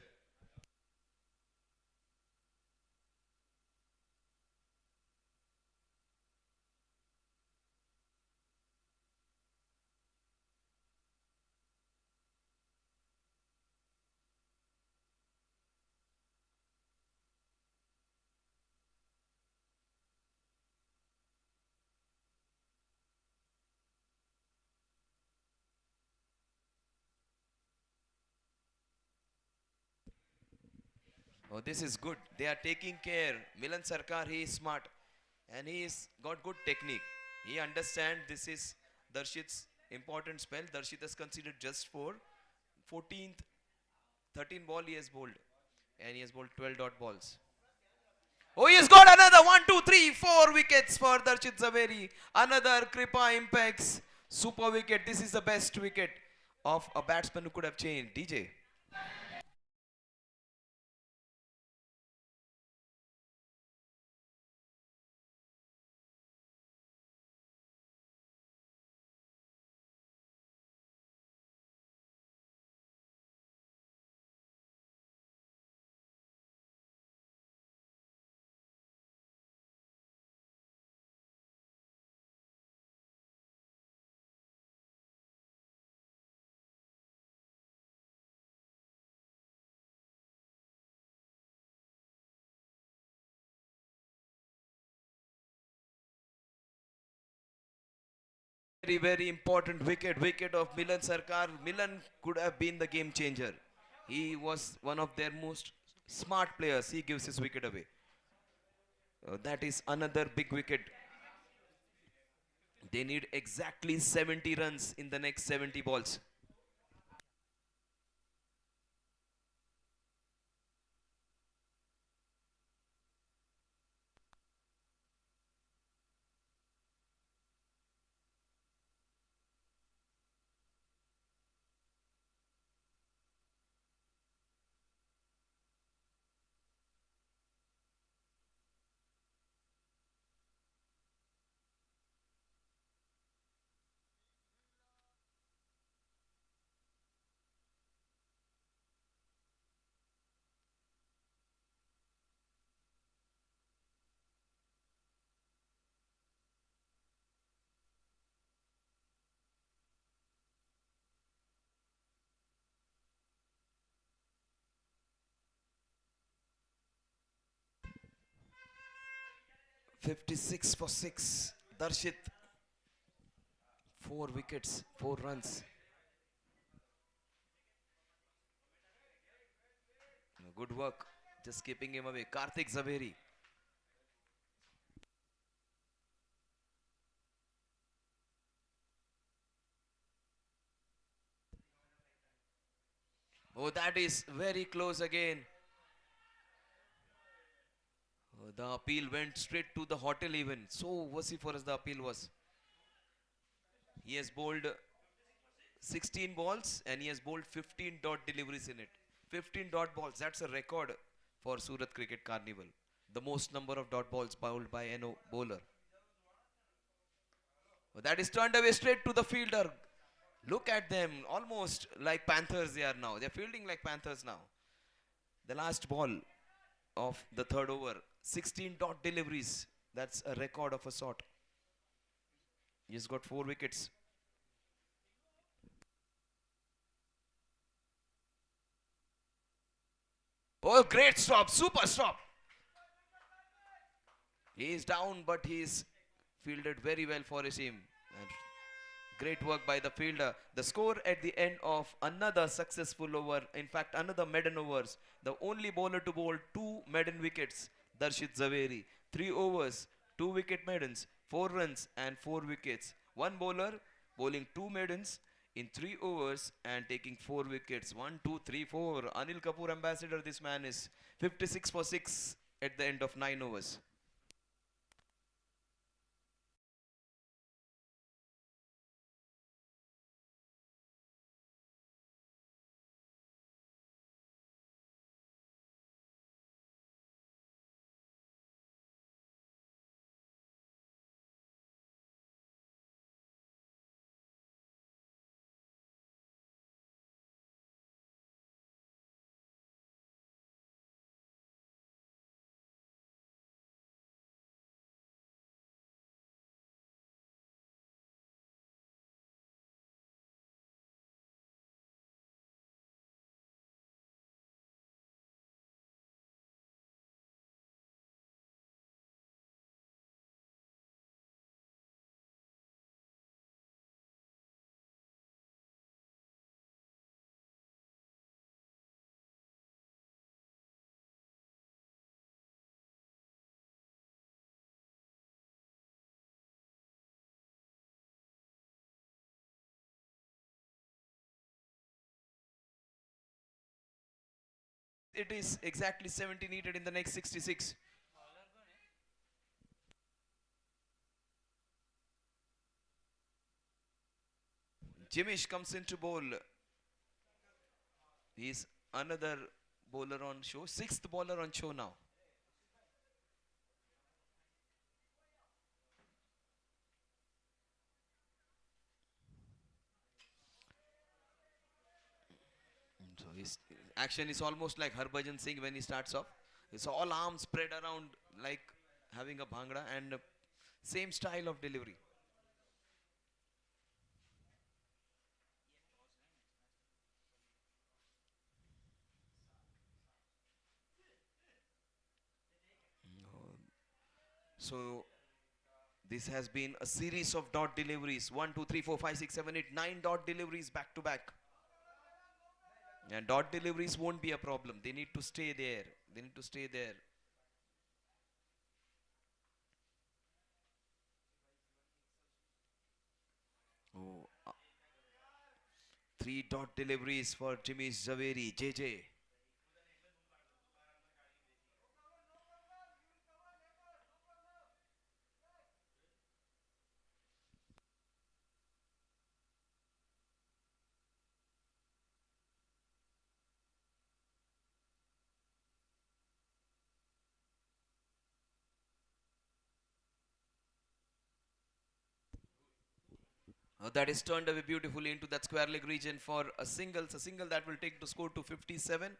Oh, this is good. They are taking care. Milan Sarkar, he is smart and he is got good technique. He understands this is Darshit's important spell. Darshit has considered just for 14th, 13 ball he has bowled and he has bowled 12 dot balls. Oh, he has got another 1, 2, 3, 4 wickets for Darshit Zaveri. Another Kripa impacts. Super wicket. This is the best wicket of a batsman who could have changed. DJ. Very, very important wicket. Wicket of Milan Sarkar. Milan could have been the game changer. He was one of their most smart players. He gives his wicket away. That is another big wicket. They need exactly 70 runs in the next 70 balls. 56 for 6. Darshit, 4 wickets, 4 runs. Good work. Just keeping him away. Karthik Zaveri. Oh, that is very close again. The appeal went straight to the hotel even. So vociferous the appeal was. He has bowled 16 balls and he has bowled 15 dot deliveries in it. 15 dot balls. That's a record for Surat Cricket Carnival. The most number of dot balls bowled by any bowler. That is turned away straight to the fielder. Look at them. Almost like Panthers they are now. They're fielding like Panthers now. The last ball of the third over. 16 dot deliveries. That's a record of a sort. He's got 4 wickets. Oh, great stop. Super stop. He is down, but he's fielded very well for his team. And great work by the fielder. The score at the end of another successful over, in fact, another maiden overs. The only bowler to bowl 2 maiden wickets, Darshit Zaveri. 3 overs, 2 wicket maidens, 4 runs and 4 wickets. One bowler bowling 2 maidens in 3 overs and taking 4 wickets. 1, 2, 3, 4. Anil Kapoor ambassador, this man is 56 for 6 at the end of 9 overs. It is exactly 70 needed in the next 66. Jimish comes into bowl. He's another bowler on show. 6th bowler on show now. So his action is almost like Harbhajan Singh when he starts off. It's all arms spread around like having a bhangra and same style of delivery. So This has been a series of dot deliveries. 1, 2, 3, 4, 5, 6, 7, 8, 9 dot deliveries back to back. And dot deliveries won't be a problem. They need to stay there. They need to stay there. Oh, 3 dot deliveries for Jimmy Zaveri. JJ. That is turned away beautifully into that square leg region for a single. A single that will take the score to 57.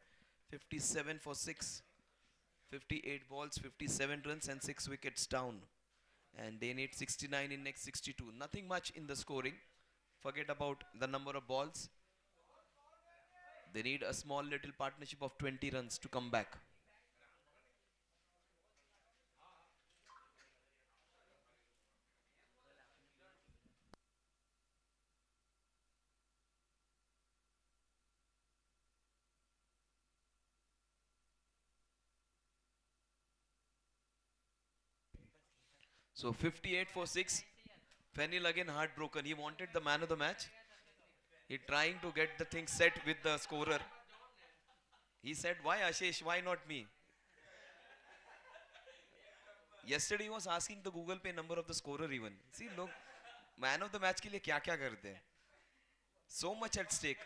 57 for 6. 58 balls, 57 runs and 6 wickets down. And they need 69 in next 62. Nothing much in the scoring. Forget about the number of balls. They need a small little partnership of 20 runs to come back. So 58 for 6. Fennell again heartbroken. He wanted the man of the match. He trying to get the thing set with the scorer. He said, why Ashish? Why not me? Yesterday he was asking the Google Pay number of the scorer even. See, look, man of the match के लिए क्या क्या करते हैं? So much at stake.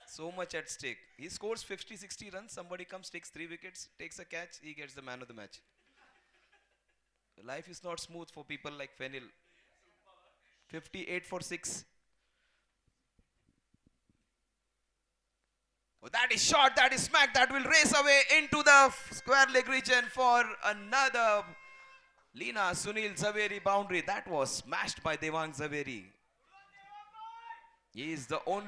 So much at stake. He scores 50, 60 runs. Somebody comes, takes 3 wickets, takes a catch. He gets the man of the match. Life is not smooth for people like Fennell. 58 for 6. Oh, that is shot, that is smack, that will race away into the square leg region for another Lina Sunil Zaveri boundary. That was smashed by Devang Zaveri. He is the only.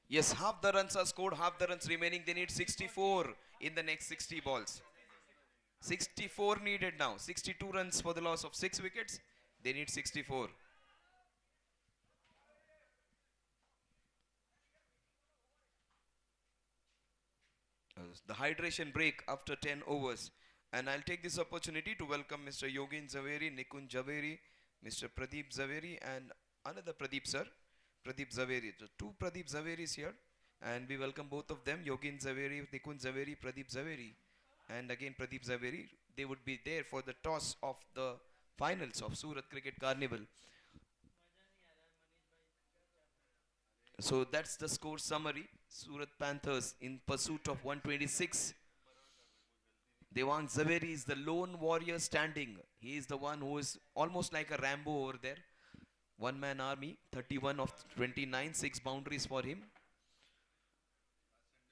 Yes, half the runs are scored, half the runs remaining. They need 64 in the next 60 balls. 64 needed now. 62 runs for the loss of 6 wickets. They need 64. The hydration break after 10 overs. And I'll take this opportunity to welcome Mr. Yogin Zaveri, Nikun Zaveri, Mr. Pradeep Zaveri, and another Pradeep sir, Pradeep Zaveri. So two Pradeep Zaveris here, and we welcome both of them, Yogin Zaveri, Nikun Zaveri, Pradeep Zaveri, and again Pradeep Zaveri. They would be there for the toss of the finals of Surat Cricket Carnival. So that's the score summary. Surat Panthers in pursuit of 126. Devang Zaveri is the lone warrior standing. He is the one who is almost like a Rambo over there. One man army, 31 of 29, 6 boundaries for him.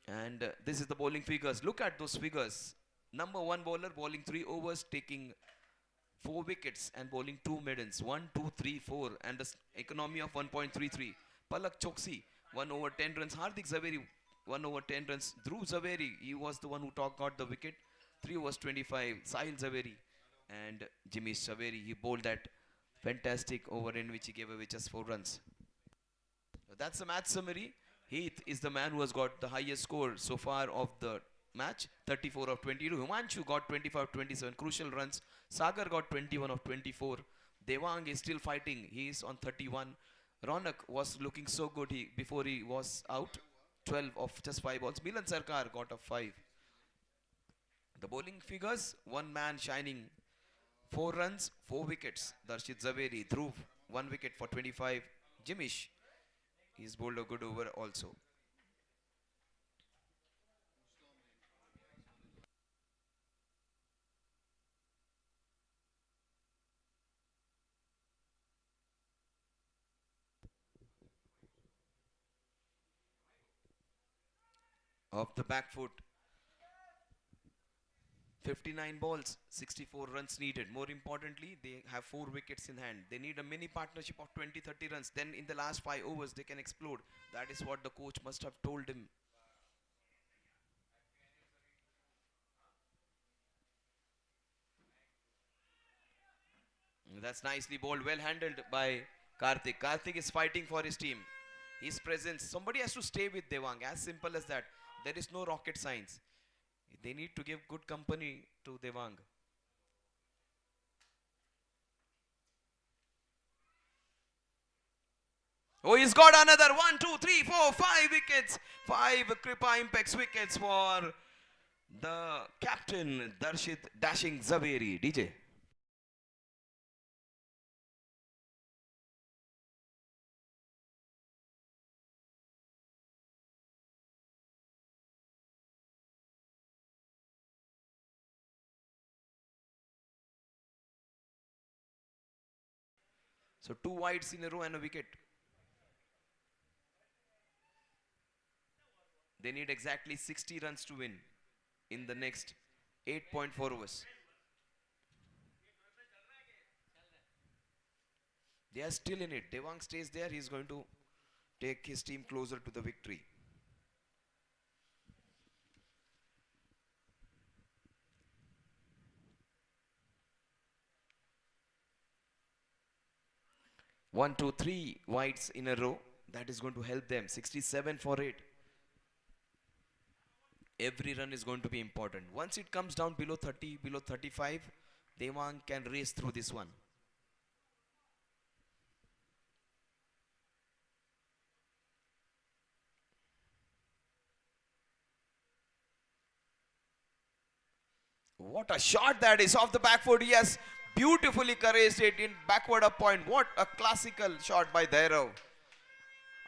And this is the bowling figures. Look at those figures. Number 1 bowler bowling 3 overs, taking 4 wickets and bowling 2 maidens. 1, 2, 3, 4, and the economy of 1.33. Palak Choksi, 1 over 10 runs. Hardik Zaveri, 1 over 10 runs. Dhruv Zaveri, he was the one who got the wicket. 3 overs 25. Sahil Zaveri and Jimmy Zaveri, he bowled that fantastic over in which he gave away just 4 runs. So that's the match summary. Heath is the man who has got the highest score so far of the match, 34 of 22. Himanshu got 25 of 27 crucial runs. Sagar got 21 of 24. Devang is still fighting. He is on 31. Ronak was looking so good before he was out. 12 of just 5 balls. Milan Sarkar got a 5. The bowling figures, one man shining. 4 runs, 4 wickets. Darshit Zaveri, Dhruv, 1 wicket for 25. Jimish, he's bowled a good over also. Off the back foot. 59 balls, 64 runs needed. More importantly, they have 4 wickets in hand. They need a mini partnership of 20-30 runs. Then in the last 5 overs, they can explode. That is what the coach must have told him. That's nicely bowled, well handled by Karthik. Karthik is fighting for his team. His presence. Somebody has to stay with Devang. As simple as that. There is no rocket science. They need to give good company to Devang. Oh, he's got another 1, 2, 3, 4, 5 wickets. 5 Kripa Impex wickets for the captain, Darshit Dashing Zaveri. DJ. So 2 wides in a row and a wicket. They need exactly 60 runs to win in the next 8.4 overs. They are still in it. Devang stays there. He's going to take his team closer to the victory. One, two, three wides in a row. That is going to help them. 67 for 8. Every run is going to be important. Once it comes down below 30, below 35, Devang can race through this one. What a shot that is off the back foot. Yes, beautifully caressed it in backward up point. What a classical shot by Dhairav.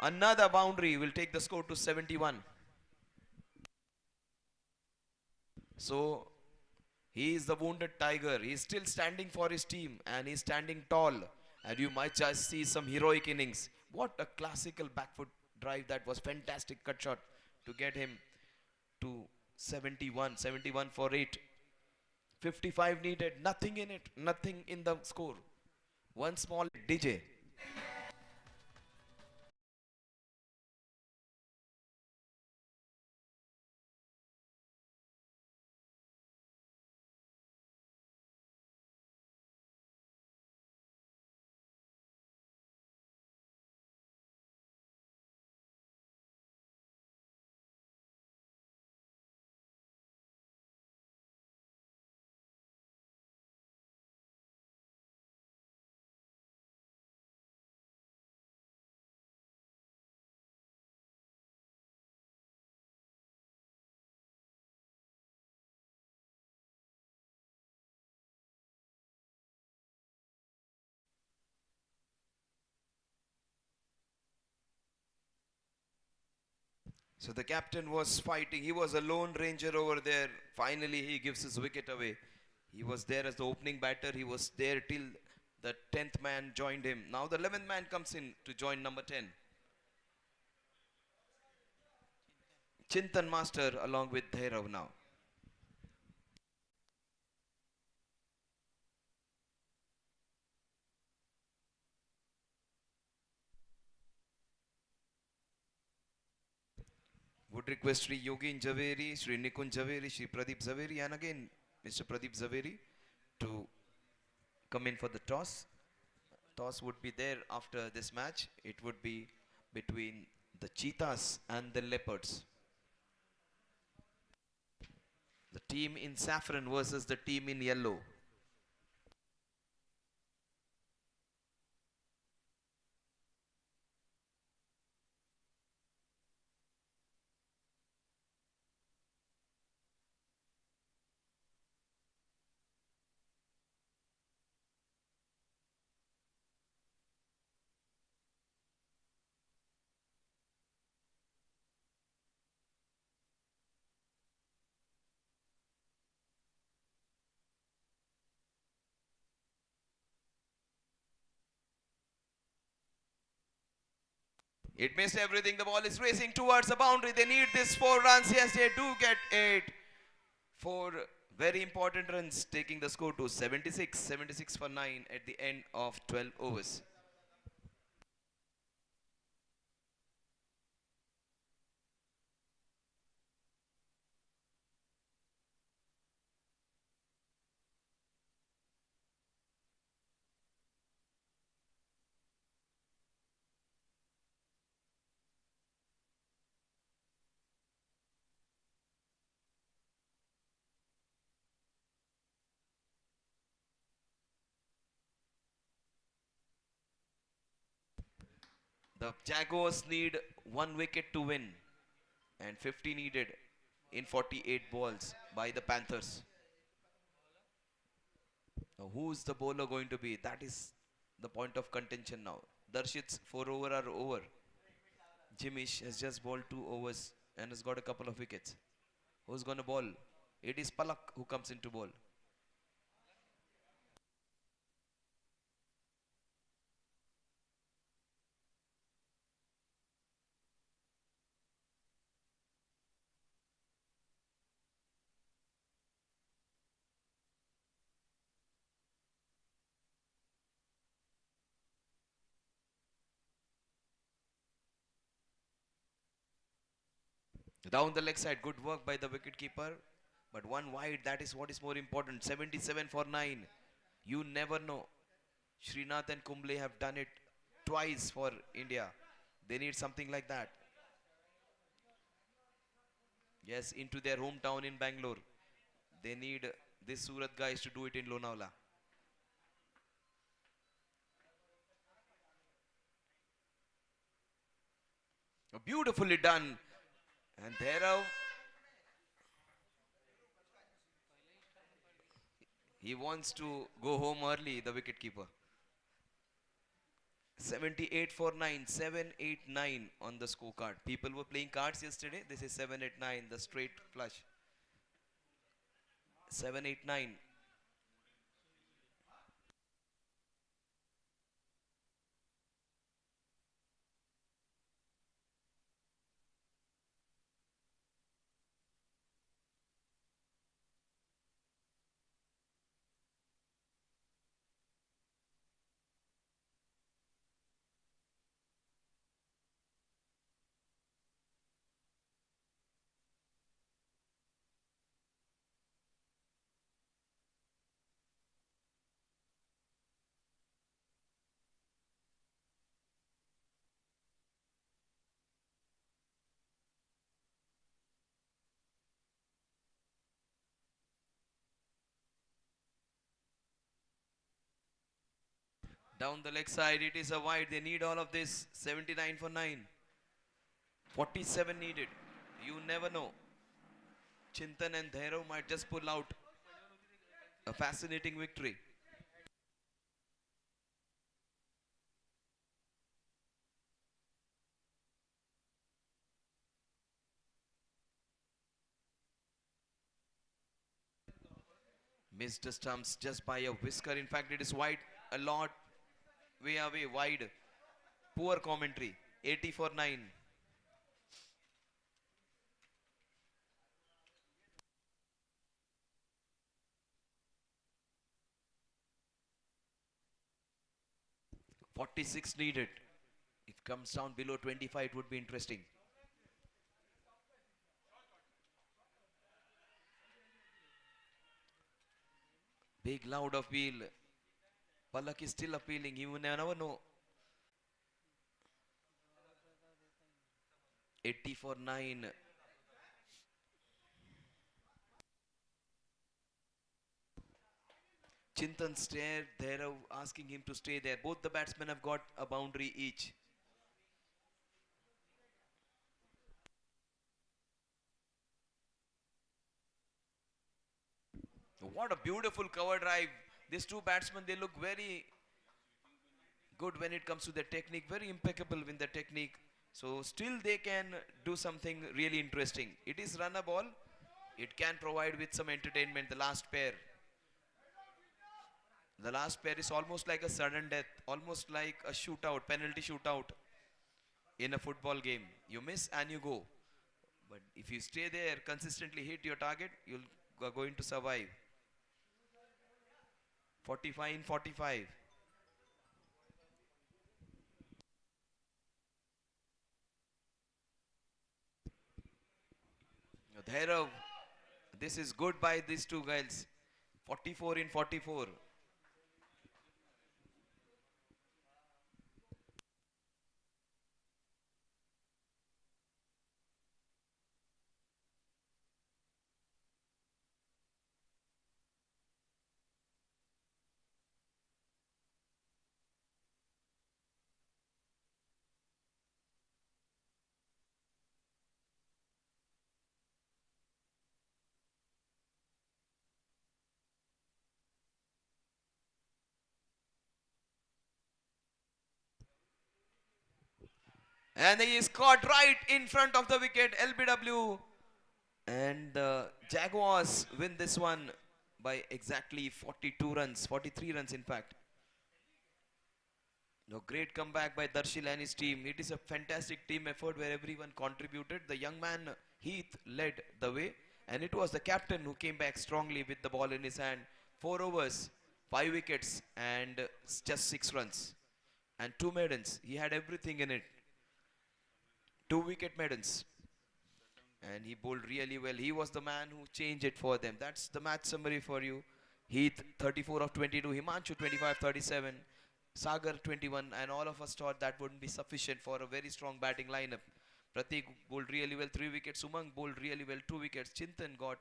Another boundary will take the score to 71. So he is the wounded tiger. He is still standing for his team and he's standing tall. And you might just see some heroic innings. What a classical back foot drive. That was fantastic cut shot to get him to 71. 71 for 8. 55 needed. Nothing in it. Nothing in the score. One small DJ. So the captain was fighting. He was a lone ranger over there. Finally, he gives his wicket away. He was there as the opening batter. He was there till the 10th man joined him. Now the 11th man comes in to join number 10. Chintan Master along with Dhairav now. Would request Sri Yogin Javeri, Sri Nikun Javeri, Sri Pradeep Zaveri, and again Mr. Pradeep Zaveri to come in for the toss. Toss would be there after this match. It would be between the Cheetahs and the Leopards. The team in saffron versus the team in yellow. It missed everything. The ball is racing towards the boundary. They need this 4 runs. Yes, they do get 8. 4 very important runs, taking the score to 76. 76 for 9 at the end of 12 overs. The Jaguars need 1 wicket to win and 50 needed in 48 balls by the Panthers. Now, who's the bowler going to be? That is the point of contention now. Darshit's 4 over are over. Jimish has just bowled 2 overs and has got a couple of wickets. Who's going to bowl? It is Palak who comes into bowl. Down the leg side, good work by the wicketkeeper. But one wide, that is what is more important. 77 for 9. You never know. Srinath and Kumble have done it twice for India. They need something like that. Yes, into their hometown in Bangalore. They need this Surat guys to do it in Lonavala. Beautifully done. And Dherav, he wants to go home early, the wicketkeeper. 78 for 9, 7, 8, 9 on the scorecard. People were playing cards yesterday. This is 7, 8, 9, the straight flush. 7, 8, 9. Down the leg side, it is a wide. They need all of this. 79 for 9. 47 needed. You never know. Chintan and Dhero might just pull out a fascinating victory. Missed the stumps just by a whisker. In fact, it is wide a lot. Way away, wide. Poor commentary. 80 for 9. .46 needed. If it comes down below 25, it would be interesting. Big loud appeal. Palak is still appealing. You never know. 80 for 9. Chintan stared there, asking him to stay there. Both the batsmen have got a boundary each. What a beautiful cover drive. These two batsmen, they look very good when it comes to their technique. Very impeccable in their technique. So still they can do something really interesting. It is run a ball. It can provide with some entertainment. The last pair. The last pair is almost like a sudden death. Almost like a shootout, penalty shootout. in a football game. You miss and you go. But if you stay there, consistently hit your target, you're going to survive. 45 in 45. There, this is good by these two guys. 44 in 44. And he is caught right in front of the wicket, LBW. And the Jaguars win this one by exactly 42 runs, 43 runs in fact. No, great comeback by Darshil and his team. It is a fantastic team effort where everyone contributed. The young man Heath led the way, and it was the captain who came back strongly with the ball in his hand. 4 overs, 5 wickets, and just 6 runs. And 2 maidens. He had everything in it. 2 wicket maidens. And he bowled really well. He was the man who changed it for them. That's the match summary for you. Heath 34 of 22, Himanshu 25, 37, Sagar 21, and all of us thought that wouldn't be sufficient for a very strong batting lineup. Pratik bowled really well, 3 wickets. Umang bowled really well, 2 wickets. Chintan got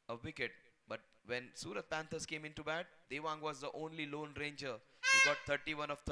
a wicket. But when Surat Panthers came into bat, Devang was the only lone ranger. He got 31 of 30.